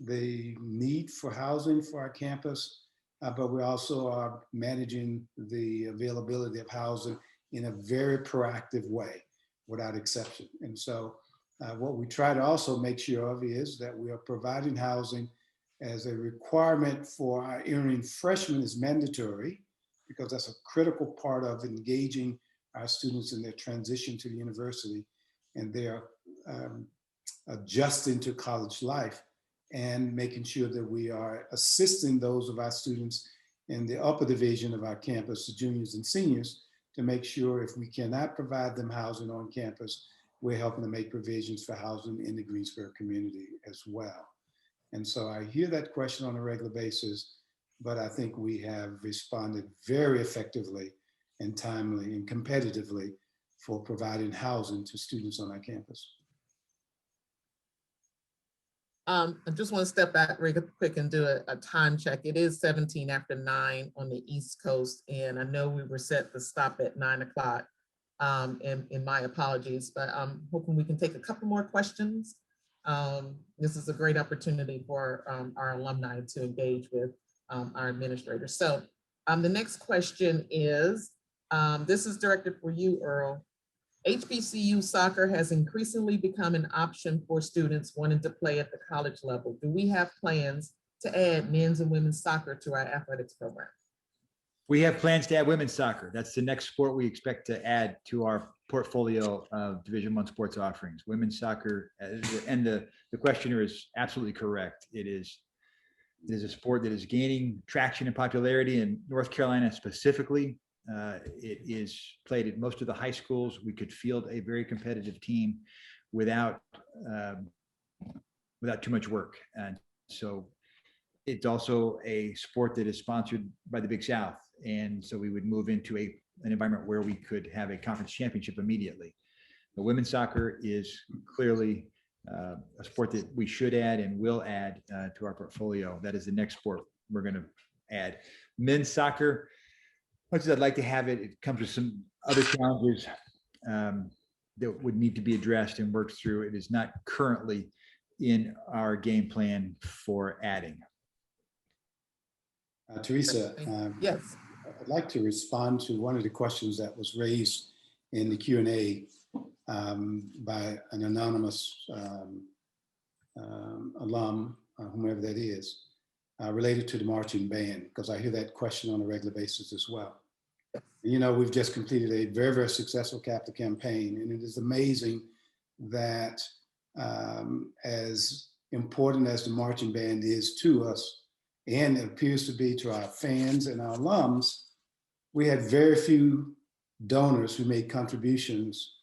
the need for housing for our campus, but we also are managing the availability of housing in a very proactive way, without exception. And so what we try to also make sure of is that we are providing housing as a requirement for our entering freshmen is mandatory, because that's a critical part of engaging our students in their transition to the university and their adjusting to college life, and making sure that we are assisting those of our students in the upper division of our campus, the juniors and seniors, to make sure if we cannot provide them housing on campus, we're helping to make provisions for housing in the Greensboro community as well. And so I hear that question on a regular basis, but I think we have responded very effectively and timely and competitively for providing housing to students on our campus. I just want to step back real quick and do a time check. It is 17 after 9 on the East Coast, and I know we were set to stop at 9 o'clock. And my apologies, but I'm hoping we can take a couple more questions. This is a great opportunity for our alumni to engage with our administrators. So the next question is, this is directed for you, Earl. HBCU soccer has increasingly become an option for students wanting to play at the college level. Do we have plans to add men's and women's soccer to our athletics program? We have plans to add women's soccer. That's the next sport we expect to add to our portfolio of Division I sports offerings. Women's soccer, and the questioner is absolutely correct. It is a sport that is gaining traction and popularity in North Carolina specifically. It is played at most of the high schools. We could field a very competitive team without too much work. And so it's also a sport that is sponsored by the Big South. And so we would move into an environment where we could have a conference championship immediately. The women's soccer is clearly a sport that we should add and will add to our portfolio. That is the next sport we're going to add. Men's soccer, much as I'd like to have it, it comes with some other challenges that would need to be addressed and worked through. It is not currently in our game plan for adding. Teresa, Yes. I'd like to respond to one of the questions that was raised in the Q&A by an anonymous alum, whomever that is, related to the marching band, because I hear that question on a regular basis as well. You know, we've just completed a very, very successful capital campaign, and it is amazing that as important as the marching band is to us, and it appears to be to our fans and our alums, we had very few donors who made contributions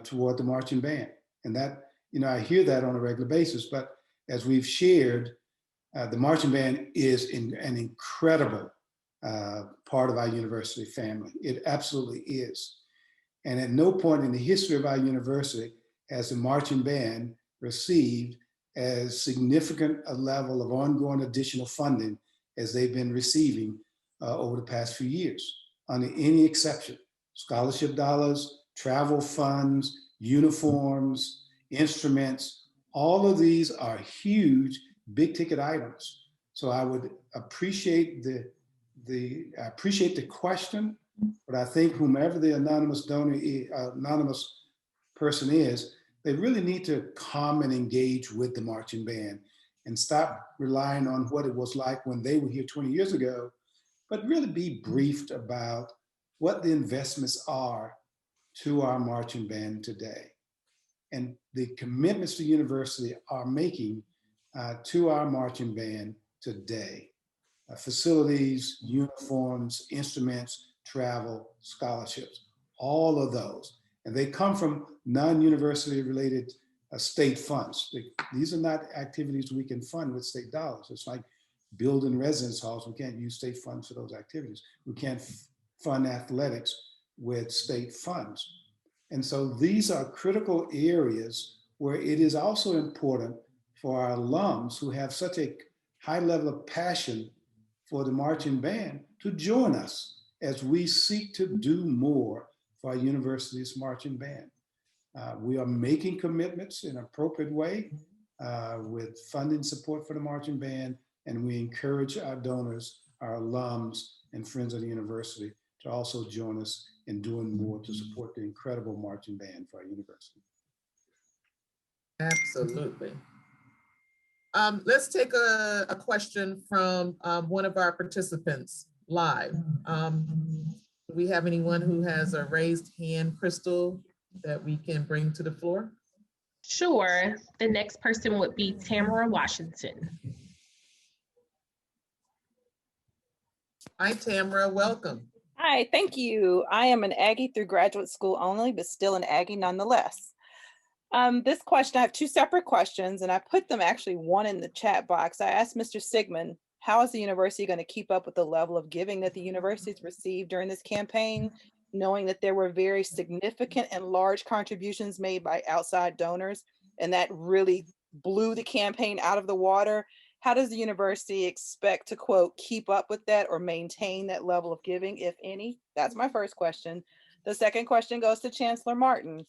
toward the marching band. And that, you know, I hear that on a regular basis, but as we've shared, the marching band is an incredible part of our university family. It absolutely is. And at no point in the history of our university has the marching band received as significant a level of ongoing additional funding as they've been receiving over the past few years, under any exception. Scholarship dollars, travel funds, uniforms, instruments, all of these are huge, big ticket items. So I would appreciate I appreciate the question, but I think whomever the anonymous donor, anonymous person is, they really need to come and engage with the marching band and stop relying on what it was like when they were here 20 years ago, but really be briefed about what the investments are to our marching band today and the commitments the university are making to our marching band today. Facilities, uniforms, instruments, travel, scholarships, all of those. And they come from non-university related state funds. These are not activities we can fund with state dollars. It's like building residence halls. We can't use state funds for those activities. We can't fund athletics with state funds. And so these are critical areas where it is also important for our alums who have such a high level of passion for the marching band to join us as we seek to do more for our university's marching band. We are making commitments in an appropriate way with funding support for the marching band, and we encourage our donors, our alums, and friends of the university to also join us in doing more to support the incredible marching band for our university. Absolutely. Let's take a question from one of our participants live. Do we have anyone who has a raised hand, Crystal, that we can bring to the floor? Sure. The next person would be Tamara Washington. Hi, Tamara, welcome. Hi, thank you. I am an Aggie through graduate school only, but still an Aggie nonetheless. This question, I have two separate questions, and I put them actually one in the chat box. I asked Mr. Sigmon, how is the university going to keep up with the level of giving that the universities received during this campaign, knowing that there were very significant and large contributions made by outside donors, and that really blew the campaign out of the water? How does the university expect to, quote, keep up with that or maintain that level of giving, if any? That's my first question. The second question goes to Chancellor Martin.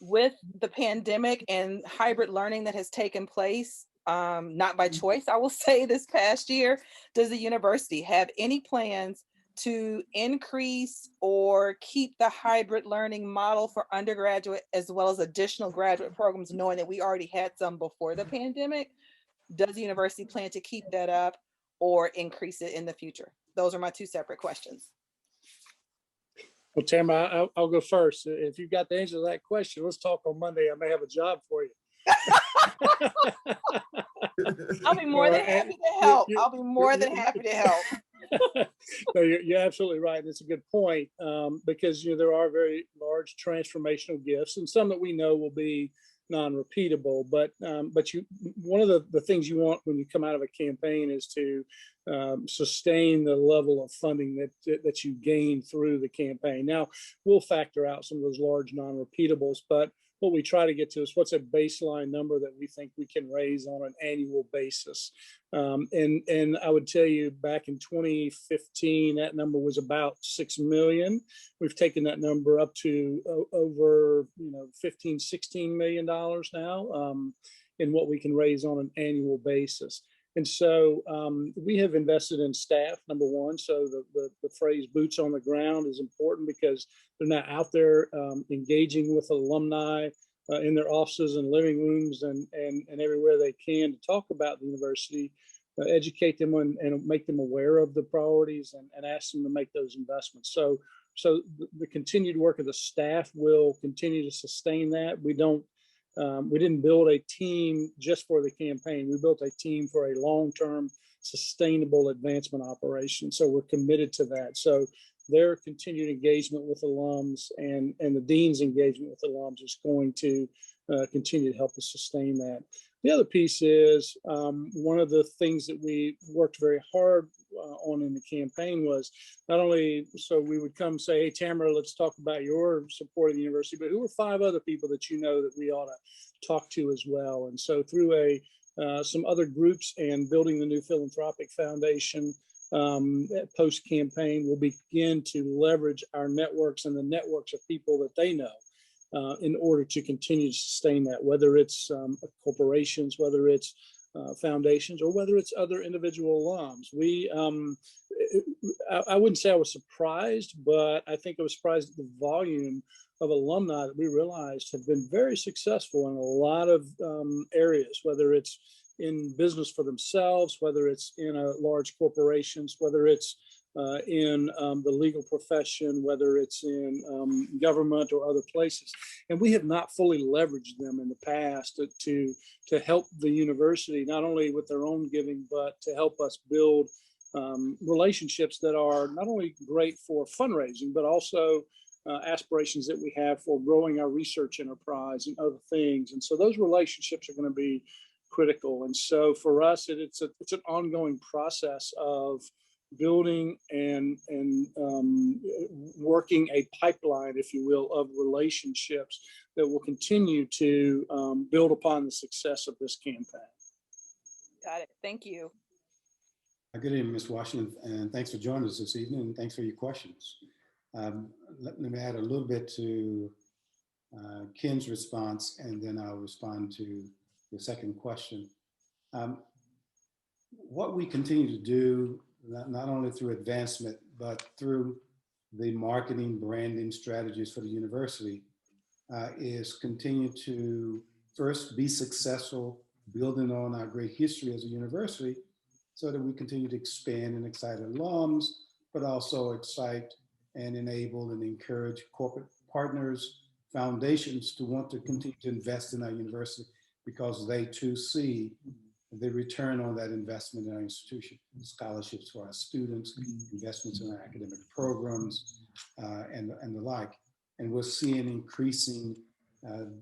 With the pandemic and hybrid learning that has taken place, not by choice, I will say, this past year, does the university have any plans to increase or keep the hybrid learning model for undergraduate as well as additional graduate programs, knowing that we already had some before the pandemic? Does the university plan to keep that up or increase it in the future? Those are my two separate questions. Well, Tamara, I'll go first. If you've got the answer to that question, let's talk on Monday. I may have a job for you. I'll be more than happy to help. I'll be more than happy to help. No, you're absolutely right. And it's a good point, because there are very large transformational gifts, and some that we know will be non-repeatable. But one of the things you want when you come out of a campaign is to sustain the level of funding that you gain through the campaign. Now, we'll factor out some of those large non-repeatables, but what we try to get to is what's a baseline number that we think we can raise on an annual basis. And I would tell you, back in 2015, that number was about 6 million. We've taken that number up to over 15, $16 million now, in what we can raise on an annual basis. And so we have invested in staff, number one. So the phrase boots on the ground is important, because they're not out there engaging with alumni in their offices and living rooms and everywhere they can to talk about the university, educate them and make them aware of the priorities and ask them to make those investments. So the continued work of the staff will continue to sustain that. We didn't build a team just for the campaign. We built a team for a long-term sustainable advancement operation. So we're committed to that. So their continued engagement with alums and the dean's engagement with alums is going to continue to help us sustain that. The other piece is one of the things that we worked very hard on in the campaign was not only so we would come say, hey, Tamara, let's talk about your support of the university, but who are 5 other people that you know that we ought to talk to as well. And so through some other groups and building the new philanthropic foundation, post-campaign, we'll begin to leverage our networks and the networks of people that they know in order to continue to sustain that, whether it's corporations, whether it's foundations, or whether it's other individual alums. I wouldn't say I was surprised, but I think I was surprised at the volume of alumni that we realized have been very successful in a lot of areas, whether it's in business for themselves, whether it's in large corporations, whether it's in the legal profession, whether it's in government or other places. And we have not fully leveraged them in the past to help the university, not only with their own giving, but to help us build relationships that are not only great for fundraising, but also aspirations that we have for growing our research enterprise and other things. And so those relationships are going to be critical. And so for us, it's an ongoing process of building and working a pipeline, if you will, of relationships that will continue to build upon the success of this campaign. Got it. Thank you. Good evening, Ms. Washington, and thanks for joining us this evening, and thanks for your questions. Let me add a little bit to Ken's response, and then I'll respond to the second question. What we continue to do, not only through advancement, but through the marketing, branding strategies for the university, is continue to first be successful, building on our great history as a university, so that we continue to expand and excite alums, but also excite and enable and encourage corporate partners, foundations to want to continue to invest in our university, because they too see the return on that investment in our institution. Scholarships for our students, investments in our academic programs, and the like. And we're seeing increasing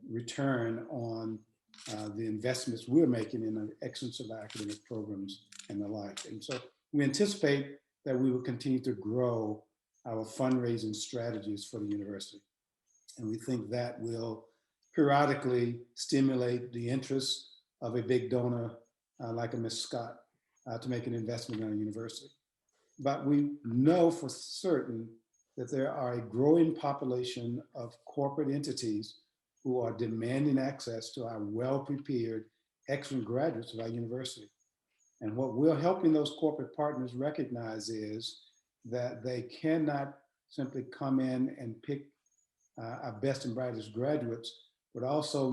return on the investments we're making in the excellence of our academic programs and the like. And so we anticipate that we will continue to grow our fundraising strategies for the university. And we think that will periodically stimulate the interest of a big donor like a Ms. Scott to make an investment in our university. But we know for certain that there are a growing population of corporate entities who are demanding access to our well-prepared, excellent graduates of our university. And what we're helping those corporate partners recognize is that they cannot simply come in and pick our best and brightest graduates, but also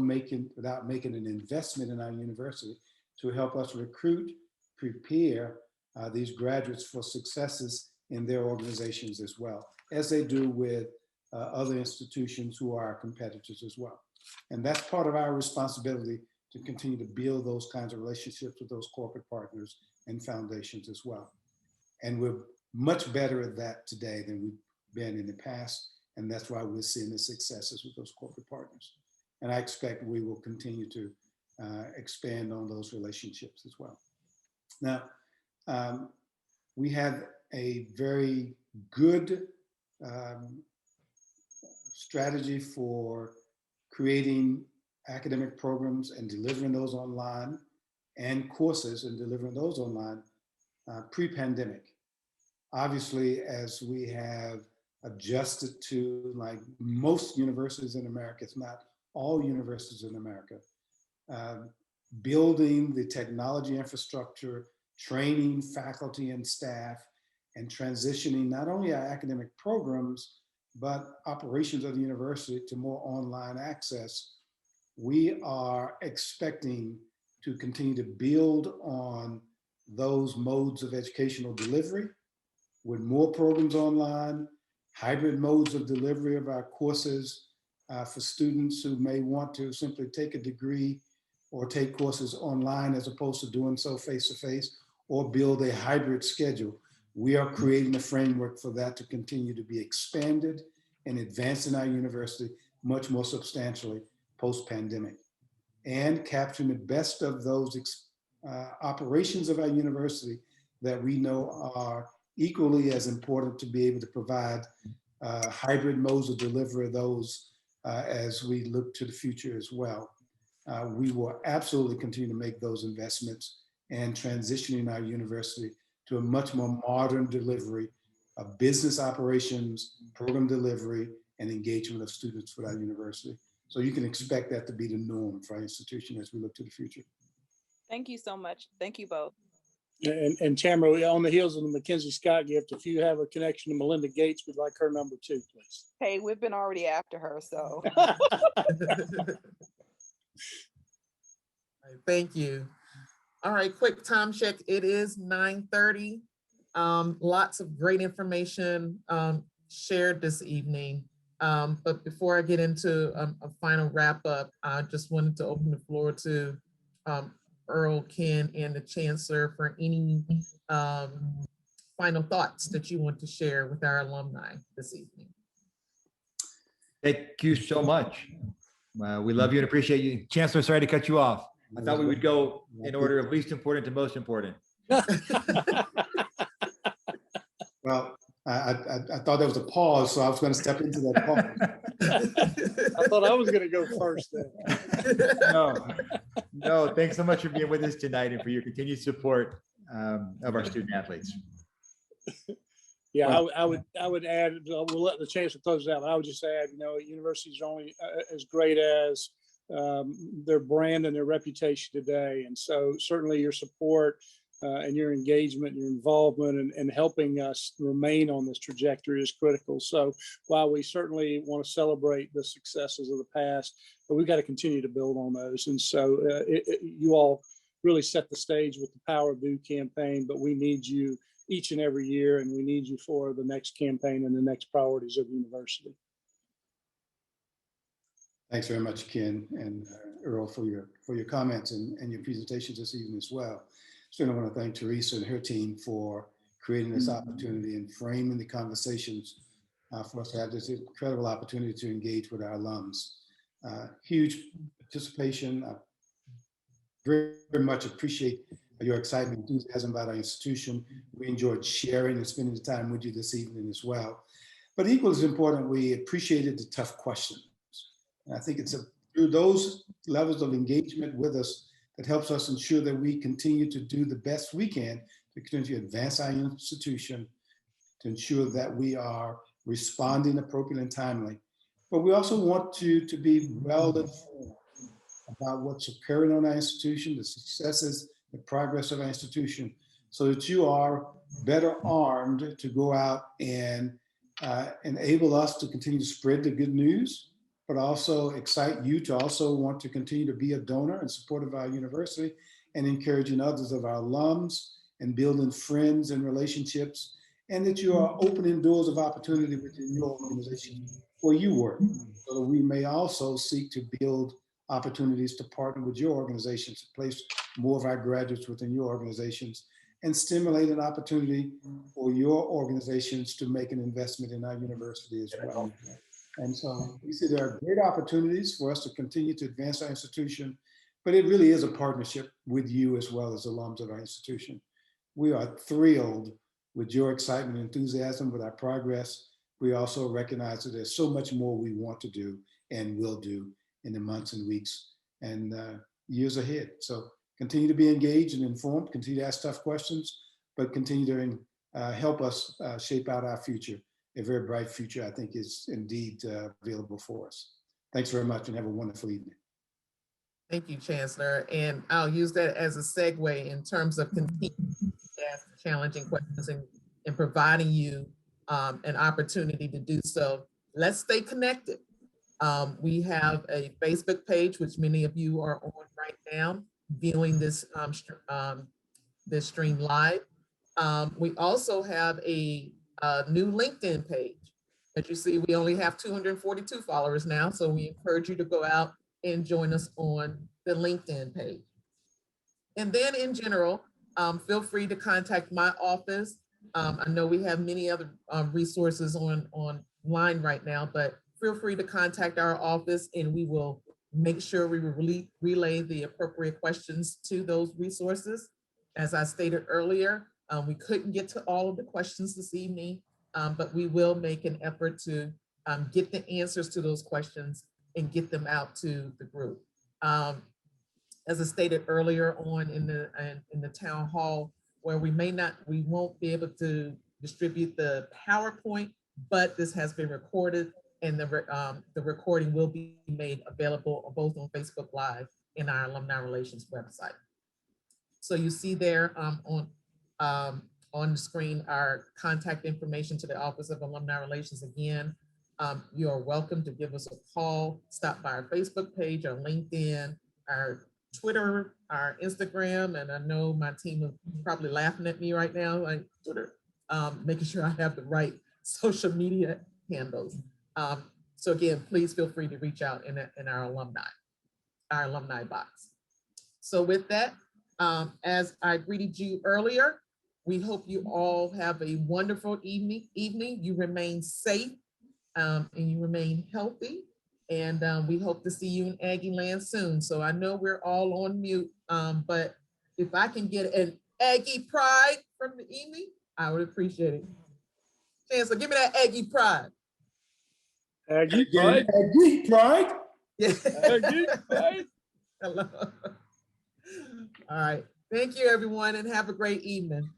without making an investment in our university to help us recruit, prepare these graduates for successes in their organizations as well, as they do with other institutions who are our competitors as well. And that's part of our responsibility, to continue to build those kinds of relationships with those corporate partners and foundations as well. And we're much better at that today than we've been in the past. And that's why we're seeing the successes with those corporate partners. And I expect we will continue to expand on those relationships as well. Now, we have a very good strategy for creating academic programs and delivering those online, and courses and delivering those online pre-pandemic. Obviously, as we have adjusted to, like most universities in America, it's not all universities in America, building the technology infrastructure, training faculty and staff, and transitioning not only our academic programs, but operations of the university to more online access. We are expecting to continue to build on those modes of educational delivery with more programs online, hybrid modes of delivery of our courses for students who may want to simply take a degree or take courses online as opposed to doing so face-to-face, or build a hybrid schedule. We are creating a framework for that to continue to be expanded and advance in our university much more substantially post-pandemic, and capturing the best of those operations of our university that we know are equally as important to be able to provide hybrid modes of delivery of those as we look to the future as well. We will absolutely continue to make those investments and transitioning our university to a much more modern delivery of business operations, program delivery, and engagement of students with our university. So you can expect that to be the norm for our institution as we look to the future. Thank you so much. Thank you both. And Tamara, on the heels of the Mackenzie Scott gift, if you have a connection to Melinda Gates, we'd like her number too, please. Hey, we've been already after her, so. Thank you. All right, quick time check. It is 9:30. Lots of great information shared this evening. But before I get into a final wrap up, I just wanted to open the floor to Earl, Ken, and the Chancellor for any final thoughts that you want to share with our alumni this evening. Thank you so much. We love you and appreciate you. Chancellor, sorry to cut you off. I thought we would go in order of least important to most important. Well, I thought there was a pause, so I was going to step into that pause. I thought I was going to go first then. No, thanks so much for being with us tonight and for your continued support of our student athletes. Yeah, I would add, we'll let the Chancellor close it out, but I would just add, universities are only as great as their brand and their reputation today. And so certainly your support and your engagement, your involvement and helping us remain on this trajectory is critical. So while we certainly want to celebrate the successes of the past, but we've got to continue to build on those. And so you all really set the stage with the Power of Do campaign, but we need you each and every year, and we need you for the next campaign and the next priorities of the university. Thanks very much, Ken and Earl, for your comments and your presentations this evening as well. Certainly want to thank Teresa and her team for creating this opportunity and framing the conversations for us to have this incredible opportunity to engage with our alums. Huge participation. I very, very much appreciate your excitement and enthusiasm about our institution. We enjoyed sharing and spending the time with you this evening as well. But equally as important, we appreciated the tough questions. And I think it's through those levels of engagement with us that helps us ensure that we continue to do the best we can to continue to advance our institution, to ensure that we are responding appropriately and timely. But we also want you to be well informed about what's occurring on our institution, the successes, the progress of our institution, so that you are better armed to go out and enable us to continue to spread the good news, but also excite you to also want to continue to be a donor and support of our university and encouraging others of our alums and building friends and relationships, and that you are opening doors of opportunity within your organization where you work, so that we may also seek to build opportunities to partner with your organizations, to place more of our graduates within your organizations, and stimulate an opportunity for your organizations to make an investment in our university as well. And so we see there are great opportunities for us to continue to advance our institution, but it really is a partnership with you as well as alums of our institution. We are thrilled with your excitement and enthusiasm with our progress. We also recognize that there's so much more we want to do and will do in the months and weeks and years ahead. So continue to be engaged and informed, continue to ask tough questions, but continue to help us shape out our future. A very bright future, I think, is indeed available for us. Thanks very much and have a wonderful evening. Thank you, Chancellor. And I'll use that as a segue in terms of continuing to ask challenging questions and providing you an opportunity to do so. Let's stay connected. We have a Facebook page, which many of you are on right now, viewing this this stream live. We also have a new LinkedIn page. As you see, we only have 242 followers now, so we encourage you to go out and join us on the LinkedIn page. And then in general, feel free to contact my office. I know we have many other resources online right now, but feel free to contact our office and we will make sure we relay the appropriate questions to those resources. As I stated earlier, we couldn't get to all of the questions this evening, but we will make an effort to get the answers to those questions and get them out to the group. As I stated earlier on in the town hall, where we won't be able to distribute the PowerPoint, but this has been recorded and the recording will be made available both on Facebook Live and our Alumni Relations website. So you see there on the screen our contact information to the Office of Alumni Relations. Again, you are welcome to give us a call, stop by our Facebook page, our LinkedIn, our Twitter, our Instagram, and I know my team is probably laughing at me right now, like Twitter, making sure I have the right social media handles. So again, please feel free to reach out in our alumni box. So with that, as I greeted you earlier, we hope you all have a wonderful evening. You remain safe and you remain healthy. And we hope to see you in Aggie Land soon. So I know we're all on mute, but if I can get an Aggie pride from the evening, I would appreciate it. Chancellor, give me that Aggie pride. Aggie pride. Aggie pride. Yeah. Aggie pride. Hello. All right. Thank you, everyone, and have a great evening.